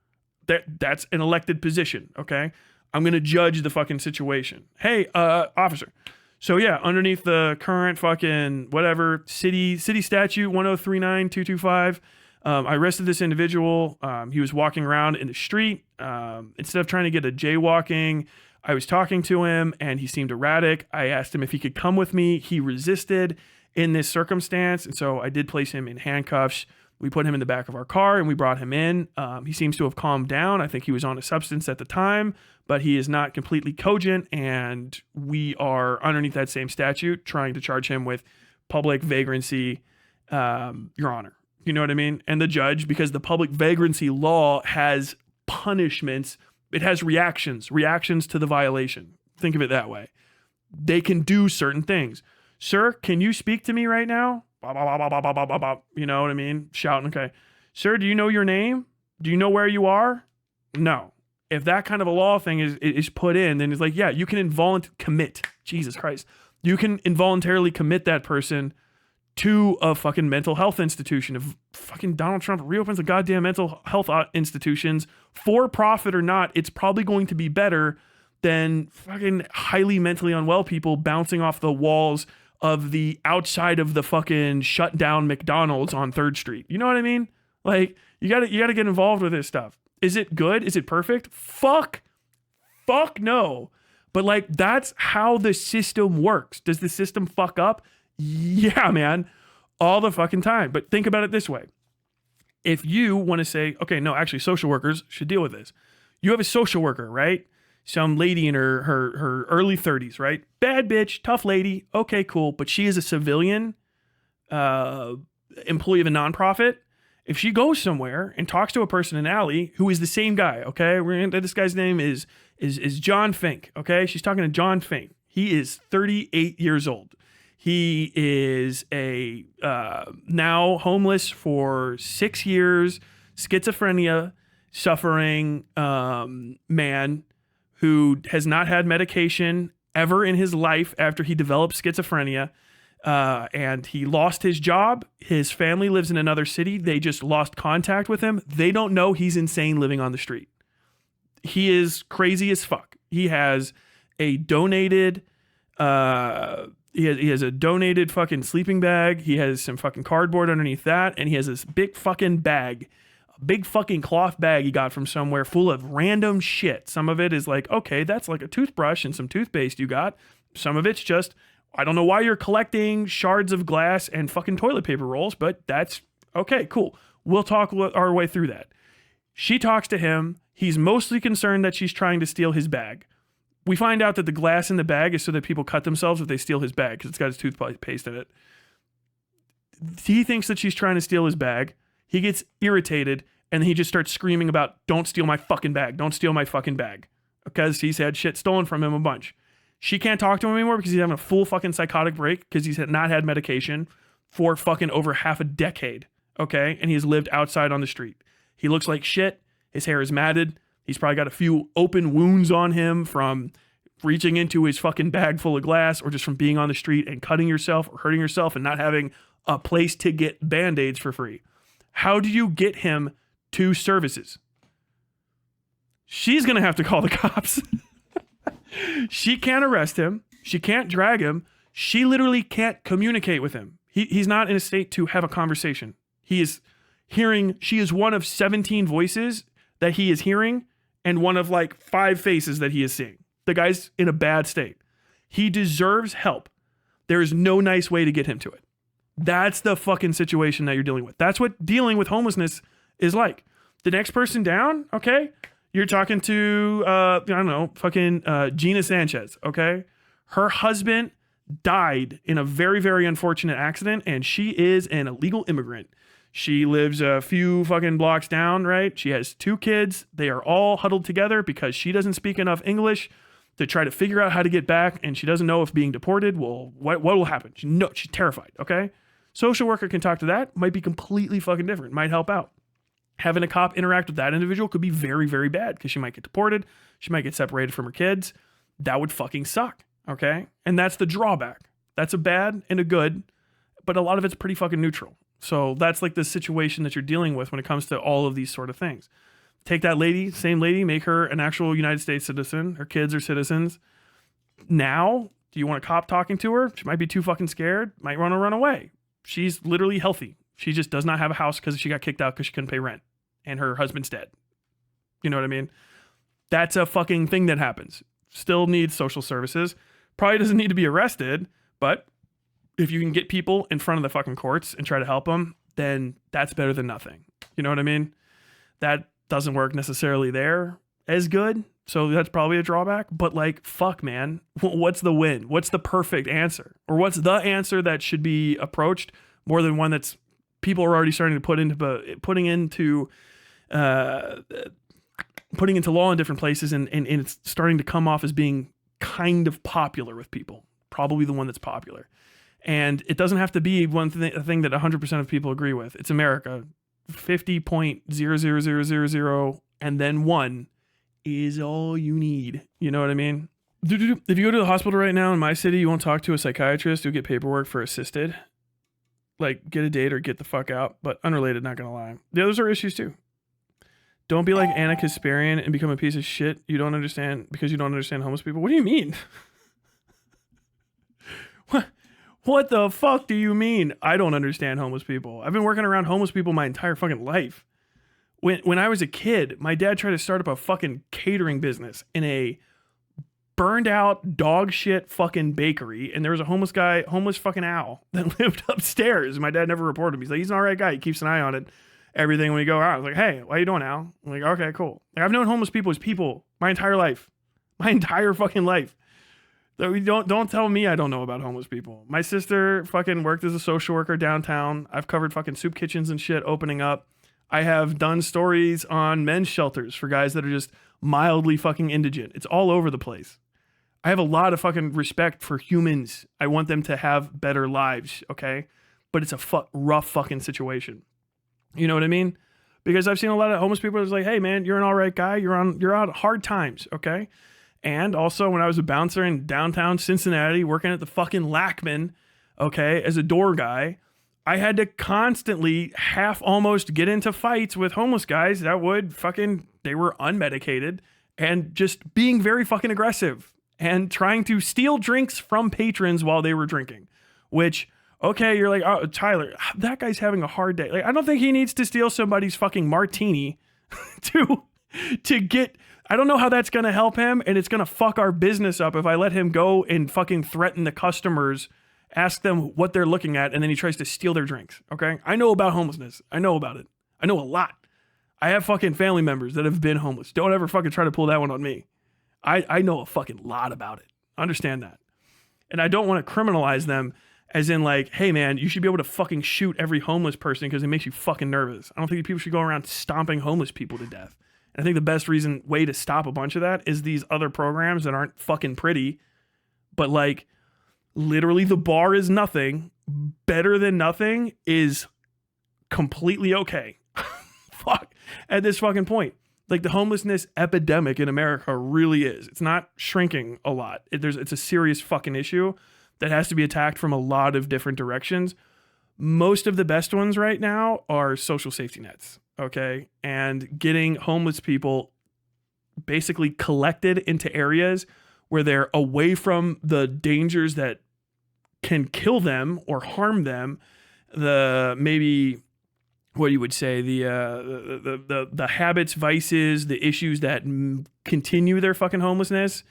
[SPEAKER 1] That's an elected position, okay? I'm going to judge the fucking situation. Hey, officer. So yeah, underneath the current fucking whatever city statute 1039225, I arrested this individual. He was walking around in the street. Instead of trying to get a jaywalking, I was talking to him and he seemed erratic. I asked him if he could come with me. He resisted in this circumstance. And so I did place him in handcuffs. We put him in the back of our car and we brought him in. He seems to have calmed down. I think he was on a substance at the time, but he is not completely cogent. And we are underneath that same statute trying to charge him with public vagrancy, Your Honor. You know what I mean? And the judge, because the public vagrancy law has punishments, it has reactions to the violation. Think of it that way. They can do certain things. Sir, can you speak to me right now? You know what I mean? Shouting, okay. Sir, do you know your name? Do you know where you are? No. If that kind of a law thing is put in, then it's like, yeah, you can commit. Jesus Christ. You can involuntarily commit that person to a fucking mental health institution. If fucking Donald Trump reopens the goddamn mental health institutions, for profit or not, it's probably going to be better than fucking highly mentally unwell people bouncing off the walls of the outside of the fucking shut down McDonald's on 3rd Street. You know what I mean? Like, you gotta get involved with this stuff. Is it good? Is it perfect? Fuck no. But like, that's how the system works. Does the system fuck up? Yeah, man. All the fucking time. But think about it this way. If you want to say, okay, no, actually social workers should deal with this. You have a social worker, right? Some lady in her early 30s, right? Bad bitch, tough lady. Okay, cool. But she is a civilian employee of a nonprofit. If she goes somewhere and talks to a person in an alley who is the same guy, okay? This guy's name is John Fink, okay? She's talking to John Fink. He is 38 years old. He is a now homeless for 6 years, schizophrenia suffering man who has not had medication ever in his life after he developed schizophrenia. And he lost his job. His family lives in another city. They just lost contact with him. They don't know he's insane living on the street. He is crazy as fuck. He has a donated, he has a donated fucking sleeping bag. He has some fucking cardboard underneath that. And he has this big fucking bag, a big fucking cloth bag he got from somewhere full of random shit. Some of it is like, okay, that's like a toothbrush and some toothpaste you got. Some of it's just, I don't know why you're collecting shards of glass and fucking toilet paper rolls, but that's okay, cool. We'll talk our way through that. She talks to him. He's mostly concerned that she's trying to steal his bag. We find out that the glass in the bag is so that people cut themselves if they steal his bag because it's got his toothpaste in it. He thinks that she's trying to steal his bag. He gets irritated and he just starts screaming about, don't steal my fucking bag. Don't steal my fucking bag. Because he's had shit stolen from him a bunch. She can't talk to him anymore because he's having a full fucking psychotic break because he's not had medication for fucking over half a decade. Okay. And he's lived outside on the street. He looks like shit. His hair is matted. He's probably got a few open wounds on him from reaching into his fucking bag full of glass or just from being on the street and cutting yourself or hurting yourself and not having a place to get Band-Aids for free. How do you get him to services? She's going to have to call the cops. She can't arrest him. She can't drag him. She literally can't communicate with him. He's not in a state to have a conversation. He is hearing, she is one of 17 voices that he is hearing and one of like 5 faces that he is seeing. The guy's in a bad state. He deserves help. There is no nice way to get him to it. That's the fucking situation that you're dealing with. That's what dealing with homelessness is like. The next person down, okay? You're talking to, I don't know, fucking Gina Sanchez, okay? Her husband died in a very, very unfortunate accident, and she is an illegal immigrant. She lives a few fucking blocks down, right? She has 2 kids. They are all huddled together because she doesn't speak enough English to try to figure out how to get back, and she doesn't know if being deported will, what will happen. She's terrified, okay? Social worker can talk to that. Might be completely fucking different. Might help out. Having a cop interact with that individual could be very, very bad because she might get deported. She might get separated from her kids. That would fucking suck, okay? And that's the drawback. That's a bad and a good, but a lot of it's pretty fucking neutral. So that's like the situation that you're dealing with when it comes to all of these sort of things. Take that lady, same lady, make her an actual United States citizen. Her kids are citizens. Now, do you want a cop talking to her? She might be too fucking scared, might want to run away. She's literally healthy. She just does not have a house because she got kicked out because she couldn't pay rent. And her husband's dead. You know what I mean? That's a fucking thing that happens. Still needs social services. Probably doesn't need to be arrested, but if you can get people in front of the fucking courts and try to help them, then that's better than nothing. You know what I mean? That doesn't work necessarily there as good. So that's probably a drawback. But like, fuck, man. What's the win? What's the perfect answer? Or what's the answer that should be approached more than one that's people are already starting to putting into law in different places, and it's starting to come off as being kind of popular with people. Probably the one that's popular. And it doesn't have to be a thing that 100% of people agree with. It's America. 50.00000 and then 1 is all you need. You know what I mean? If you go to the hospital right now in my city, you won't talk to a psychiatrist. You'll get paperwork for assisted. Like, get a date or get the fuck out. But unrelated, not gonna lie. The others are issues too. Don't be like Anna Kasparian and become a piece of shit you don't understand because you don't understand homeless people. What do you mean? What the fuck do you mean? I don't understand homeless people. I've been working around homeless people my entire fucking life. When I was a kid, my dad tried to start up a fucking catering business in a burned out dog shit fucking bakery, and there was a homeless fucking owl that lived upstairs. My dad never reported him. He's like, he's an alright guy. He keeps an eye on it. Everything when we go out. I was like, hey, why you doing, Al? I'm like, okay, cool. Like, I've known homeless people as people my entire life. My entire fucking life. So don't tell me I don't know about homeless people. My sister fucking worked as a social worker downtown. I've covered fucking soup kitchens and shit opening up. I have done stories on men's shelters for guys that are just mildly fucking indigent. It's all over the place. I have a lot of fucking respect for humans. I want them to have better lives, okay? But it's a rough fucking situation. You know what I mean? Because I've seen a lot of homeless people that's like, hey man, you're an all right guy. You're out hard times, okay? And also when I was a bouncer in downtown Cincinnati working at the fucking Lackman, okay, as a door guy, I had to constantly almost get into fights with homeless guys that they were unmedicated and just being very fucking aggressive and trying to steal drinks from patrons while they were drinking, which, okay, you're like, oh, Tyler, that guy's having a hard day. Like, I don't think he needs to steal somebody's fucking martini to get, I don't know how that's going to help him, and it's going to fuck our business up if I let him go and fucking threaten the customers, ask them what they're looking at, and then he tries to steal their drinks, okay? I know about homelessness. I know about it. I know a lot. I have fucking family members that have been homeless. Don't ever fucking try to pull that one on me. I know a fucking lot about it. Understand that. And I don't want to criminalize them as in like, hey man, you should be able to fucking shoot every homeless person because it makes you fucking nervous. I don't think people should go around stomping homeless people to death. And I think the best way to stop a bunch of that is these other programs that aren't fucking pretty, But like literally the bar is nothing. Better than nothing is completely okay. Fuck. At this fucking point. Like the homelessness epidemic in America really is. It's not shrinking a lot. It's a serious fucking issue that has to be attacked from a lot of different directions. Most of the best ones right now are social safety nets, okay? And getting homeless people basically collected into areas where they're away from the dangers that can kill them or harm them. Maybe what you would say, the habits, vices, the issues that continue their fucking homelessness,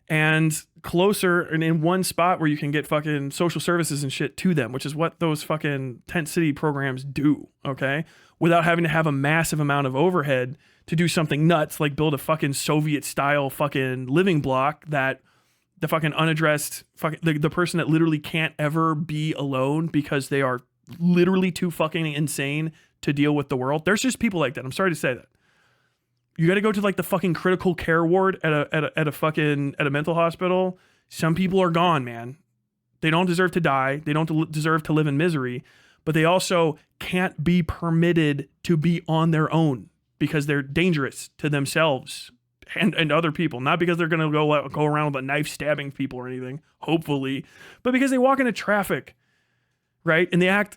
[SPEAKER 1] and closer and in one spot where you can get fucking social services and shit to them, which is what those fucking tent city programs do, okay? Without having to have a massive amount of overhead to do something nuts like build a fucking Soviet style fucking living block that the fucking unaddressed fucking the person that literally can't ever be alone because they are literally too fucking insane to deal with the world. There's just people like that. I'm sorry to say that. You got to go to like the fucking critical care ward at a mental hospital. Some people are gone, man. They don't deserve to die. They don't deserve to live in misery, but they also can't be permitted to be on their own because they're dangerous to themselves and other people. Not because they're going to go around with a knife stabbing people or anything, hopefully, but because they walk into traffic, right? And they act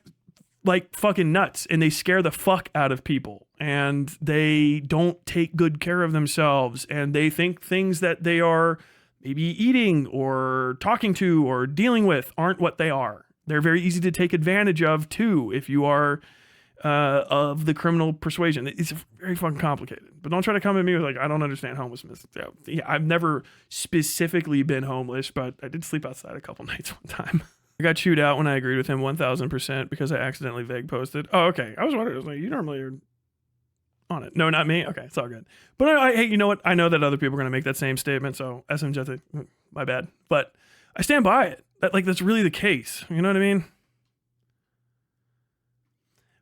[SPEAKER 1] like fucking nuts and they scare the fuck out of people and they don't take good care of themselves and they think things that they are maybe eating or talking to or dealing with aren't what they are. They're very easy to take advantage of too if you are of the criminal persuasion. It's very fucking complicated. But don't try to come at me with like, I don't understand homelessness. Yeah, I've never specifically been homeless, but I did sleep outside a couple nights one time. I got chewed out when I agreed with him 1000% because I accidentally vague posted. Oh, okay. I was wondering. I was like, you normally are on it. No, not me. Okay, it's all good. But hey, you know what? I know that other people are going to make that same statement. So SM Jethro, my bad. But I stand by it. That's really the case. You know what I mean?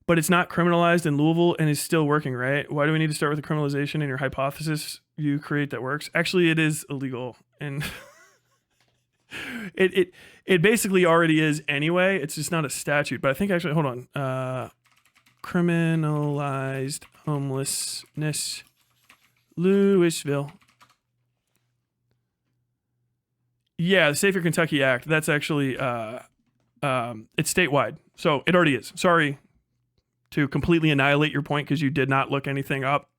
[SPEAKER 1] But it's not criminalized in Louisville and is still working, right? Why do we need to start with the criminalization in your hypothesis you create that works? Actually, it is illegal and it basically already is anyway. It's just not a statute. But I think actually, hold on. Criminalized homelessness, Louisville. Yeah, the Safer Kentucky Act. That's actually it's statewide, so it already is. Sorry to completely annihilate your point because you did not look anything up.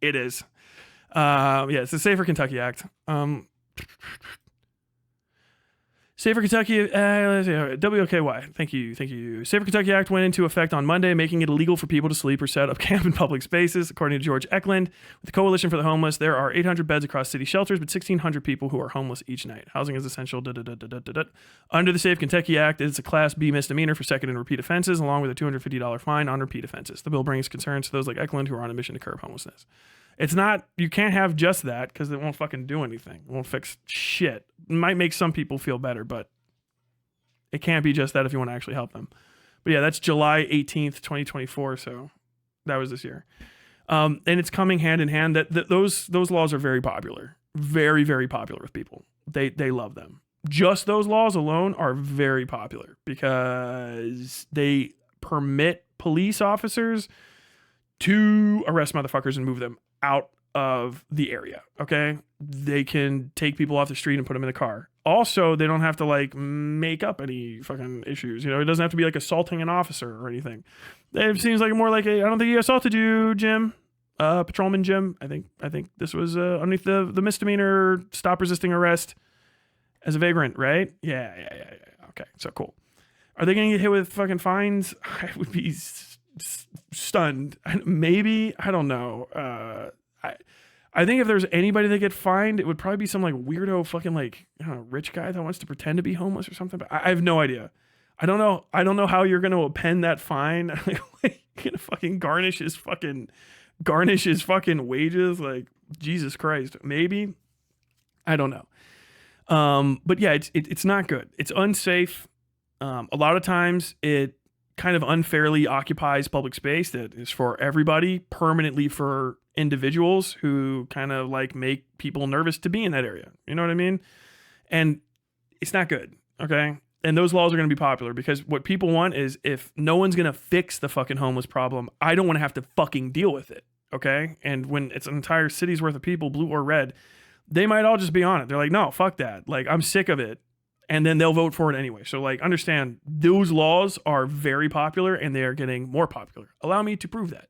[SPEAKER 1] It is. Yeah, it's the Safer Kentucky Act. Safer Kentucky, WOKY, thank you. Safer Kentucky Act went into effect on Monday, making it illegal for people to sleep or set up camp in public spaces. According to George Eklund, with the Coalition for the Homeless, there are 800 beds across city shelters, but 1,600 people who are homeless each night. Housing is essential. Under the Safe Kentucky Act, it's a Class B misdemeanor for second and repeat offenses, along with a $250 fine on repeat offenses. The bill brings concerns to those like Eklund who are on a mission to curb homelessness. It's not, you can't have just that because it won't fucking do anything. It won't fix shit. It might make some people feel better, but it can't be just that if you want to actually help them. But yeah, that's July 18th, 2024. So that was this year. And it's coming hand in hand that those laws are very popular, very, very popular with people. They love them. Just those laws alone are very popular because they permit police officers to arrest motherfuckers and move them out of the area. Okay. They can take people off the street and put them in the car. Also, they don't have to like make up any fucking issues. You know, it doesn't have to be like assaulting an officer or anything. It seems like more like I don't think he assaulted you, Jim. Patrolman Jim. I think this was underneath the misdemeanor stop resisting arrest as a vagrant, right? Yeah. Okay, so cool. Are they gonna get hit with fucking fines? I would be stunned. Maybe, I don't know. I think if there's anybody that get fined, it would probably be some like weirdo fucking like, I don't know, rich guy that wants to pretend to be homeless or something. But I have no idea. I don't know how you're gonna append that fine. You're gonna fucking garnish his fucking wages. Like, Jesus Christ. Maybe. I don't know. But yeah, it's not good. It's unsafe. A lot of times it kind of unfairly occupies public space that is for everybody, permanently for individuals who kind of like make people nervous to be in that area. You know what I mean? And It's not good. Okay. And those laws are going to be popular because what people want is if no one's going to fix the fucking homeless problem, I don't want to have to fucking deal with it. Okay. And when it's an entire city's worth of people, blue or red, they might all just be on it. They're like, no, fuck that. Like, I'm sick of it. And then they'll vote for it anyway. So, like, understand those laws are very popular and they are getting more popular. Allow me to prove that.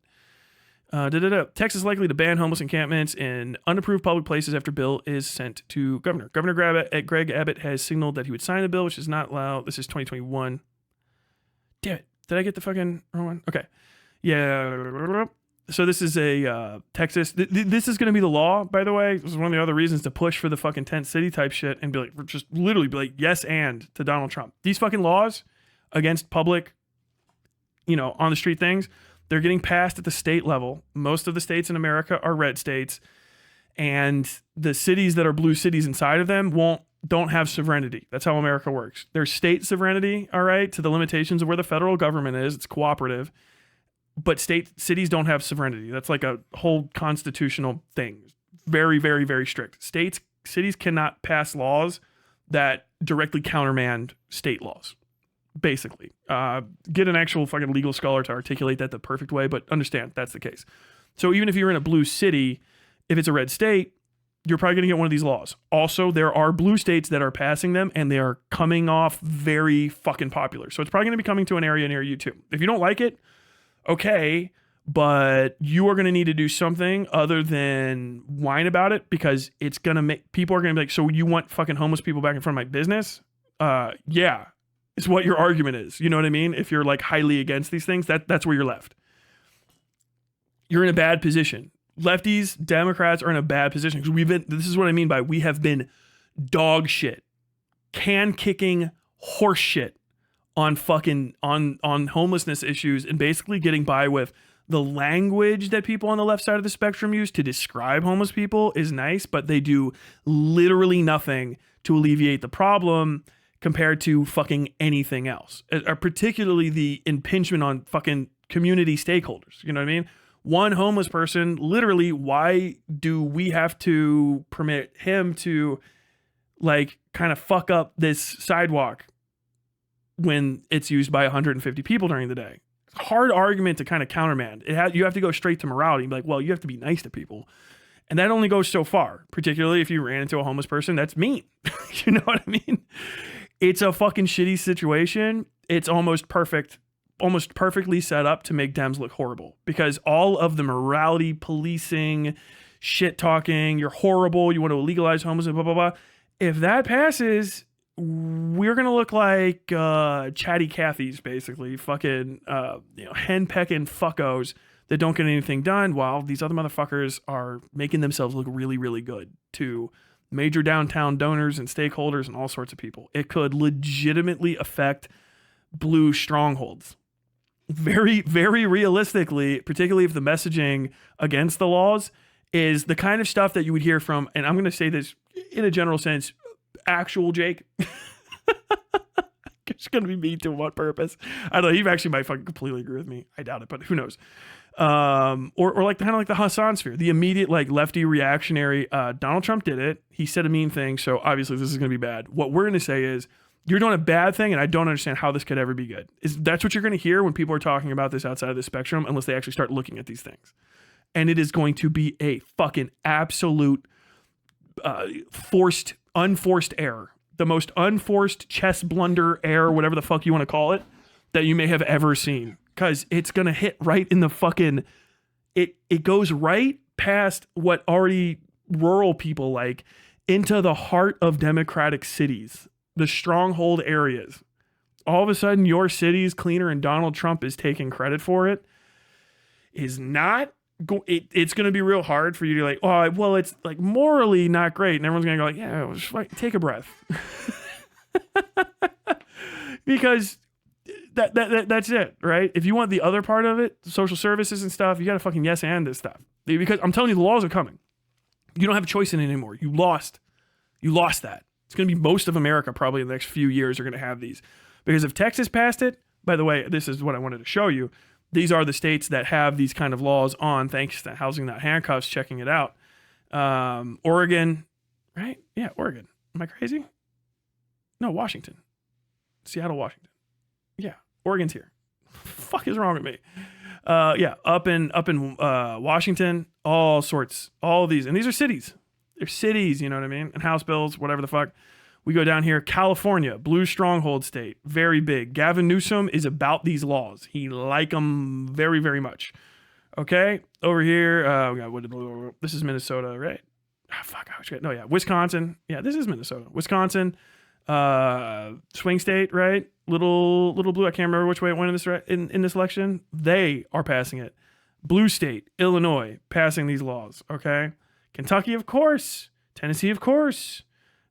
[SPEAKER 1] Texas likely to ban homeless encampments in unapproved public places after bill is sent to governor. Governor Greg Abbott has signaled that he would sign the bill, which is not allowed. This is 2021. Damn it. Did I get the fucking wrong one? Okay. Yeah. So this is a Texas. This is going to be the law, by the way. This is one of the other reasons to push for the fucking tent city type shit and be like, just literally be like, yes, and to Donald Trump. These fucking laws against public, on the street things, they're getting passed at the state level. Most of the states in America are red states, and the cities that are blue cities inside of them don't have sovereignty. That's how America works. There's state sovereignty, all right, to the limitations of where the federal government is. It's cooperative. But cities don't have sovereignty. That's like a whole constitutional thing. Very, very, very strict. Cities cannot pass laws that directly countermand state laws, basically. Get an actual fucking legal scholar to articulate that the perfect way, but understand that's the case. So even if you're in a blue city, if it's a red state, you're probably going to get one of these laws. Also, there are blue states that are passing them, and they are coming off very fucking popular. So it's probably going to be coming to an area near you too. If you don't like it, okay, but you are going to need to do something other than whine about it because it's going to make people are going to be like, so you want fucking homeless people back in front of my business? Yeah, it's what your argument is. You know what I mean? If you're like highly against these things, that's where you're left. You're in a bad position. Lefties, Democrats are in a bad position because this is what I mean by we have been dog shit, can kicking horse shit on fucking on homelessness issues and basically getting by with the language that people on the left side of the spectrum use to describe homeless people is nice, but they do literally nothing to alleviate the problem compared to fucking anything else, particularly the impingement on fucking community stakeholders. You know what I mean? One homeless person, literally, why do we have to permit him to like kind of fuck up this sidewalk when it's used by 150 people during the day? Hard argument to kind of countermand. You have to go straight to morality and be like, well, you have to be nice to people. And that only goes so far, particularly if you ran into a homeless person. That's mean. You know what I mean? It's a fucking shitty situation. It's almost perfectly set up to make Dems look horrible because all of the morality policing, shit talking, you're horrible, you want to legalize homelessness, blah, blah, blah. If that passes, we're going to look like chatty Cathys, basically. Fucking hen-pecking fuckos that don't get anything done while these other motherfuckers are making themselves look really, really good to major downtown donors and stakeholders and all sorts of people. It could legitimately affect blue strongholds. Very, very realistically, particularly if the messaging against the laws is the kind of stuff that you would hear from, and I'm going to say this in a general sense, actual Jake. It's going to be mean to what purpose? I don't know. He actually might fucking completely agree with me. I doubt it, but who knows? Or like kind of like the Hassan sphere, the immediate like lefty reactionary. Donald Trump did it. He said a mean thing, so obviously this is going to be bad. What we're going to say is you're doing a bad thing, and I don't understand how this could ever be good. That's what you're going to hear when people are talking about this outside of the spectrum, unless they actually start looking at these things. And it is going to be a fucking absolute unforced error. The most unforced chess blunder error, whatever the fuck you want to call it, that you may have ever seen. Because it's going to hit right in the fucking... It goes right past what already rural people like into the heart of democratic cities. The stronghold areas. All of a sudden, your city's cleaner and Donald Trump is taking credit for it. Is not... It's going to be real hard for you to like, oh, well, it's like morally not great. And everyone's going to go like, yeah, just like, take a breath. Because that's it, right? If you want the other part of it, social services and stuff, you got to fucking yes and this stuff. Because I'm telling you, the laws are coming. You don't have a choice in it anymore. You lost that. It's going to be most of America probably in the next few years are going to have these. Because if Texas passed it, by the way, this is what I wanted to show you. These are the states that have these kind of laws on, thanks to Housing Not Handcuffs checking it out. Oregon, right? Yeah, Oregon. Am I crazy? No, Washington. Seattle, Washington. Yeah, Oregon's here. Fuck is wrong with me? Yeah, up in Washington, all sorts, all of these, and these are cities. They're cities, you know what I mean? And House bills, whatever the fuck. We go down here, California, blue stronghold state, very big. Gavin Newsom is about these laws. He like them very, very much. Okay, over here, this is Minnesota, right? No, yeah, Wisconsin. Yeah, this is Minnesota. Wisconsin, swing state, right? Little blue. I can't remember which way it went in this election. They are passing it. Blue state, Illinois, passing these laws. Okay, Kentucky, of course. Tennessee, of course.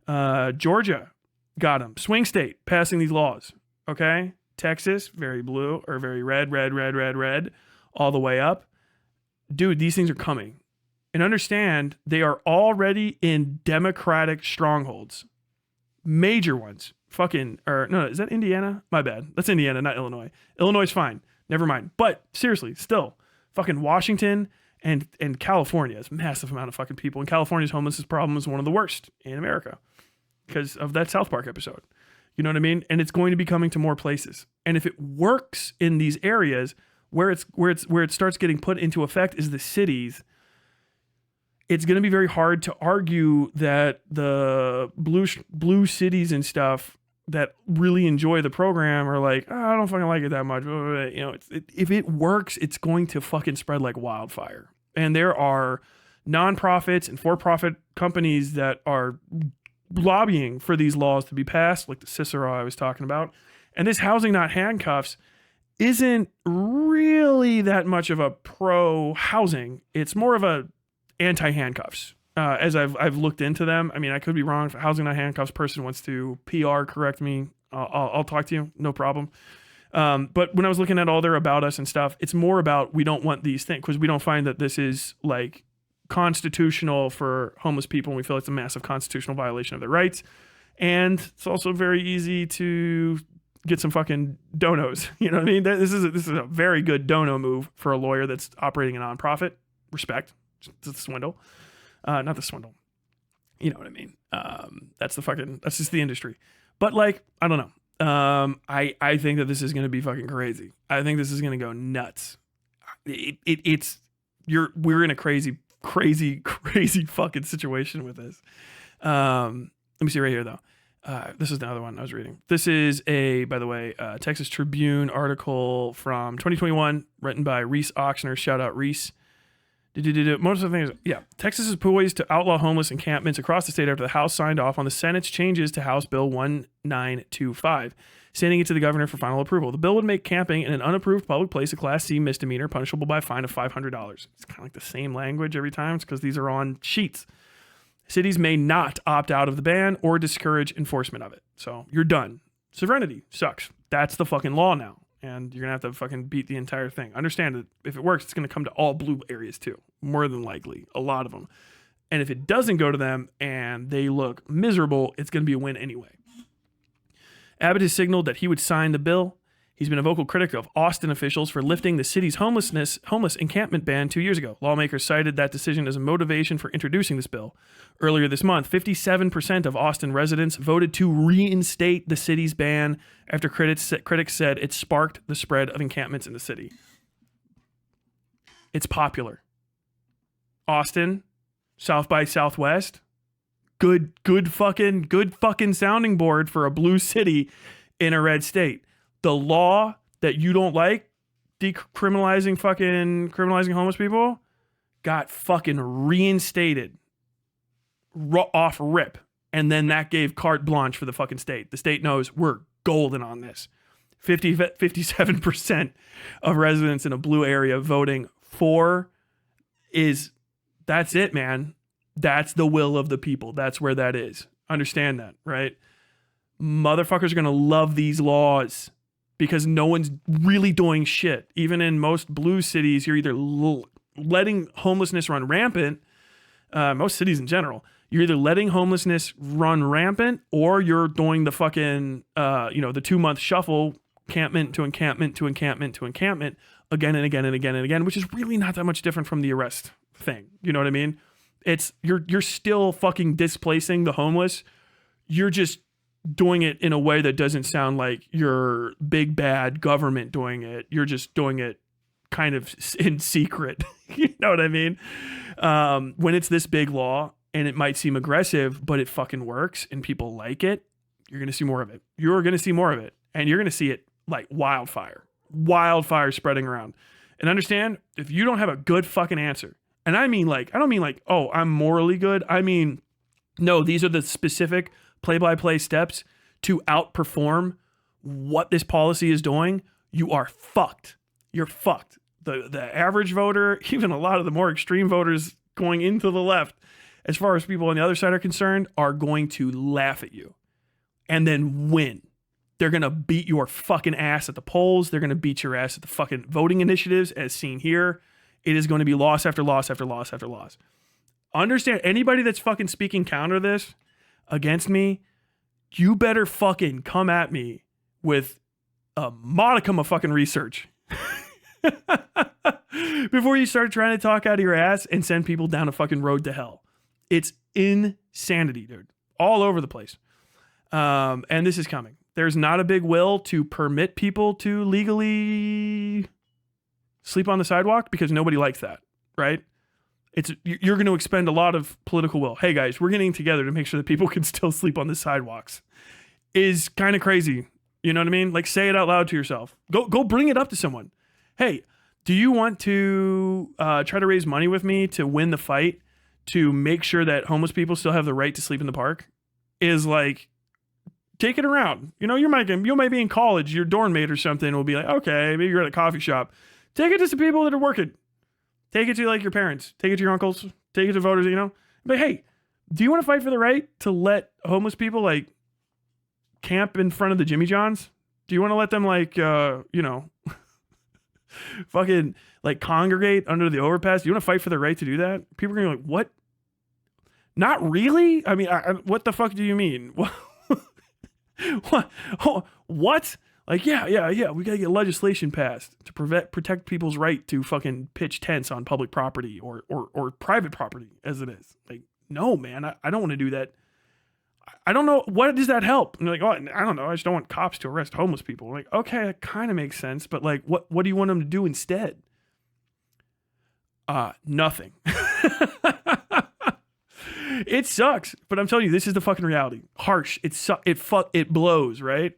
[SPEAKER 1] Georgia, got them. Swing state, passing these laws. Okay, Texas, very blue or very red, all the way up. Dude, these things are coming. And understand, they are already in Democratic strongholds. Major ones. Is that Indiana? My bad. That's Indiana, not Illinois. Illinois is fine. Never mind. But seriously, still, fucking Washington and California is a massive amount of fucking people. And California's homelessness problem is one of the worst in America because of that South Park episode. You know what I mean? And it's going to be coming to more places. And if it works in these areas, where it starts getting put into effect is the cities. It's going to be very hard to argue that the blue cities and stuff that really enjoy the program are like, oh, I don't fucking like it that much. You know, if it works, it's going to fucking spread like wildfire. And there are nonprofits and for-profit companies that are lobbying for these laws to be passed, like the Cicero I was talking about. And this housing not handcuffs isn't really that much of a pro-housing. It's more of a anti-handcuffs. As I've looked into them. I mean, I could be wrong. If a housing not handcuffs person wants to PR correct me, I'll talk to you. No problem. But when I was looking at all their about us and stuff, it's more about we don't want these things because we don't find that this is like constitutional for homeless people, and we feel it's a massive constitutional violation of their rights. And it's also very easy to get some fucking donos. You know what I mean? This is a very good dono move for a lawyer that's operating a nonprofit. Respect. It's a swindle. Not the swindle. You know what I mean? That's just the industry. But like, I don't know. I think that this is going to be fucking crazy. I think this is going to go nuts. We're in a crazy fucking situation with this. Let me see right here though. This is the other one I was reading. This is by the way, Texas Tribune article from 2021 written by Reese Auctioner. Shout out Reese. Most of the things, yeah. Texas is poised to outlaw homeless encampments across the state after the House signed off on the Senate's changes to House Bill 1925, sending it to the governor for final approval. The bill would make camping in an unapproved public place a Class C misdemeanor, punishable by a fine of $500. It's kind of like the same language every time. It's because these are on sheets. Cities may not opt out of the ban or discourage enforcement of it. So you're done. Sovereignty sucks. That's the fucking law now. And you're going to have to fucking beat the entire thing. Understand that if it works, it's going to come to all blue areas too. More than likely. A lot of them. And if it doesn't go to them and they look miserable, it's going to be a win anyway. Abbott has signaled that he would sign the bill. He's been a vocal critic of Austin officials for lifting the city's homeless encampment ban 2 years ago. Lawmakers cited that decision as a motivation for introducing this bill. Earlier this month, 57% of Austin residents voted to reinstate the city's ban after critics said it sparked the spread of encampments in the city. It's popular. Austin, South by Southwest, good fucking sounding board for a blue city in a red state. The law that you don't like, criminalizing homeless people, got fucking reinstated off rip. And then that gave carte blanche for the fucking state. The state knows we're golden on this. 57% of residents in a blue area voting for that's it, man. That's the will of the people. That's where that is. Understand that, right? Motherfuckers are going to love these laws. Because no one's really doing shit. Even in most blue cities, you're either letting homelessness run rampant. Most cities in general, you're either letting homelessness run rampant, or you're doing the fucking, the 2-month shuffle, encampment to encampment to encampment to encampment, again and again and again and again, which is really not that much different from the arrest thing. You know what I mean? It's you're still fucking displacing the homeless. You're just doing it in a way that doesn't sound like you're big bad government doing it. You're just doing it kind of in secret. You know what I mean? When it's this big law and it might seem aggressive, but it fucking works and people like it, you're going to see more of it. You're going to see more of it. And you're going to see it like wildfire spreading around. And understand, if you don't have a good fucking answer, and I don't mean like, oh, I'm morally good. I mean, no, these are the specific play-by-play steps to outperform what this policy is doing. You are fucked. You're fucked. The average voter, even a lot of the more extreme voters going into the left, as far as people on the other side are concerned, are going to laugh at you and then win. They're going to beat your fucking ass at the polls. They're going to beat your ass at the fucking voting initiatives, as seen here. It is going to be loss after loss after loss after loss. Understand, anybody that's fucking speaking counter to this against me, you better fucking come at me with a modicum of fucking research before you start trying to talk out of your ass and send people down a fucking road to hell. It's insanity, dude. All over the place. And this is coming. There's not a big will to permit people to legally sleep on the sidewalk because nobody likes that, right? You're going to expend a lot of political will. Hey guys, we're getting together to make sure that people can still sleep on the sidewalks. Is kind of crazy. You know what I mean? Like, say it out loud to yourself. Go bring it up to someone. Hey, do you want to try to raise money with me to win the fight to make sure that homeless people still have the right to sleep in the park? Is like, take it around. You know, you might be in college, your dorm mate or something will be like, okay, maybe you're at a coffee shop. Take it to some people that are working. Take it to like your parents. Take it to your uncles. Take it to voters, you know. But hey, do you want to fight for the right to let homeless people like camp in front of the Jimmy Johns? Do you want to let them like, fucking like congregate under the overpass? Do you want to fight for the right to do that? People are going to be like, what? Not really? I mean, what the fuck do you mean? What? What? Like, yeah. We got to get legislation passed to protect people's right to fucking pitch tents on public property or private property as it is. Like, no, man, I don't want to do that. I don't know. What does that help? And they're like, oh, I don't know. I just don't want cops to arrest homeless people. I'm like, okay, that kind of makes sense. But like, what do you want them to do instead? Nothing. It sucks, but I'm telling you, this is the fucking reality. Harsh. It blows, right?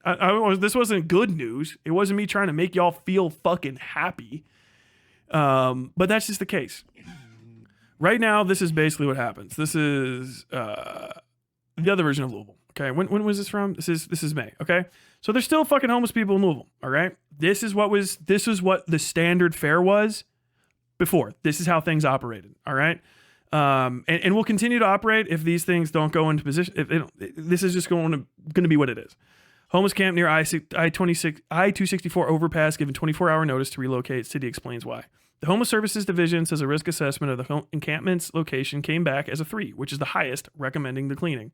[SPEAKER 1] This wasn't good news. It wasn't me trying to make y'all feel fucking happy. But that's just the case. Right now, this is basically what happens. This is the other version of Louisville. Okay, when was this from? This is May. Okay, so there's still fucking homeless people in Louisville. All right, this is what the standard fare was before. This is how things operated. All right. And we'll continue to operate if these things don't go into position. If they don't, this is just going to be what it is. Homeless camp near I-264 overpass given 24-hour notice to relocate. City explains why. The Homeless Services Division says a risk assessment of the encampment's location came back as a 3, which is the highest, recommending the cleaning.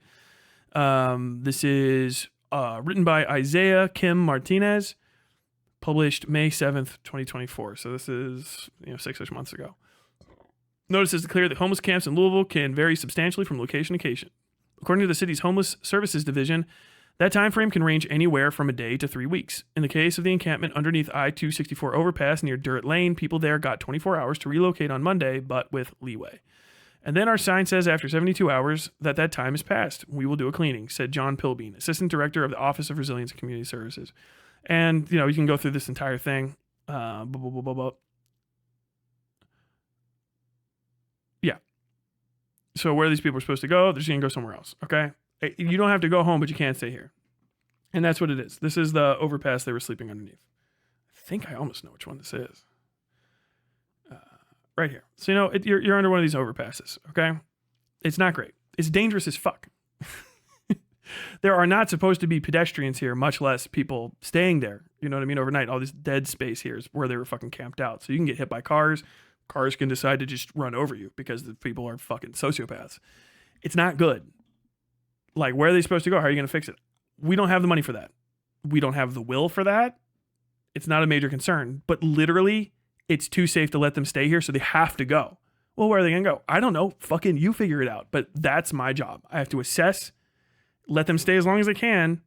[SPEAKER 1] This is written by Isaiah Kim Martinez, published May 7th, 2024. So this is 6-ish months ago. Notice is clear that homeless camps in Louisville can vary substantially from location to location. According to the city's Homeless Services Division, that time frame can range anywhere from a day to 3 weeks. In the case of the encampment underneath I-264 overpass near Durrett Lane, people there got 24 hours to relocate on Monday, but with leeway. And then our sign says after 72 hours that time is passed. We will do a cleaning, said John Pilbeam, Assistant Director of the Office of Resilience and Community Services. And, you can go through this entire thing. Yeah. So where these people are supposed to go, they're just going to go somewhere else. Okay. You don't have to go home, but you can't stay here. And that's what it is. This is the overpass they were sleeping underneath. I think I almost know which one this is. Right here. So, you're under one of these overpasses. Okay. It's not great. It's dangerous as fuck. There are not supposed to be pedestrians here, much less people staying there. You know what I mean? Overnight, all this dead space here is where they were fucking camped out. So you can get hit by cars. Cars can decide to just run over you because the people are fucking sociopaths. It's not good. Like, where are they supposed to go? How are you going to fix it? We don't have the money for that. We don't have the will for that. It's not a major concern. But literally, it's too safe to let them stay here, so they have to go. Well, where are they going to go? I don't know. Fucking you figure it out. But that's my job. I have to assess let them stay as long as they can,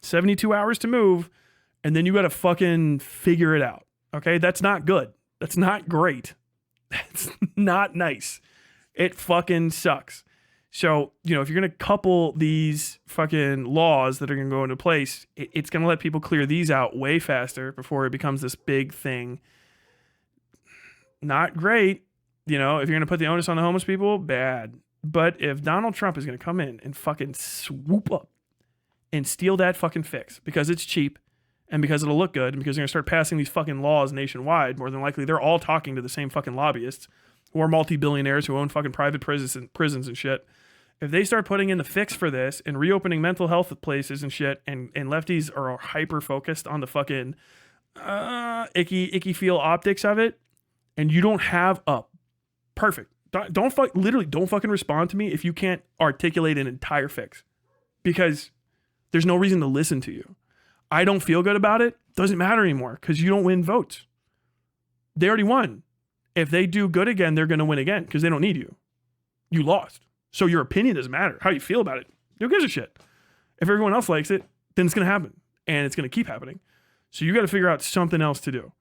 [SPEAKER 1] 72 hours to move, and then you got to fucking figure it out. Okay? That's not good. That's not great. That's not nice. It fucking sucks. So, if you're going to couple these fucking laws that are going to go into place, it's going to let people clear these out way faster before it becomes this big thing. Not great. If you're going to put the onus on the homeless people, bad. But if Donald Trump is going to come in and fucking swoop up and steal that fucking fix because it's cheap and because it'll look good and because they're going to start passing these fucking laws nationwide, more than likely they're all talking to the same fucking lobbyists who are multi-billionaires who own fucking private prisons and shit. If they start putting in the fix for this and reopening mental health places and shit, and lefties are hyper focused on the fucking icky feel optics of it, and you don't have a perfect, don't fucking respond to me if you can't articulate an entire fix, because there's no reason to listen to you. I don't feel good about it. Doesn't matter anymore because you don't win votes. They already won. If they do good again, they're going to win again because they don't need you. You lost. So your opinion doesn't matter. How you feel about it, who gives a shit? If everyone else likes it, then it's going to happen. And it's going to keep happening. So you got to figure out something else to do.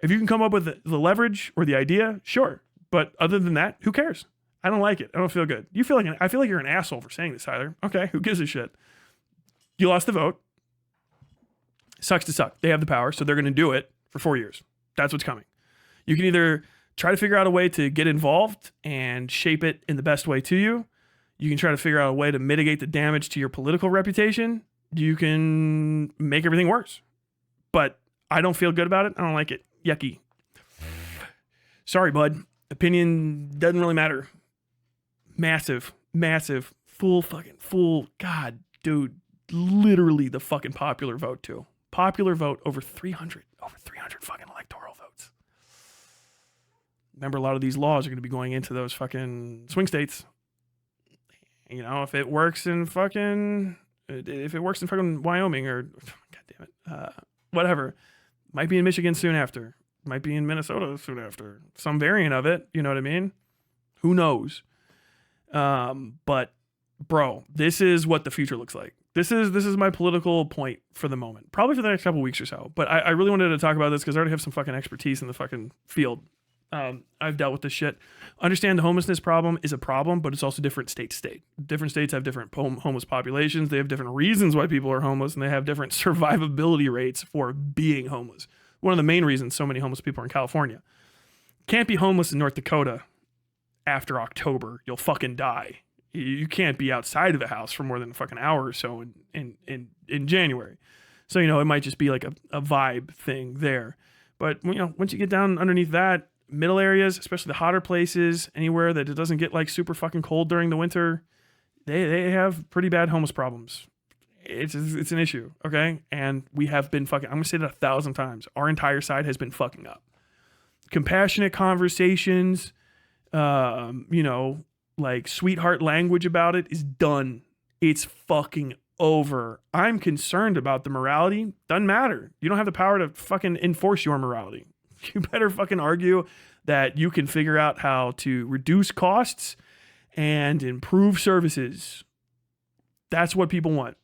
[SPEAKER 1] If you can come up with the leverage or the idea, sure. But other than that, who cares? I don't like it. I don't feel good. I feel like you're an asshole for saying this, Tyler. Okay, who gives a shit? You lost the vote. Sucks to suck. They have the power, so they're going to do it for 4 years. That's what's coming. You can either try to figure out a way to get involved and shape it in the best way to you. You can try to figure out a way to mitigate the damage to your political reputation. You can make everything worse. But I don't feel good about it. I don't like it. Yucky. Sorry, bud. Opinion doesn't really matter. Massive. Full. God, dude. Literally the fucking popular vote, too. Popular vote over 300 fucking electoral votes. Remember, a lot of these laws are going to be going into those fucking swing states. If it works in fucking Wyoming or, God damn it, whatever. Might be in Michigan soon after. Might be in Minnesota soon after. Some variant of it, you know what I mean? Who knows? But, bro, this is what the future looks like. This is my political point for the moment. Probably for the next couple weeks or so. But I really wanted to talk about this because I already have some fucking expertise in the fucking field. I've dealt with this shit. Understand the homelessness problem is a problem, but it's also different state to state. Different states have different homeless populations. They have different reasons why people are homeless, and they have different survivability rates for being homeless. One of the main reasons so many homeless people are in California. Can't be homeless in North Dakota after October. You'll fucking die. You can't be outside of the house for more than a fucking hour or so in January. So, it might just be like a vibe thing there. But, once you get down underneath that, middle areas, especially the hotter places, anywhere that it doesn't get like super fucking cold during the winter, they have pretty bad homeless problems. It's an issue, okay? And we have been fucking, I'm going to say that 1,000 times. Our entire side has been fucking up. Compassionate conversations, like sweetheart language about it is done. It's fucking over. I'm concerned about the morality. Doesn't matter. You don't have the power to fucking enforce your morality. You better fucking argue that you can figure out how to reduce costs and improve services. That's what people want.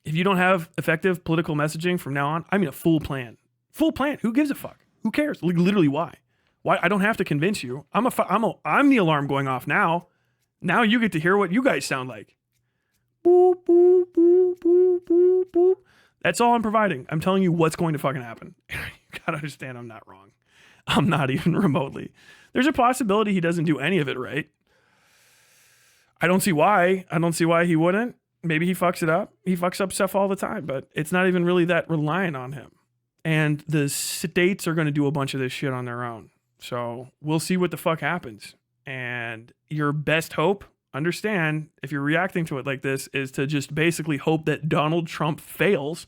[SPEAKER 1] If you don't have effective political messaging from now on, I mean a full plan. Full plan. Who gives a fuck? Who cares? Literally, why? Why? I don't have to convince you. I'm the alarm going off now. Now you get to hear what you guys sound like. Boop, boop, boop, boop, boop, boop. That's all I'm providing. I'm telling you what's going to fucking happen. You gotta understand I'm not wrong. I'm not even remotely. There's a possibility he doesn't do any of it right. I don't see why. I don't see why he wouldn't. Maybe he fucks it up. He fucks up stuff all the time, but it's not even really that reliant on him. And the states are going to do a bunch of this shit on their own. So we'll see what the fuck happens. And your best hope, understand, if you're reacting to it like this, is to just basically hope that Donald Trump fails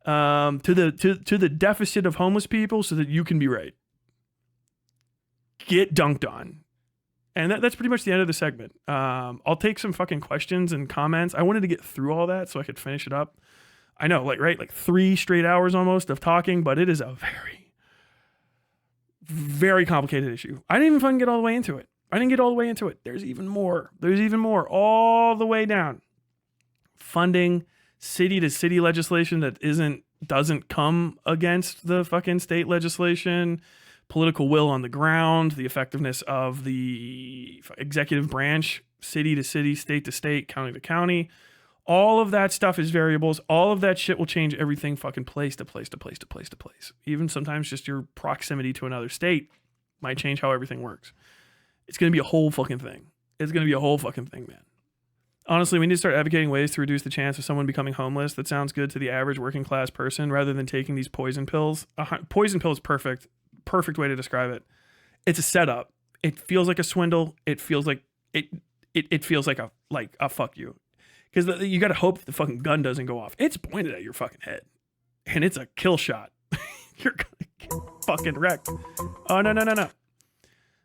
[SPEAKER 1] to the deficit of homeless people so that you can be right. Get dunked on. And that's pretty much the end of the segment. I'll take some fucking questions and comments. I wanted to get through all that so I could finish it up. I know, like 3 straight hours almost of talking, but it is a very, very complicated issue. I didn't even fucking get all the way into it. There's even more. All the way down. funding, city to city legislation that doesn't come against the fucking state legislation, political will on the ground, the effectiveness of the executive branch, city to city, state to state, county to county. All of that stuff is variables. All of that shit will change everything fucking place to place to place to place to place. Even sometimes just your proximity to another state might change how everything works. It's going to be a whole fucking thing. It's going to be a whole fucking thing, man. Honestly, we need to start advocating ways to reduce the chance of someone becoming homeless. That sounds good to the average working class person rather than taking these poison pills. Poison pill is perfect. Perfect way to describe it. It's a setup. It feels like a swindle. It feels like it feels like a fuck you. Because you got to hope the fucking gun doesn't go off. It's pointed at your fucking head. And it's a kill shot. You're going to get fucking wrecked. Oh, no.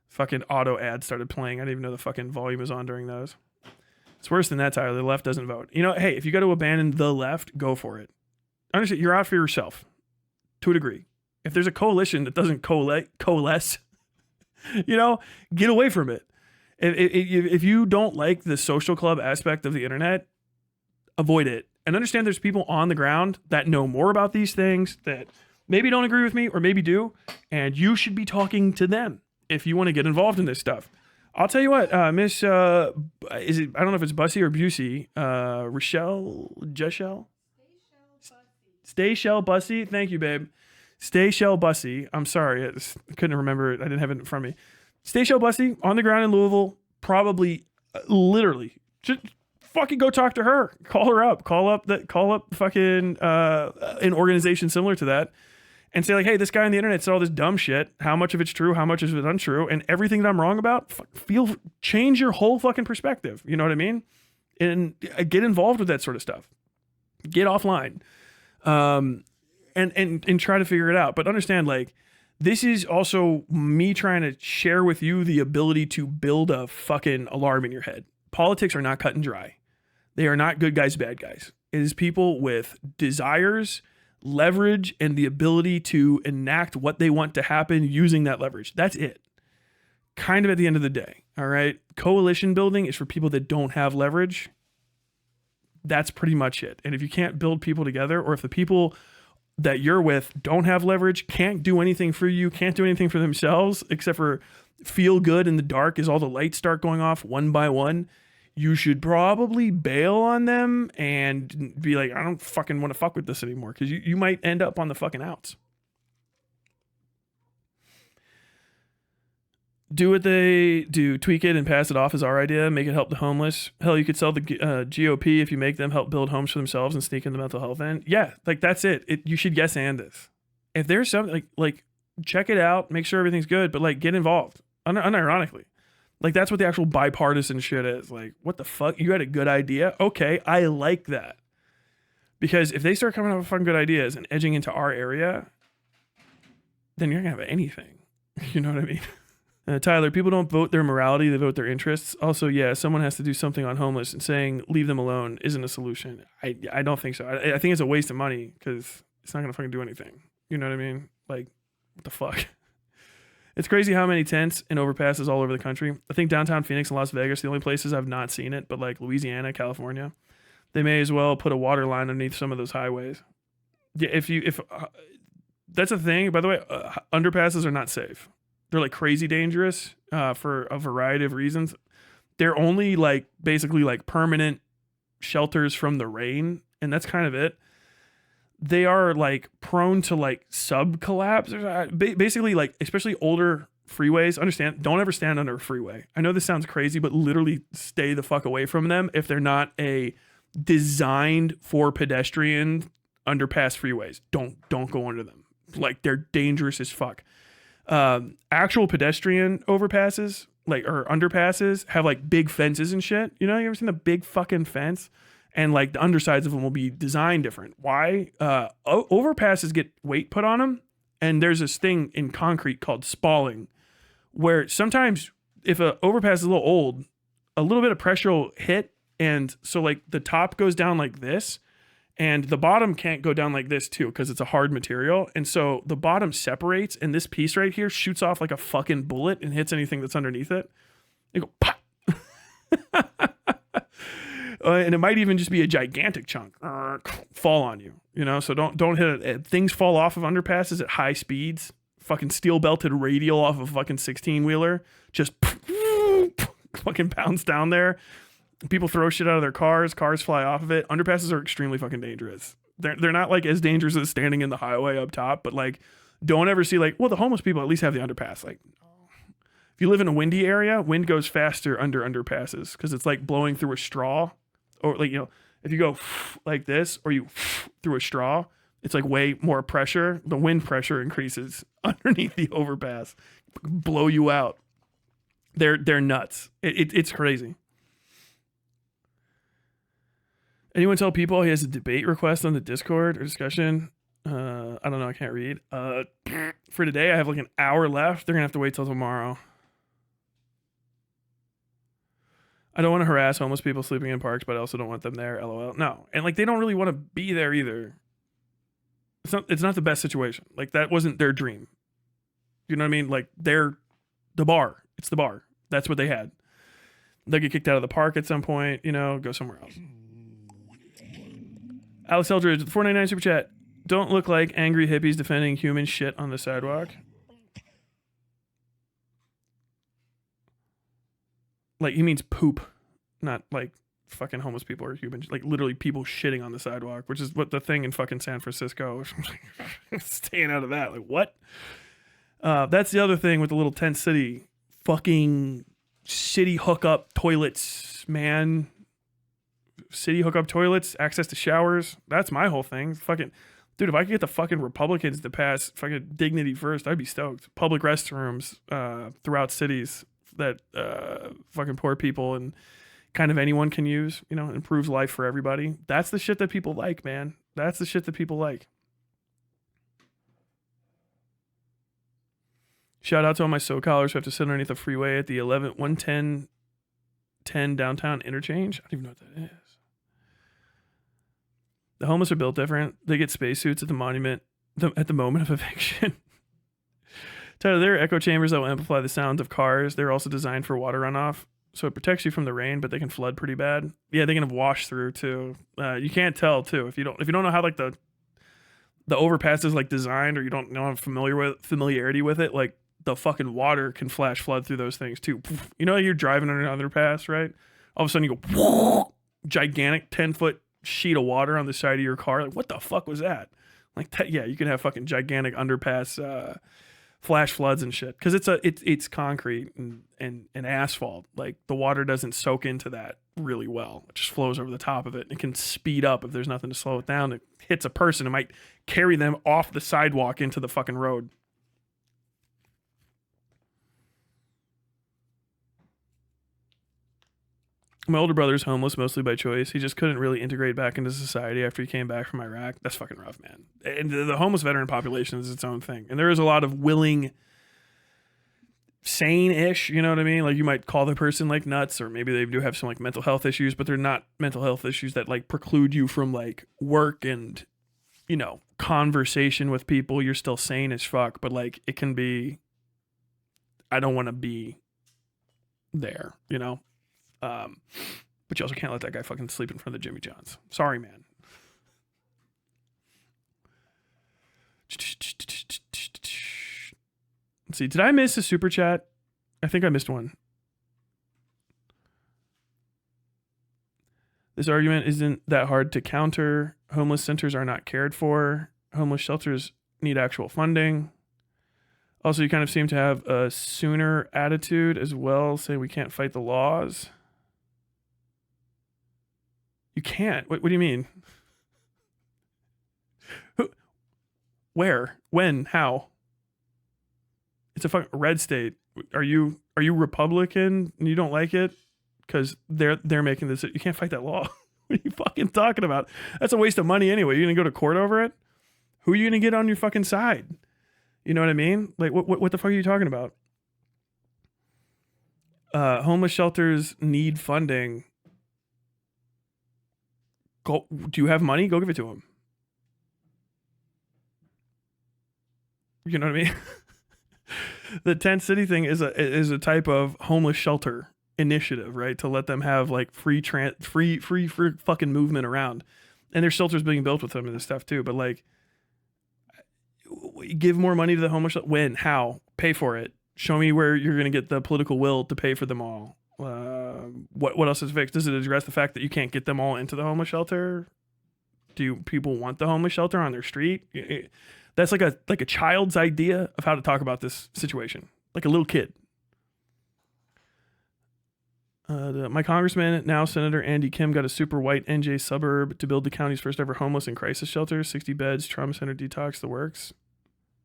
[SPEAKER 1] Fucking auto ad started playing. I didn't even know the fucking volume was on during those. It's worse than that, Tyler. The left doesn't vote. You know, hey, if you got to abandon the left, go for it. Understand, you're out for yourself. To a degree. If there's a coalition that doesn't coalesce, you know, get away from it. If you don't like the social club aspect of the internet, avoid it. And understand there's people on the ground that know more about these things that maybe don't agree with me or maybe do. And you should be talking to them if you want to get involved in this stuff. I'll tell you what, Miss, I don't know if it's Bussy or Busey, Jeshell? Stay Bussy. Thank you, babe. Stay Bussy. I'm sorry. I couldn't remember it. I didn't have it in front of me. Stay Bussy on the ground in Louisville. Probably, literally, just fucking go talk to her. Call her up. Call up fucking an organization similar to that, and say like, hey, this guy on the internet said all this dumb shit. How much of it's true? How much is it untrue? And everything that I'm wrong about, change your whole fucking perspective. You know what I mean? And get involved with that sort of stuff. Get offline, and try to figure it out. But understand, like, this is also me trying to share with you the ability to build a fucking alarm in your head. Politics are not cut and dry. They are not good guys, bad guys. It is people with desires, leverage, and the ability to enact what they want to happen using that leverage. That's it. Kind of at the end of the day. All right. Coalition building is for people that don't have leverage. That's pretty much it. And if you can't build people together, or if the people that you're with don't have leverage, can't do anything for you, can't do anything for themselves, except for feel good in the dark as all the lights start going off one by one, you should probably bail on them and be like, I don't fucking want to fuck with this anymore, because you might end up on the fucking outs. Do what they do, tweak it and pass it off as our idea, make it help the homeless. Hell, you could sell the GOP if you make them help build homes for themselves and sneak in the mental health end. Yeah, like that's it. You should yes and this. If there's something like check it out, make sure everything's good, but like get involved. Unironically. Like that's what the actual bipartisan shit is. Like, what the fuck? You had a good idea? Okay, I like that. Because if they start coming up with fucking good ideas and edging into our area, then you're not gonna have anything. You know what I mean? Tyler, people don't vote their morality, they vote their interests. Also, yeah, someone has to do something on homeless, and saying leave them alone isn't a solution. I don't think so. I think it's a waste of money because it's not going to fucking do anything. You know what I mean? Like, what the fuck? It's crazy how many tents and overpasses all over the country. I think downtown Phoenix and Las Vegas are the only places I've not seen it, but like Louisiana, California, they may as well put a water line underneath some of those highways. Yeah, if that's a thing, by the way, underpasses are not safe. They're like crazy dangerous for a variety of reasons. They're only like basically like permanent shelters from the rain, and that's kind of it. They are like prone to like sub collapse. Basically, like especially older freeways. Understand? Don't ever stand under a freeway. I know this sounds crazy, but literally stay the fuck away from them if they're not a designed for pedestrian underpass freeways. Don't go under them. Like they're dangerous as fuck. Actual pedestrian overpasses, like, or underpasses, have like big fences and shit. You know, you ever seen the big fucking fence? And like the undersides of them will be designed different. Why? Overpasses get weight put on them, and there's this thing in concrete called spalling, where sometimes if an overpass is a little old, a little bit of pressure will hit, and so like the top goes down like this, and the bottom can't go down like this too because it's a hard material, and so the bottom separates, and this piece right here shoots off like a fucking bullet and hits anything that's underneath it. They go pop. And it might even just be a gigantic chunk fall on you, so don't hit it. Things fall off of underpasses at high speeds, fucking steel belted radial off of a fucking 16-wheeler, just fucking bounce down there. People throw shit out of their cars fly off of it. Underpasses are extremely fucking dangerous. They're not like as dangerous as standing in the highway up top, but like don't ever see like, well, the homeless people at least have the underpass. Like if you live in a windy area, wind goes faster under underpasses because it's like blowing through a straw. Or like, if you go like this or you through a straw, it's like way more pressure. The wind pressure increases underneath the overpass, blow you out. They're nuts. It's crazy. Anyone tell people he has a debate request on the Discord or discussion? I don't know. I can't read. For today, I have like an hour left. They're going to have to wait till tomorrow. I don't want to harass homeless people sleeping in parks, but I also don't want them there. LOL. No. And like, they don't really want to be there either. It's not the best situation. Like that wasn't their dream. You know what I mean? Like they're the bar. It's the bar. That's what they had. They'll get kicked out of the park at some point, go somewhere else. Alex Eldridge, the 499 super chat. Don't look like angry hippies defending human shit on the sidewalk. Like, he means poop, not like fucking homeless people or human, like literally people shitting on the sidewalk, which is what the thing in fucking San Francisco. Staying out of that. Like, what? That's the other thing with the little tent city. Fucking city hookup toilets, man. City hookup toilets, access to showers. That's my whole thing. Fucking, dude, if I could get the fucking Republicans to pass fucking dignity first, I'd be stoked. Public restrooms throughout cities that fucking poor people and kind of anyone can use, improves life for everybody. That's the shit that people like, man. That's the shit that people like. Shout out to all my SoCalers who have to sit underneath the freeway at the 110 downtown interchange. I don't even know what that is. The homeless are built different. They get spacesuits at the monument at the moment of eviction. Tyler, there are echo chambers that will amplify the sounds of cars. They're also designed for water runoff, so it protects you from the rain, but they can flood pretty bad. Yeah, they can have wash through too. You can't tell too if you don't know how like the overpass is like designed, or you don't know familiarity with it. Like the fucking water can flash flood through those things too. You're driving under an underpass, right? All of a sudden you go gigantic 10-foot sheet of water on the side of your car. Like, what the fuck was that? Like that. Yeah, you can have fucking gigantic underpass flash floods and shit because it's concrete and asphalt. Like the water doesn't soak into that really well. It just flows over the top of it. It can speed up if there's nothing to slow it down. It hits a person, it might carry them off the sidewalk into the fucking road. My older brother's homeless mostly by choice. He just couldn't really integrate back into society after he came back from Iraq. That's fucking rough, man. And the homeless veteran population is its own thing. And there is a lot of willing, sane-ish, you know what I mean? Like you might call the person like nuts, or maybe they do have some like mental health issues, but they're not mental health issues that like preclude you from like work and, conversation with people. You're still sane as fuck, but like it can be, I don't want to be there, but you also can't let that guy fucking sleep in front of the Jimmy John's. Sorry, man. Let's see. Did I miss a super chat? I think I missed one. This argument isn't that hard to counter. Homeless centers are not cared for. Homeless shelters need actual funding. Also, you kind of seem to have a sooner attitude as well, saying we can't fight the laws. You can't. What do you mean? Who? Where? When? How? It's a fucking red state. Are you Republican and you don't like it? Because they're making this. You can't fight that law. What are you fucking talking about? That's a waste of money anyway. You're gonna go to court over it? Who are you gonna get on your fucking side? You know what I mean? Like what the fuck are you talking about? Homeless shelters need funding. Go. Do you have money? Go give it to them. You know what I mean? The tent city thing is a type of homeless shelter. initiative, right? To let them have like free fucking movement around. And there's shelters being built with them and this stuff too. But like, give more money to the homeless. When? How? Pay for it. Show me where you're going to get the political will to pay for them all. What else is fixed? Does it address the fact that you can't get them all into the homeless shelter? Do people want the homeless shelter on their street? That's like a child's idea of how to talk about this situation, like a little kid. My congressman, now Senator Andy Kim, got a super white NJ suburb to build the county's first ever homeless and crisis shelter, 60 beds, trauma center, detox, the works.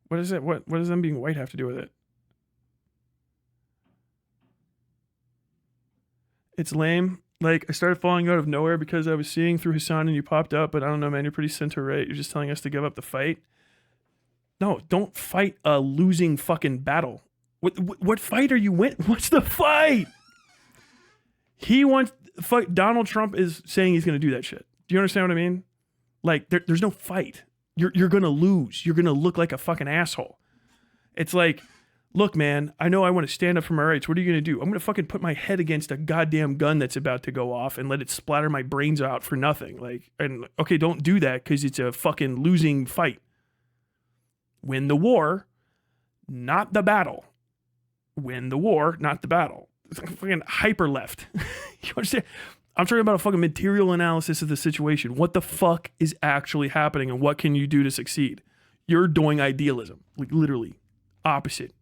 [SPEAKER 1] What is it? What does them being white have to do with it? It's lame. Like, I started falling out of nowhere because I was seeing through Hassan and you popped up, but I don't know, man, you're pretty center right. You're just telling us to give up the fight. No, don't fight a losing fucking battle. What fight are you win? What's the fight? He wants fight. Donald Trump is saying he's going to do that shit. Do you understand what I mean? Like, there's no fight. You're going to lose. You're going to look like a fucking asshole. It's like, look, man, I know I want to stand up for my rights. What are you going to do? I'm going to fucking put my head against a goddamn gun that's about to go off and let it splatter my brains out for nothing. Like, and okay, don't do that because it's a fucking losing fight. Win the war, not the battle. Win the war, not the battle. It's like fucking hyper left. You understand? I'm talking about a fucking material analysis of the situation. What the fuck is actually happening and what can you do to succeed? You're doing idealism. Like, literally. Opposite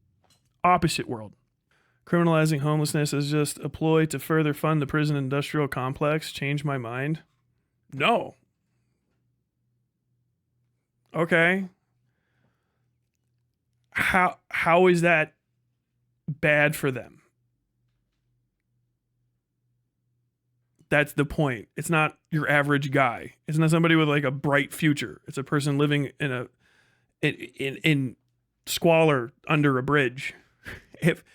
[SPEAKER 1] world. Criminalizing homelessness is just a ploy to further fund the prison industrial complex. Change my mind? No. Okay. How is that bad for them? That's the point. It's not your average guy. It's not somebody with like a bright future. It's a person living in squalor under a bridge. If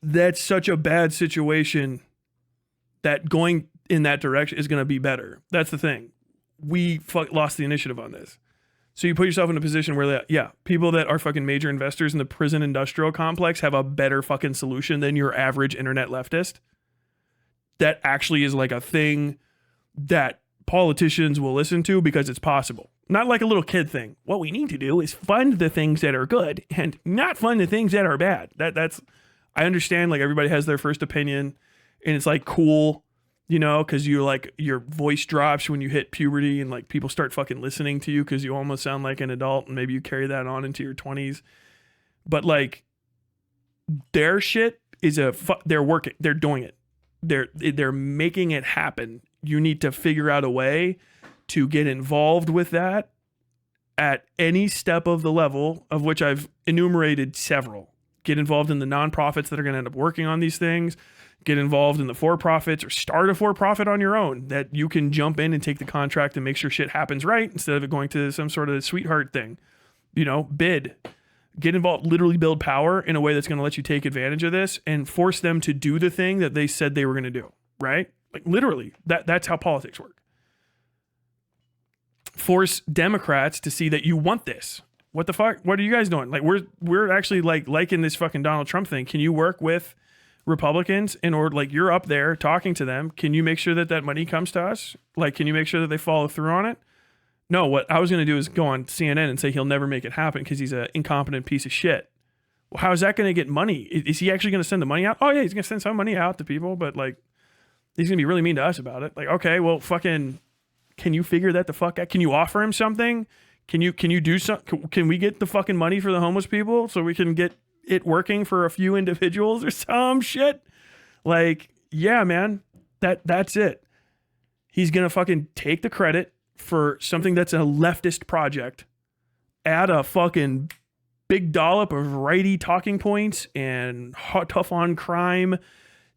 [SPEAKER 1] that's such a bad situation, that going in that direction is going to be better. That's the thing. We lost the initiative on this. So you put yourself in a position where, people that are fucking major investors in the prison industrial complex have a better fucking solution than your average internet leftist. That actually is like a thing that politicians will listen to because it's possible. Not like a little kid thing. What we need to do is fund the things that are good and not fund the things that are bad. That's I understand, like, everybody has their first opinion and it's like cool, you know, because you like your voice drops when you hit puberty and like people start fucking listening to you because you almost sound like an adult and maybe you carry that on into your 20s. But like their shit is they're working, they're doing it. They're making it happen. You need to figure out a way to get involved with that at any step of the level, of which I've enumerated several. Get involved in the nonprofits that are going to end up working on these things. Get involved in the for-profits or start a for-profit on your own that you can jump in and take the contract and make sure shit happens right instead of it going to some sort of sweetheart thing. You know, bid. Get involved, literally build power in a way that's going to let you take advantage of this and force them to do the thing that they said they were going to do, right? Like literally, that's how politics work. Force Democrats to see that you want this. What the fuck? What are you guys doing? Like we're actually like liking this fucking Donald Trump thing. Can you work with Republicans in order, like, you're up there talking to them? Can you make sure that money comes to us? Like, can you make sure that they follow through on it? No, what I was going to do is go on CNN and say he'll never make it happen because he's an incompetent piece of shit. Well, how is that going to get money? Is he actually going to send the money out? Oh yeah, he's going to send some money out to people, but like, he's going to be really mean to us about it. Like, okay, well, fucking, can you figure that the fuck out? Can you offer him something? Can you do something? Can we get the fucking money for the homeless people so we can get it working for a few individuals or some shit? Like, yeah, man, that's it. He's going to fucking take the credit for something that's a leftist project, add a fucking big dollop of righty talking points and tough on crime,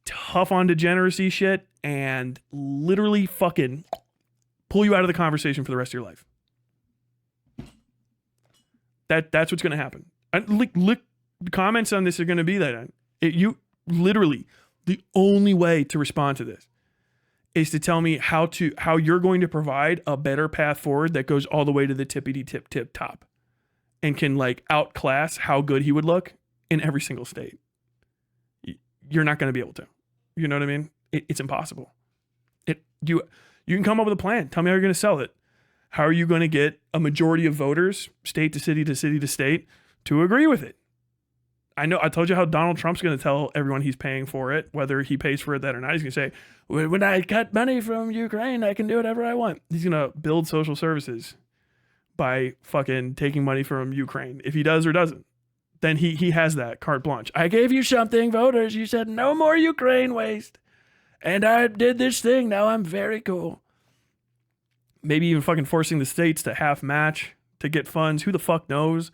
[SPEAKER 1] tough on degeneracy shit, and literally fucking pull you out of the conversation for the rest of your life. That's what's going to happen. Look, the comments on this are going to be that. You literally, the only way to respond to this is to tell me how you're going to provide a better path forward that goes all the way to the tippity tip top and can like outclass how good he would look in every single state. You're not going to be able to. You know what I mean? It's impossible. You can come up with a plan. Tell me how you're going to sell it. How are you going to get a majority of voters, state to city to city to state, to agree with it? I know I told you how Donald Trump's going to tell everyone he's paying for it, whether he pays for it that or not. He's going to say, when I cut money from Ukraine, I can do whatever I want. He's going to build social services by fucking taking money from Ukraine. If he does or doesn't, then he has that carte blanche. I gave you something, voters. You said no more Ukraine waste. And I did this thing. Now I'm very cool. Maybe even fucking forcing the states to half match to get funds. Who the fuck knows?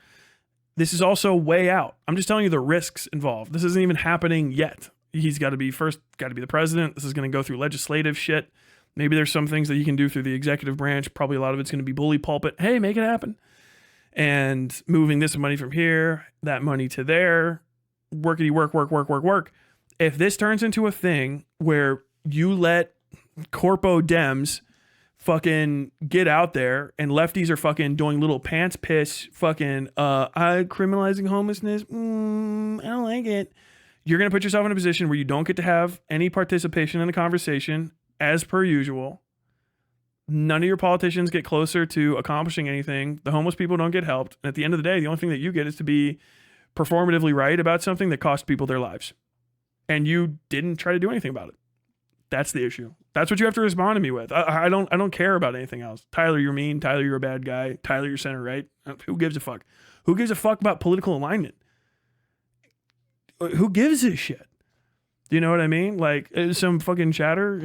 [SPEAKER 1] This is also way out. I'm just telling you the risks involved. This isn't even happening yet. He's got to be the president. This is going to go through legislative shit. Maybe there's some things that he can do through the executive branch. Probably a lot of it's going to be bully pulpit. Hey, make it happen. And moving this money from here, that money to there. Workity work. If this turns into a thing where you let corpo Dems fucking get out there and lefties are fucking doing little pants piss fucking criminalizing homelessness, I don't like it. You're going to put yourself in a position where you don't get to have any participation in the conversation as per usual. None of your politicians get closer to accomplishing anything. The homeless people don't get helped. And at the end of the day, the only thing that you get is to be performatively right about something that cost people their lives. And you didn't try to do anything about it. That's the issue. That's what you have to respond to me with. I don't care about anything else. Tyler, you're mean. Tyler, you're a bad guy. Tyler, you're center right. Who gives a fuck? Who gives a fuck about political alignment? Who gives a shit? Do you know what I mean? Like some fucking chatter,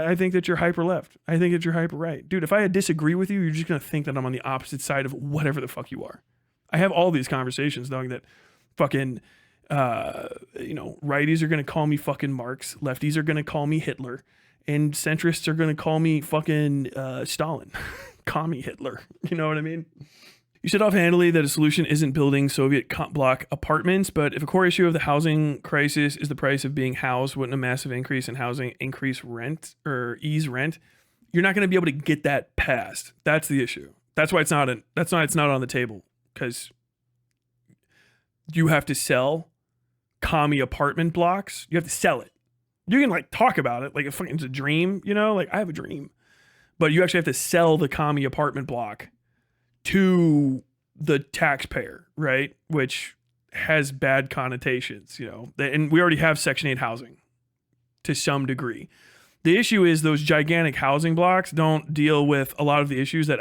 [SPEAKER 1] I think that you're hyper left. I think that you're hyper right. Dude, if I disagree with you, you're just going to think that I'm on the opposite side of whatever the fuck you are. I have all these conversations knowing that fucking righties are going to call me fucking Marx, lefties are going to call me Hitler, and centrists are going to call me fucking Stalin. Commie Hitler. You know what I mean? You said offhandedly that a solution isn't building Soviet block apartments, but if a core issue of the housing crisis is the price of being housed, wouldn't a massive increase in housing increase rent or ease rent? You're not going to be able to get that passed. That's the issue. That's why it's not on the table, because you have to sell commie apartment blocks. You have to sell it. You can talk about it like it's a dream, I have a dream, but you actually have to sell the commie apartment block to the taxpayer, right? Which has bad connotations, and we already have Section 8 housing to some degree. The issue is those gigantic housing blocks don't deal with a lot of the issues that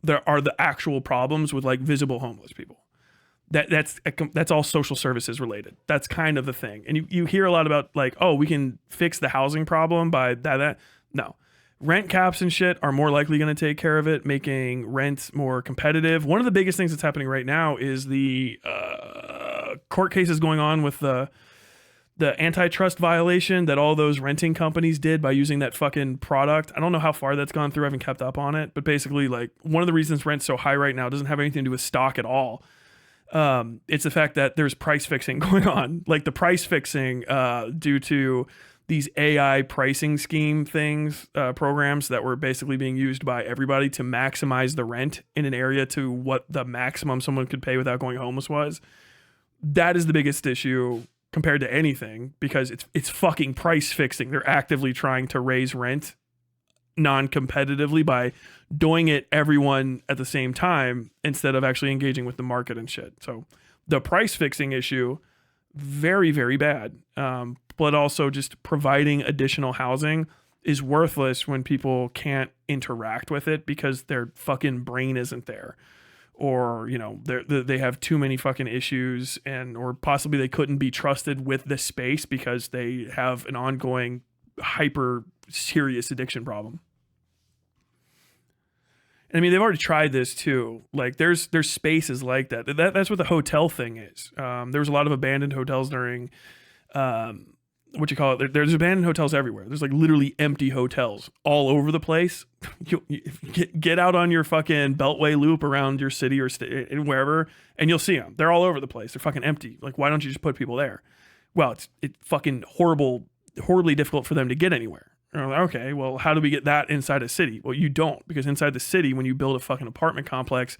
[SPEAKER 1] there are the actual problems with visible homeless people. That's all social services related. That's kind of the thing. And you hear a lot about we can fix the housing problem by that. No. Rent caps and shit are more likely going to take care of it, making rent more competitive. One of the biggest things that's happening right now is the court cases going on with the antitrust violation that all those renting companies did by using that fucking product. I don't know how far that's gone through. I haven't kept up on it. But basically, one of the reasons rent's so high right now doesn't have anything to do with stock at all. It's the fact that there's price fixing going on. The price fixing due to these AI pricing scheme things, programs that were basically being used by everybody to maximize the rent in an area to what the maximum someone could pay without going homeless was. That is the biggest issue compared to anything, because it's fucking price fixing. They're actively trying to raise rent non-competitively by doing it everyone at the same time instead of actually engaging with the market and shit. So the price fixing issue, very, very bad. But also just providing additional housing is worthless when people can't interact with it because their fucking brain isn't there, or they have too many fucking issues, or possibly they couldn't be trusted with the space because they have an ongoing hyper serious addiction problem. And I mean, they've already tried this too. There's spaces like that. That's what the hotel thing is. There was a lot of abandoned hotels during there's abandoned hotels everywhere. There's literally empty hotels all over the place. You get out on your fucking beltway loop around your city or wherever, and you'll see them. They're all over the place. They're fucking empty. Why don't you just put people there? Well, it's fucking horribly difficult for them to get anywhere. Okay, well, how do we get that inside a city? Well, you don't, because inside the city, when you build a fucking apartment complex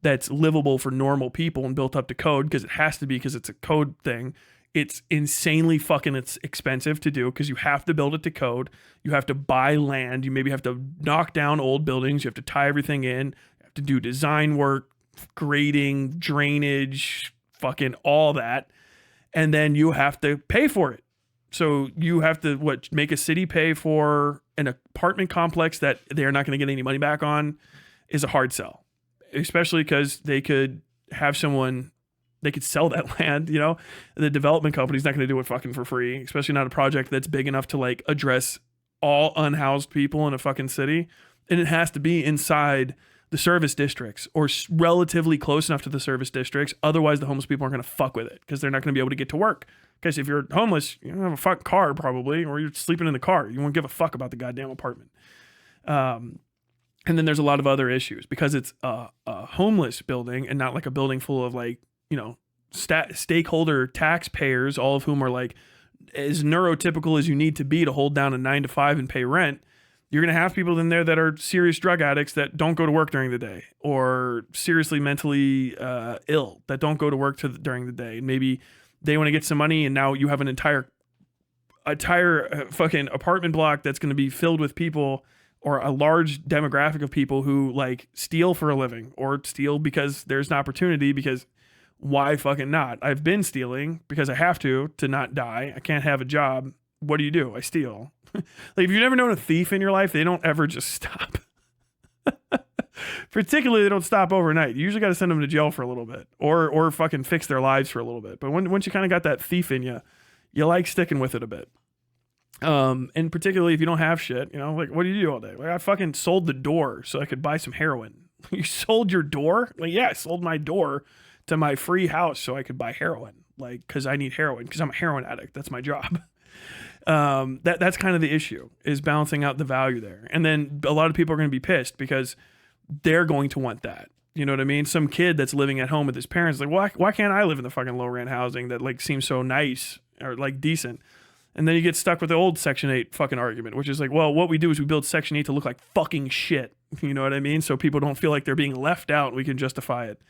[SPEAKER 1] that's livable for normal people and built up to code, because it has to be, because it's a code thing, It's insanely fucking expensive to do because you have to build it to code. You have to buy land. You maybe have to knock down old buildings. You have to tie everything in. You have to do design work, grading, drainage, fucking all that. And then you have to pay for it. So you have to make a city pay for an apartment complex that they're not going to get any money back on is a hard sell, especially because they could have someone, they could sell that land, the development company's not going to do it fucking for free, especially not a project that's big enough to like address all unhoused people in a fucking city. And it has to be inside the service districts or relatively close enough to the service districts. Otherwise the homeless people aren't going to fuck with it because they're not going to be able to get to work. Because if you're homeless, you don't have a fucking car probably, or you're sleeping in the car. You won't give a fuck about the goddamn apartment. And then there's a lot of other issues because it's a homeless building and not like a building full of like, stakeholder taxpayers, all of whom are like as neurotypical as you need to be to hold down a 9 to 5 and pay rent. You're going to have people in there that are serious drug addicts that don't go to work during the day, or seriously mentally ill that don't go to work during the day. Maybe they want to get some money, and now you have an entire fucking apartment block that's going to be filled with people, or a large demographic of people who like steal for a living or steal because there's an opportunity, because why fucking not? I've been stealing because I have to not die. I can't have a job. What do? I steal. Like if you've never known a thief in your life, they don't ever just stop. Particularly, they don't stop overnight. You usually got to send them to jail for a little bit, or fucking fix their lives for a little bit. But once you kind of got that thief in you, you like sticking with it a bit. And particularly if you don't have shit, like what do you do all day? Like I fucking sold the door so I could buy some heroin. You sold your door? Like yeah, I sold my door to my free house so I could buy heroin. Like because I need heroin because I'm a heroin addict. That's my job. That's kind of the issue, is balancing out the value there. And then a lot of people are going to be pissed because they're going to want that. You know what I mean? Some kid that's living at home with his parents, like, why can't I live in the fucking low rent housing that like seems so nice or like decent? And then you get stuck with the old Section 8 fucking argument, which is like, well, what we do is we build Section 8 to look like fucking shit. You know what I mean? So people don't feel like they're being left out. We can justify it.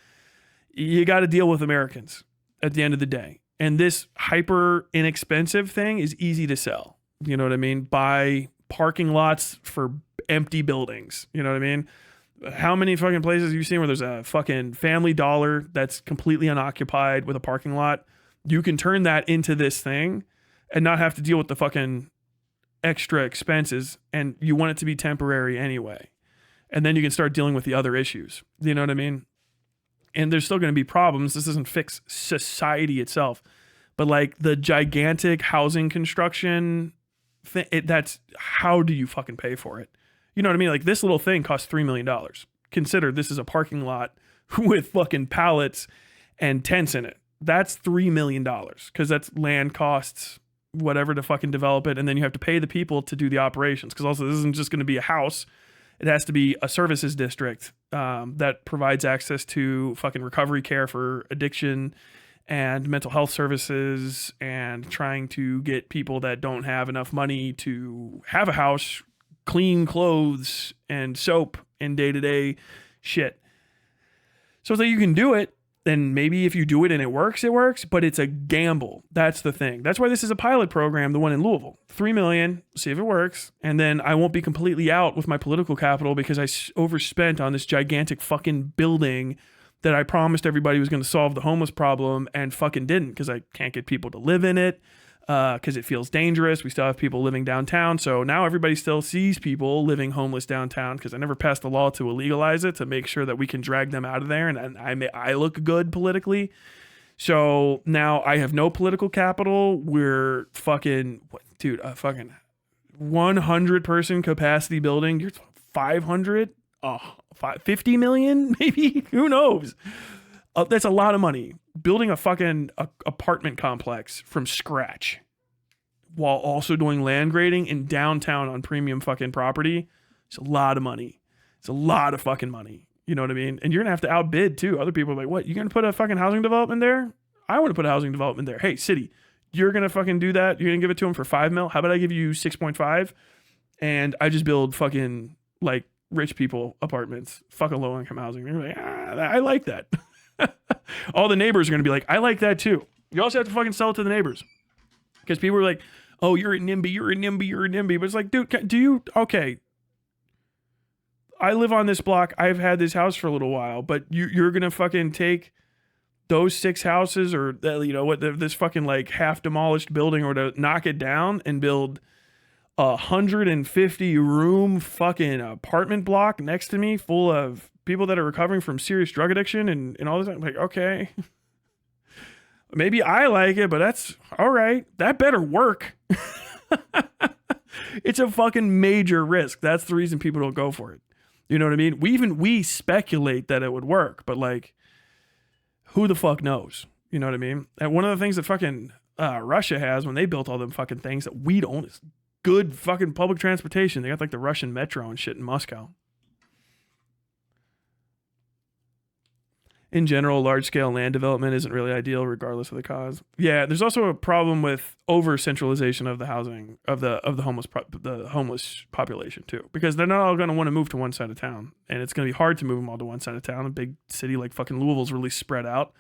[SPEAKER 1] You got to deal with Americans at the end of the day. And this hyper inexpensive thing is easy to sell. You know what I mean? Buy parking lots for empty buildings. You know what I mean? How many fucking places have you seen where there's a fucking Family Dollar that's completely unoccupied with a parking lot? You can turn that into this thing and not have to deal with the fucking extra expenses. And you want it to be temporary anyway. And then you can start dealing with the other issues. You know what I mean? And there's still going to be problems. This doesn't fix society itself. But like the gigantic housing construction thing, that's how do you fucking pay for it? You know what I mean? Like this little thing costs $3 million. Consider this is a parking lot with fucking pallets and tents in it. That's $3 million because that's land costs, whatever, to fucking develop it. And then you have to pay the people to do the operations. Because also this isn't just going to be a house. It has to be a services district that provides access to fucking recovery care for addiction and mental health services, and trying to get people that don't have enough money to have a house, clean clothes and soap and day-to-day shit. So it's like you can do it, and maybe if you do it and it works, but it's a gamble. That's the thing. That's why this is a pilot program, the one in Louisville. $3 million, see if it works, and then I won't be completely out with my political capital because I overspent on this gigantic fucking building that I promised everybody was going to solve the homeless problem and fucking didn't, because I can't get people to live in it. Because it feels dangerous. We still have people living downtown. So now everybody still sees people living homeless downtown, because I never passed a law to illegalize it, to make sure that we can drag them out of there. And I look good politically. So now I have no political capital. We're fucking, dude, a fucking 100 person capacity building. You're 500, 50 million, maybe? Who knows? That's a lot of money. Building a fucking apartment complex from scratch while also doing land grading in downtown on premium fucking property. It's a lot of money. It's a lot of fucking money. You know what I mean? And you're going to have to outbid too. Other people are like, what? You're going to put a fucking housing development there? I want to put a housing development there. Hey, city, you're going to fucking do that? You're going to give it to them for 5 mil? How about I give you 6.5 and I just build fucking like rich people apartments, fucking low income housing. And you're like, I like that. All the neighbors are going to be like, I like that too. You also have to fucking sell it to the neighbors. Because people are like, oh, you're a NIMBY, you're a NIMBY, you're a NIMBY. But it's like, dude, do you, okay. I live on this block. I've had this house for a little while, but you're going to fucking take those 6 houses or, you know, what this fucking like half demolished building or to knock it down and build 150 room fucking apartment block next to me full of people that are recovering from serious drug addiction and all this. I'm like, okay, maybe I like it, but that's all right. That better work. It's a fucking major risk. That's the reason people don't go for it. You know what I mean? We speculate that it would work, but like, who the fuck knows? You know what I mean? And one of the things that fucking Russia has when they built all them fucking things that we don't is good fucking public transportation. They got like the Russian metro and shit in Moscow. In general, large-scale land development isn't really ideal regardless of the cause. Yeah, there's also a problem with over-centralization of the housing of the homeless population too, because they're not all going to want to move to one side of town, and it's going to be hard to move them all to one side of town. A big city like fucking Louisville's really spread out.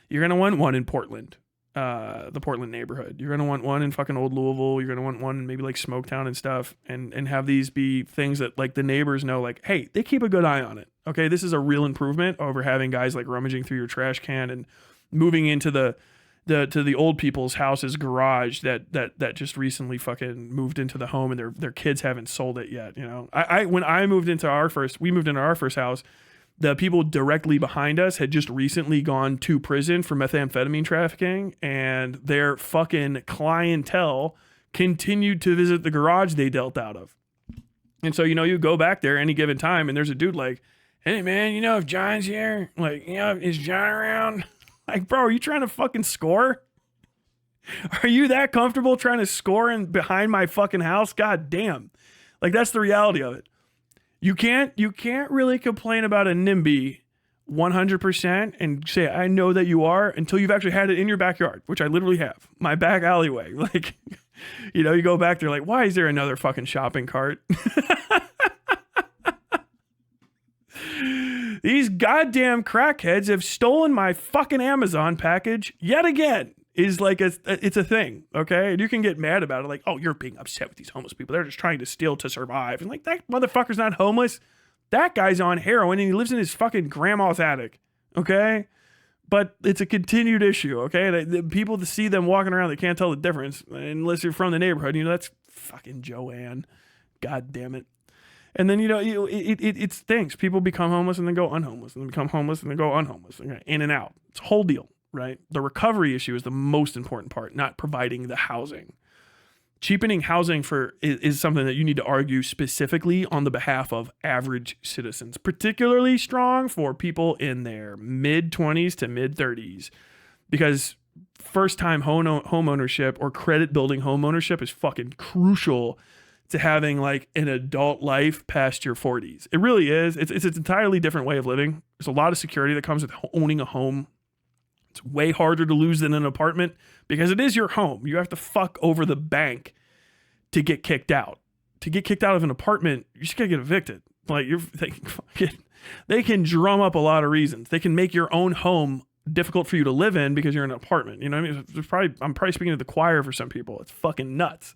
[SPEAKER 1] You're going to want one in Portland, the Portland neighborhood. You're going to want one in fucking Old Louisville. You're going to want one in maybe like Smoketown and stuff, and have these be things that like the neighbors know, like, hey, they keep a good eye on it. Okay, this is a real improvement over having guys like rummaging through your trash can and moving into the old people's house's garage that just recently fucking moved into the home and their kids haven't sold it yet. You know, when we moved into our first house, the people directly behind us had just recently gone to prison for methamphetamine trafficking, and their fucking clientele continued to visit the garage they dealt out of. And so, you know, you go back there any given time and there's a dude like, hey man, you know, if John's here, like, you know, is John around? Like, bro, are you trying to fucking score? Are you that comfortable trying to score in behind my fucking house? God damn. Like, that's the reality of it. You can't really complain about a NIMBY 100% and say, I know that you are, until you've actually had it in your backyard, which I literally have. My back alleyway. Like, you know, you go back there like, why is there another fucking shopping cart? These goddamn crackheads have stolen my fucking Amazon package yet again. Is like it's a thing, okay? And you can get mad about it, like, oh, you're being upset with these homeless people. They're just trying to steal to survive. And like, that motherfucker's not homeless. That guy's on heroin and he lives in his fucking grandma's attic, okay? But it's a continued issue, okay? The people that see them walking around, they can't tell the difference unless you're from the neighborhood. You know, that's fucking Joanne. God damn it. And then, you know, it stinks. People become homeless and then go unhomeless, and then become homeless and then go unhomeless. In and out. It's a whole deal, right? The recovery issue is the most important part, not providing the housing. Cheapening housing is something that you need to argue specifically on the behalf of average citizens, particularly strong for people in their mid-20s to mid-30s, because first-time home ownership or credit-building home ownership is fucking crucial to having like an adult life past your 40s. It really is. It's an entirely different way of living. There's a lot of security that comes with owning a home. It's way harder to lose than an apartment because it is your home. You have to fuck over the bank to get kicked out. To get kicked out of an apartment, you just gotta get evicted. Like they can drum up a lot of reasons. They can make your own home difficult for you to live in because you're in an apartment. You know what I mean? I'm probably speaking to the choir for some people. It's fucking nuts.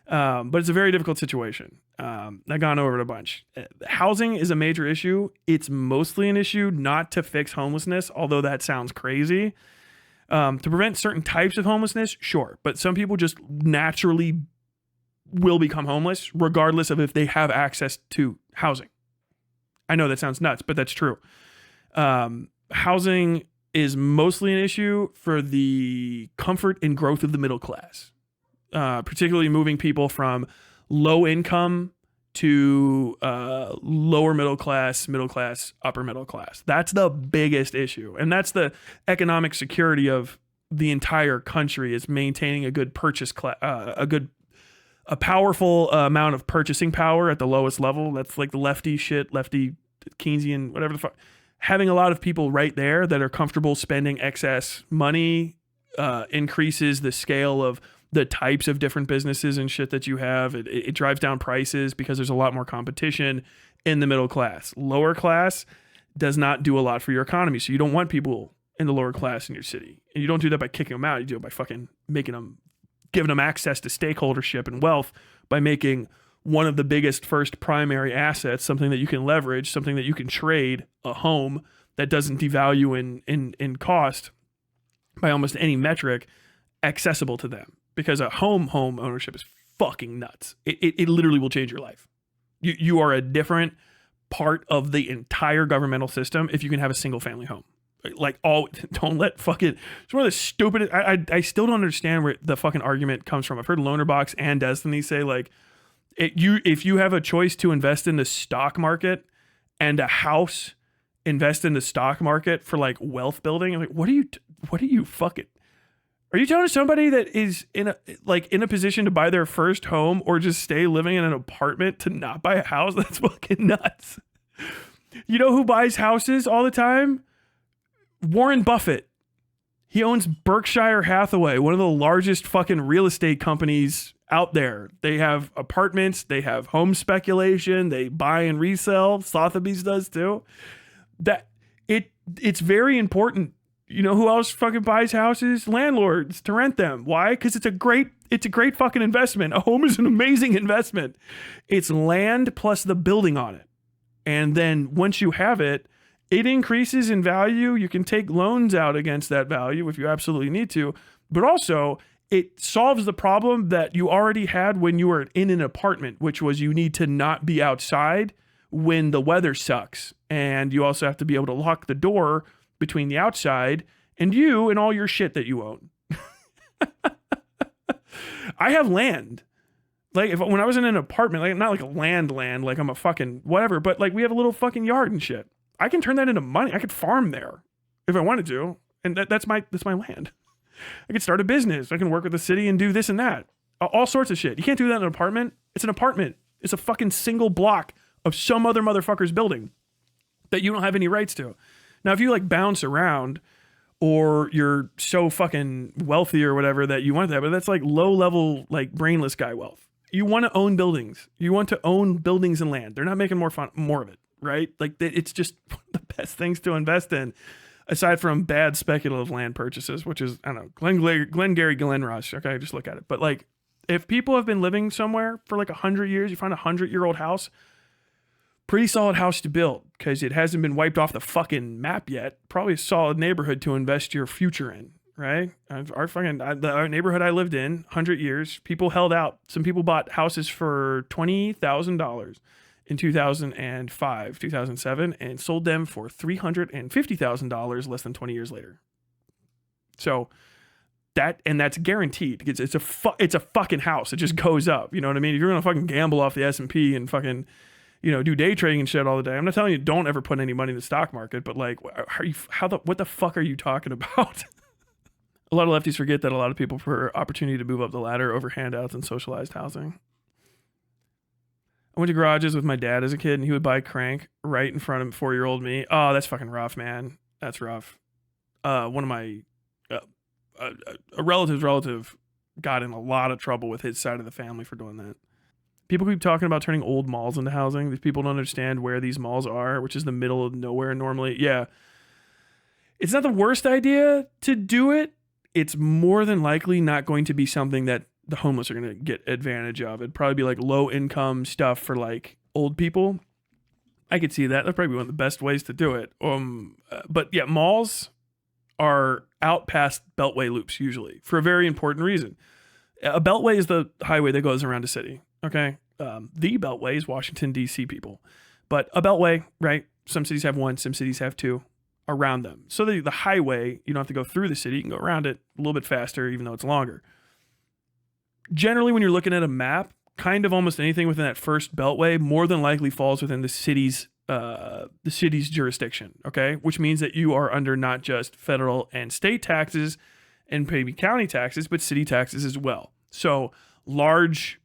[SPEAKER 1] But it's a very difficult situation. I've gone over it a bunch. Housing is a major issue. It's mostly an issue not to fix homelessness, although that sounds crazy. To prevent certain types of homelessness, sure. But some people just naturally will become homeless regardless of if they have access to housing. I know that sounds nuts, but that's true. Housing is mostly an issue for the comfort and growth of the middle class. Particularly moving people from low income to lower middle class, upper middle class. That's the biggest issue. And that's the economic security of the entire country, is maintaining a good a powerful amount of purchasing power at the lowest level. That's like the lefty Keynesian, whatever the fuck. Having a lot of people right there that are comfortable spending excess money increases the scale of the types of different businesses and shit that you have. It drives down prices because there's a lot more competition in the middle class. Lower class does not do a lot for your economy. So you don't want people in the lower class in your city. And you don't do that by kicking them out. You do it by fucking giving them access to stakeholdership and wealth by making one of the biggest first primary assets, something that you can leverage, something that you can trade, a home that doesn't devalue in cost by almost any metric, accessible to them. Because a home ownership is fucking nuts. It literally will change your life. You are a different part of the entire governmental system if you can have a single family home. Don't let fucking, it's one of the stupid, I still don't understand where the fucking argument comes from. I've heard Loanerbox and Destiny say like, if you have a choice to invest in the stock market and a house, invest in the stock market for like wealth building. I'm like, what are you fucking, are you telling somebody that is in a position to buy their first home or just stay living in an apartment to not buy a house? That's fucking nuts. You know who buys houses all the time? Warren Buffett. He owns Berkshire Hathaway, one of the largest fucking real estate companies out there. They have apartments, they have home speculation, they buy and resell. Sotheby's does too. It's very important. You know who else fucking buys houses? Landlords to rent them. Why? Because it's a great fucking investment. A home is an amazing investment. It's land plus the building on it. And then once you have it, it increases in value. You can take loans out against that value if you absolutely need to. But also, it solves the problem that you already had when you were in an apartment, which was you need to not be outside when the weather sucks. And you also have to be able to lock the door between the outside and you and all your shit that you own. I have land. Like when I was in an apartment, like not like a land, like I'm a fucking whatever, but like we have a little fucking yard and shit. I can turn that into money. I could farm there if I wanted to. And that's my land. I could start a business. I can work with the city and do this and that. All sorts of shit. You can't do that in an apartment. It's an apartment. It's a fucking single block of some other motherfucker's building that you don't have any rights to. Now, if you like bounce around or you're so fucking wealthy or whatever that you want that, but that's like low level, like brainless guy wealth. You want to own buildings. You want to own buildings and land. They're not making more of it, right? Like it's just one of the best things to invest in, aside from bad speculative land purchases, which is, I don't know, Glengarry Glen Ross. Okay, just look at it. But like, if people have been living somewhere for like 100 years, you find a 100-year-old house, pretty solid house to build because it hasn't been wiped off the fucking map yet. Probably a solid neighborhood to invest your future in, right? Our neighborhood I lived in, 100 years, people held out. Some people bought houses for $20,000 in 2005, 2007, and sold them for $350,000 less than 20 years later. So that's guaranteed. It's a fucking house. It just goes up. You know what I mean? If you're gonna fucking gamble off the S&P and fucking, do day trading and shit all the day. I'm not telling you don't ever put any money in the stock market, but like, what the fuck are you talking about? A lot of lefties forget that a lot of people prefer opportunity to move up the ladder over handouts and socialized housing. I went to garages with my dad as a kid, and he would buy crank right in front of 4-year-old me. Oh, that's fucking rough, man. That's rough. One of my a relative got in a lot of trouble with his side of the family for doing that. People keep talking about turning old malls into housing. These people don't understand where these malls are, which is the middle of nowhere normally. Yeah. It's not the worst idea to do it. It's more than likely not going to be something that the homeless are going to get advantage of. It'd probably be like low income stuff for like old people. I could see that. That's probably one of the best ways to do it. But yeah, malls are out past beltway loops usually for a very important reason. A beltway is the highway that goes around a city. Okay. The beltway is Washington, D.C. people. But a beltway, right? Some cities have one, some cities have two around them. So the highway, you don't have to go through the city. You can go around it a little bit faster, even though it's longer. Generally, when you're looking at a map, kind of almost anything within that first beltway more than likely falls within the city's jurisdiction. Okay. Which means that you are under not just federal and state taxes and maybe county taxes, but city taxes as well. So large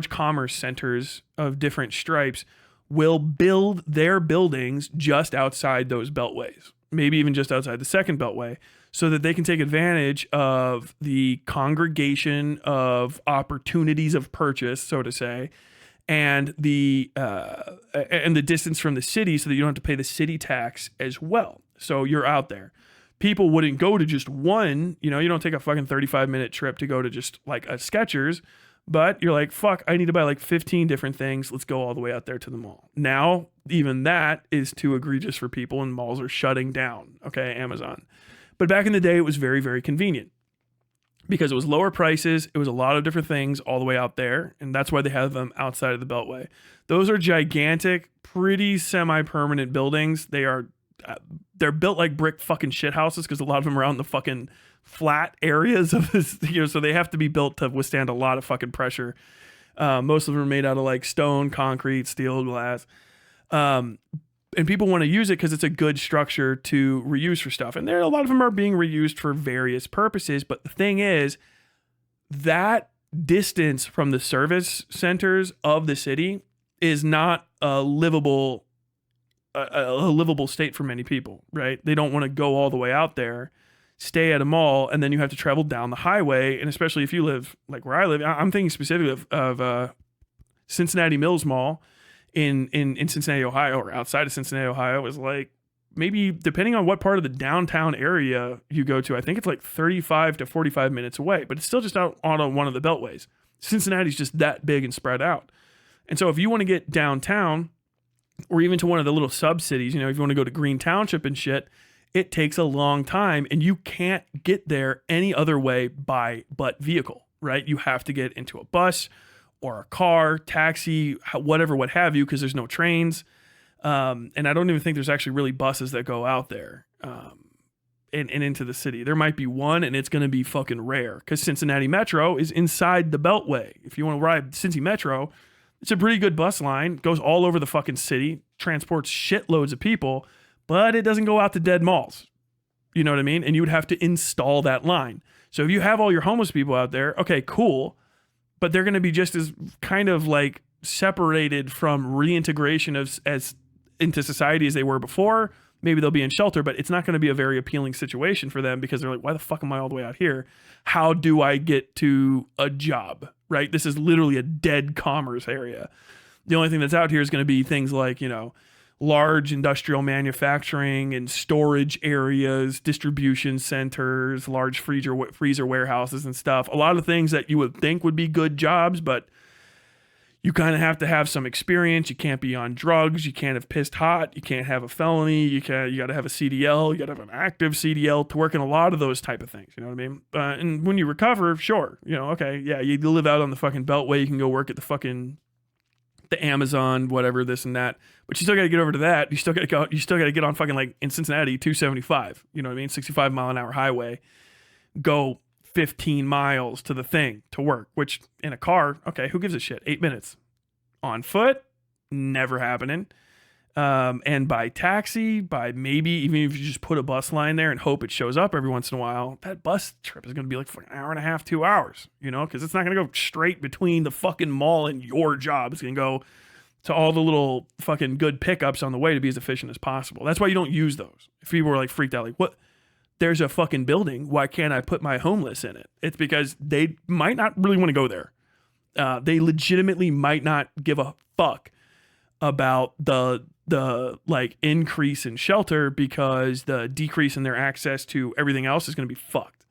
[SPEAKER 1] commerce centers of different stripes will build their buildings just outside those beltways, maybe even just outside the second beltway, so that they can take advantage of the congregation of opportunities of purchase, so to say, and the distance from the city, so that you don't have to pay the city tax as well. So you're out there. People wouldn't go to just one, you know, you don't take a fucking 35-minute trip to go to just like a Skechers, but you're like, fuck, I need to buy like 15 different things. Let's go all the way out there to the mall. Now, even that is too egregious for people and malls are shutting down. Okay, Amazon. But back in the day, it was very, very convenient because it was lower prices. It was a lot of different things all the way out there. And that's why they have them outside of the Beltway. Those are gigantic, pretty semi-permanent buildings. They're built like brick fucking shit houses because a lot of them are out in the fucking flat areas of this, you know, so they have to be built to withstand a lot of fucking pressure. Most of them are made out of like stone, concrete, steel, glass. And people want to use it because it's a good structure to reuse for stuff. And a lot of them are being reused for various purposes. But the thing is, that distance from the service centers of the city is not a livable state for many people, right? They don't want to go all the way out there, stay at a mall, and then you have to travel down the highway. And especially if you live like where I live, I'm thinking specifically of Cincinnati Mills Mall in Cincinnati, Ohio, or outside of Cincinnati, Ohio, is like maybe, depending on what part of the downtown area you go to, I think it's like 35 to 45 minutes away, but it's still just out on one of the beltways. Cincinnati's just that big and spread out. And so if you want to get downtown, or even to one of the little sub-cities, you know, if you want to go to Green Township and shit, it takes a long time and you can't get there any other way but vehicle, right? You have to get into a bus or a car, taxi, whatever, what have you, because there's no trains. And I don't even think there's actually really buses that go out there and into the city. There might be one, and it's going to be fucking rare because Cincinnati Metro is inside the Beltway. If you want to ride Cincy Metro, it's a pretty good bus line, goes all over the fucking city, transports shitloads of people, but it doesn't go out to dead malls. You know what I mean? And you would have to install that line. So if you have all your homeless people out there, okay, cool, but they're going to be just as kind of like separated from reintegration as into society as they were before. Maybe they'll be in shelter, but it's not going to be a very appealing situation for them because they're like, why the fuck am I all the way out here? How do I get to a job? Right? This is literally a dead commerce area. The only thing that's out here is going to be things like, you know, large industrial manufacturing and storage areas, distribution centers, large freezer warehouses and stuff. A lot of things that you would think would be good jobs, but you kind of have to have some experience. You can't be on drugs. You can't have pissed hot. You can't have a felony. You got to have a CDL. You got to have an active CDL to work in a lot of those type of things. You know what I mean? And when you recover, sure. You know, okay, yeah, you live out on the fucking Beltway. You can go work at the Amazon, whatever, this and that. But you still got to get over to that. You still got to go. You still got to get on fucking, like in Cincinnati, 275. You know what I mean? 65-mile-an-hour highway. Go 15 miles to the thing to work, which in a car, okay, who gives a shit? 8 minutes. On foot, never happening. And by taxi, by maybe even if you just put a bus line there and hope it shows up every once in a while, that bus trip is going to be like for an hour and a half, 2 hours, you know, because it's not going to go straight between the fucking mall and your job. It's going to go to all the little fucking good pickups on the way to be as efficient as possible. That's why you don't use those. If people were like freaked out, like, what? There's a fucking building. Why can't I put my homeless in it? It's because they might not really want to go there. They legitimately might not give a fuck about the like increase in shelter because the decrease in their access to everything else is going to be fucked.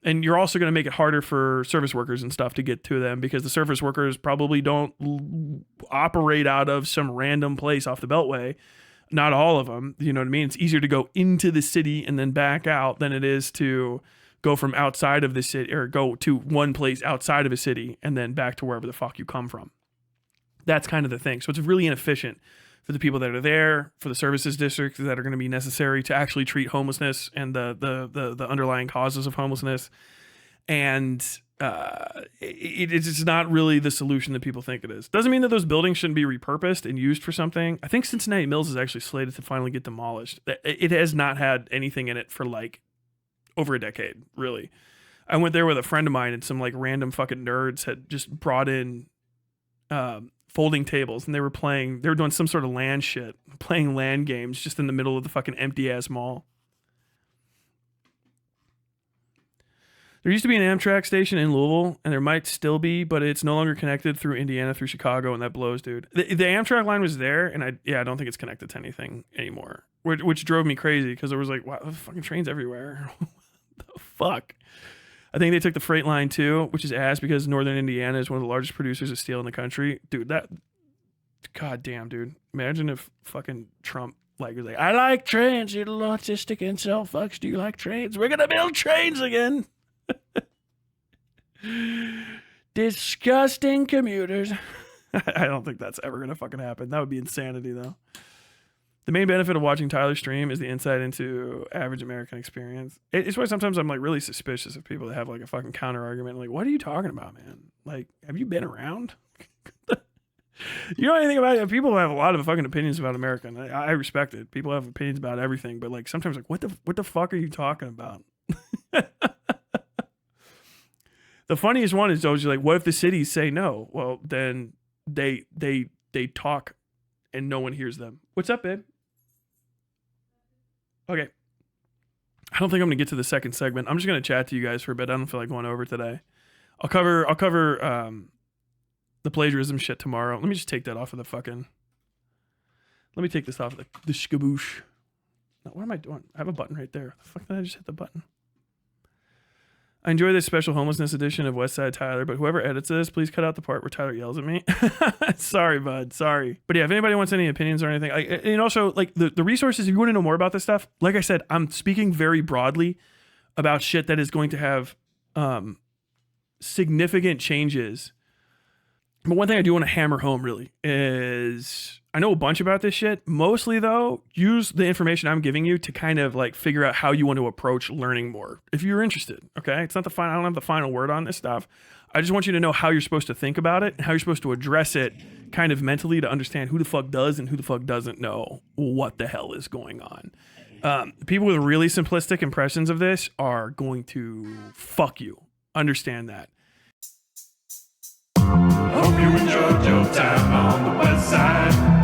[SPEAKER 1] And you're also going to make it harder for service workers and stuff to get to them because the service workers probably don't operate out of some random place off the Beltway. Not all of them, you know what I mean? It's easier to go into the city and then back out than it is to go from outside of the city or go to one place outside of a city and then back to wherever the fuck you come from. That's kind of the thing. So it's really inefficient for the people that are there, for the services districts that are going to be necessary to actually treat homelessness and the underlying causes of homelessness. And it's just not really the solution that people think it is. Doesn't mean that those buildings shouldn't be repurposed and used for something. I think Cincinnati Mills is actually slated to finally get demolished. It has not had anything in it for like over a decade, really. I went there with a friend of mine and some like random fucking nerds had just brought in folding tables and they were doing some sort of LAN shit, playing LAN games just in the middle of the fucking empty ass mall. There used to be an Amtrak station in Louisville, and there might still be, but it's no longer connected through Indiana through Chicago, and that blows, dude. The Amtrak line was there, and I don't think it's connected to anything anymore, which drove me crazy because there was like, wow, fucking trains everywhere. What the fuck? I think they took the freight line too, which is ass because Northern Indiana is one of the largest producers of steel in the country. Dude, god damn, dude. Imagine if fucking Trump was like, I like trains, you little autistic incel fucks. Do you like trains? We're gonna build trains again. Disgusting commuters. I don't think that's ever gonna fucking happen. That would be insanity though. The main benefit of watching Tyler stream is the insight into average American experience. It's why sometimes I'm like really suspicious of people that have like a fucking counter argument. Like, what are you talking about, man? Like, have you been around? You know anything about it? People have a lot of fucking opinions about America, and I respect it. People have opinions about everything, but like sometimes like, what the fuck are you talking about? The funniest one is always like, what if the cities say no? Well, then they talk and no one hears them. What's up, babe? Okay. I don't think I'm gonna get to the second segment. I'm just gonna chat to you guys for a bit. I don't feel like going over today. I'll cover the plagiarism shit tomorrow. Let me just take that off of the fucking. Let me take this off of the skaboosh. No, what am I doing? I have a button right there. The fuck did I just hit the button? I enjoy this special homelessness edition of Westside Tyler, but whoever edits this, please cut out the part where Tyler yells at me. Sorry, bud. Sorry. But yeah, if anybody wants any opinions or anything, and also like the resources, if you want to know more about this stuff, like I said, I'm speaking very broadly about shit that is going to have significant changes. But one thing I do want to hammer home really is I know a bunch about this shit. Mostly though, use the information I'm giving you to kind of like figure out how you want to approach learning more if you're interested. Okay. It's not the final, I don't have the final word on this stuff. I just want you to know how you're supposed to think about it and how you're supposed to address it kind of mentally to understand who the fuck does and who the fuck doesn't know what the hell is going on. People with really simplistic impressions of this are going to fuck you. Understand that.
[SPEAKER 2] Hope you enjoyed your time on the West Side.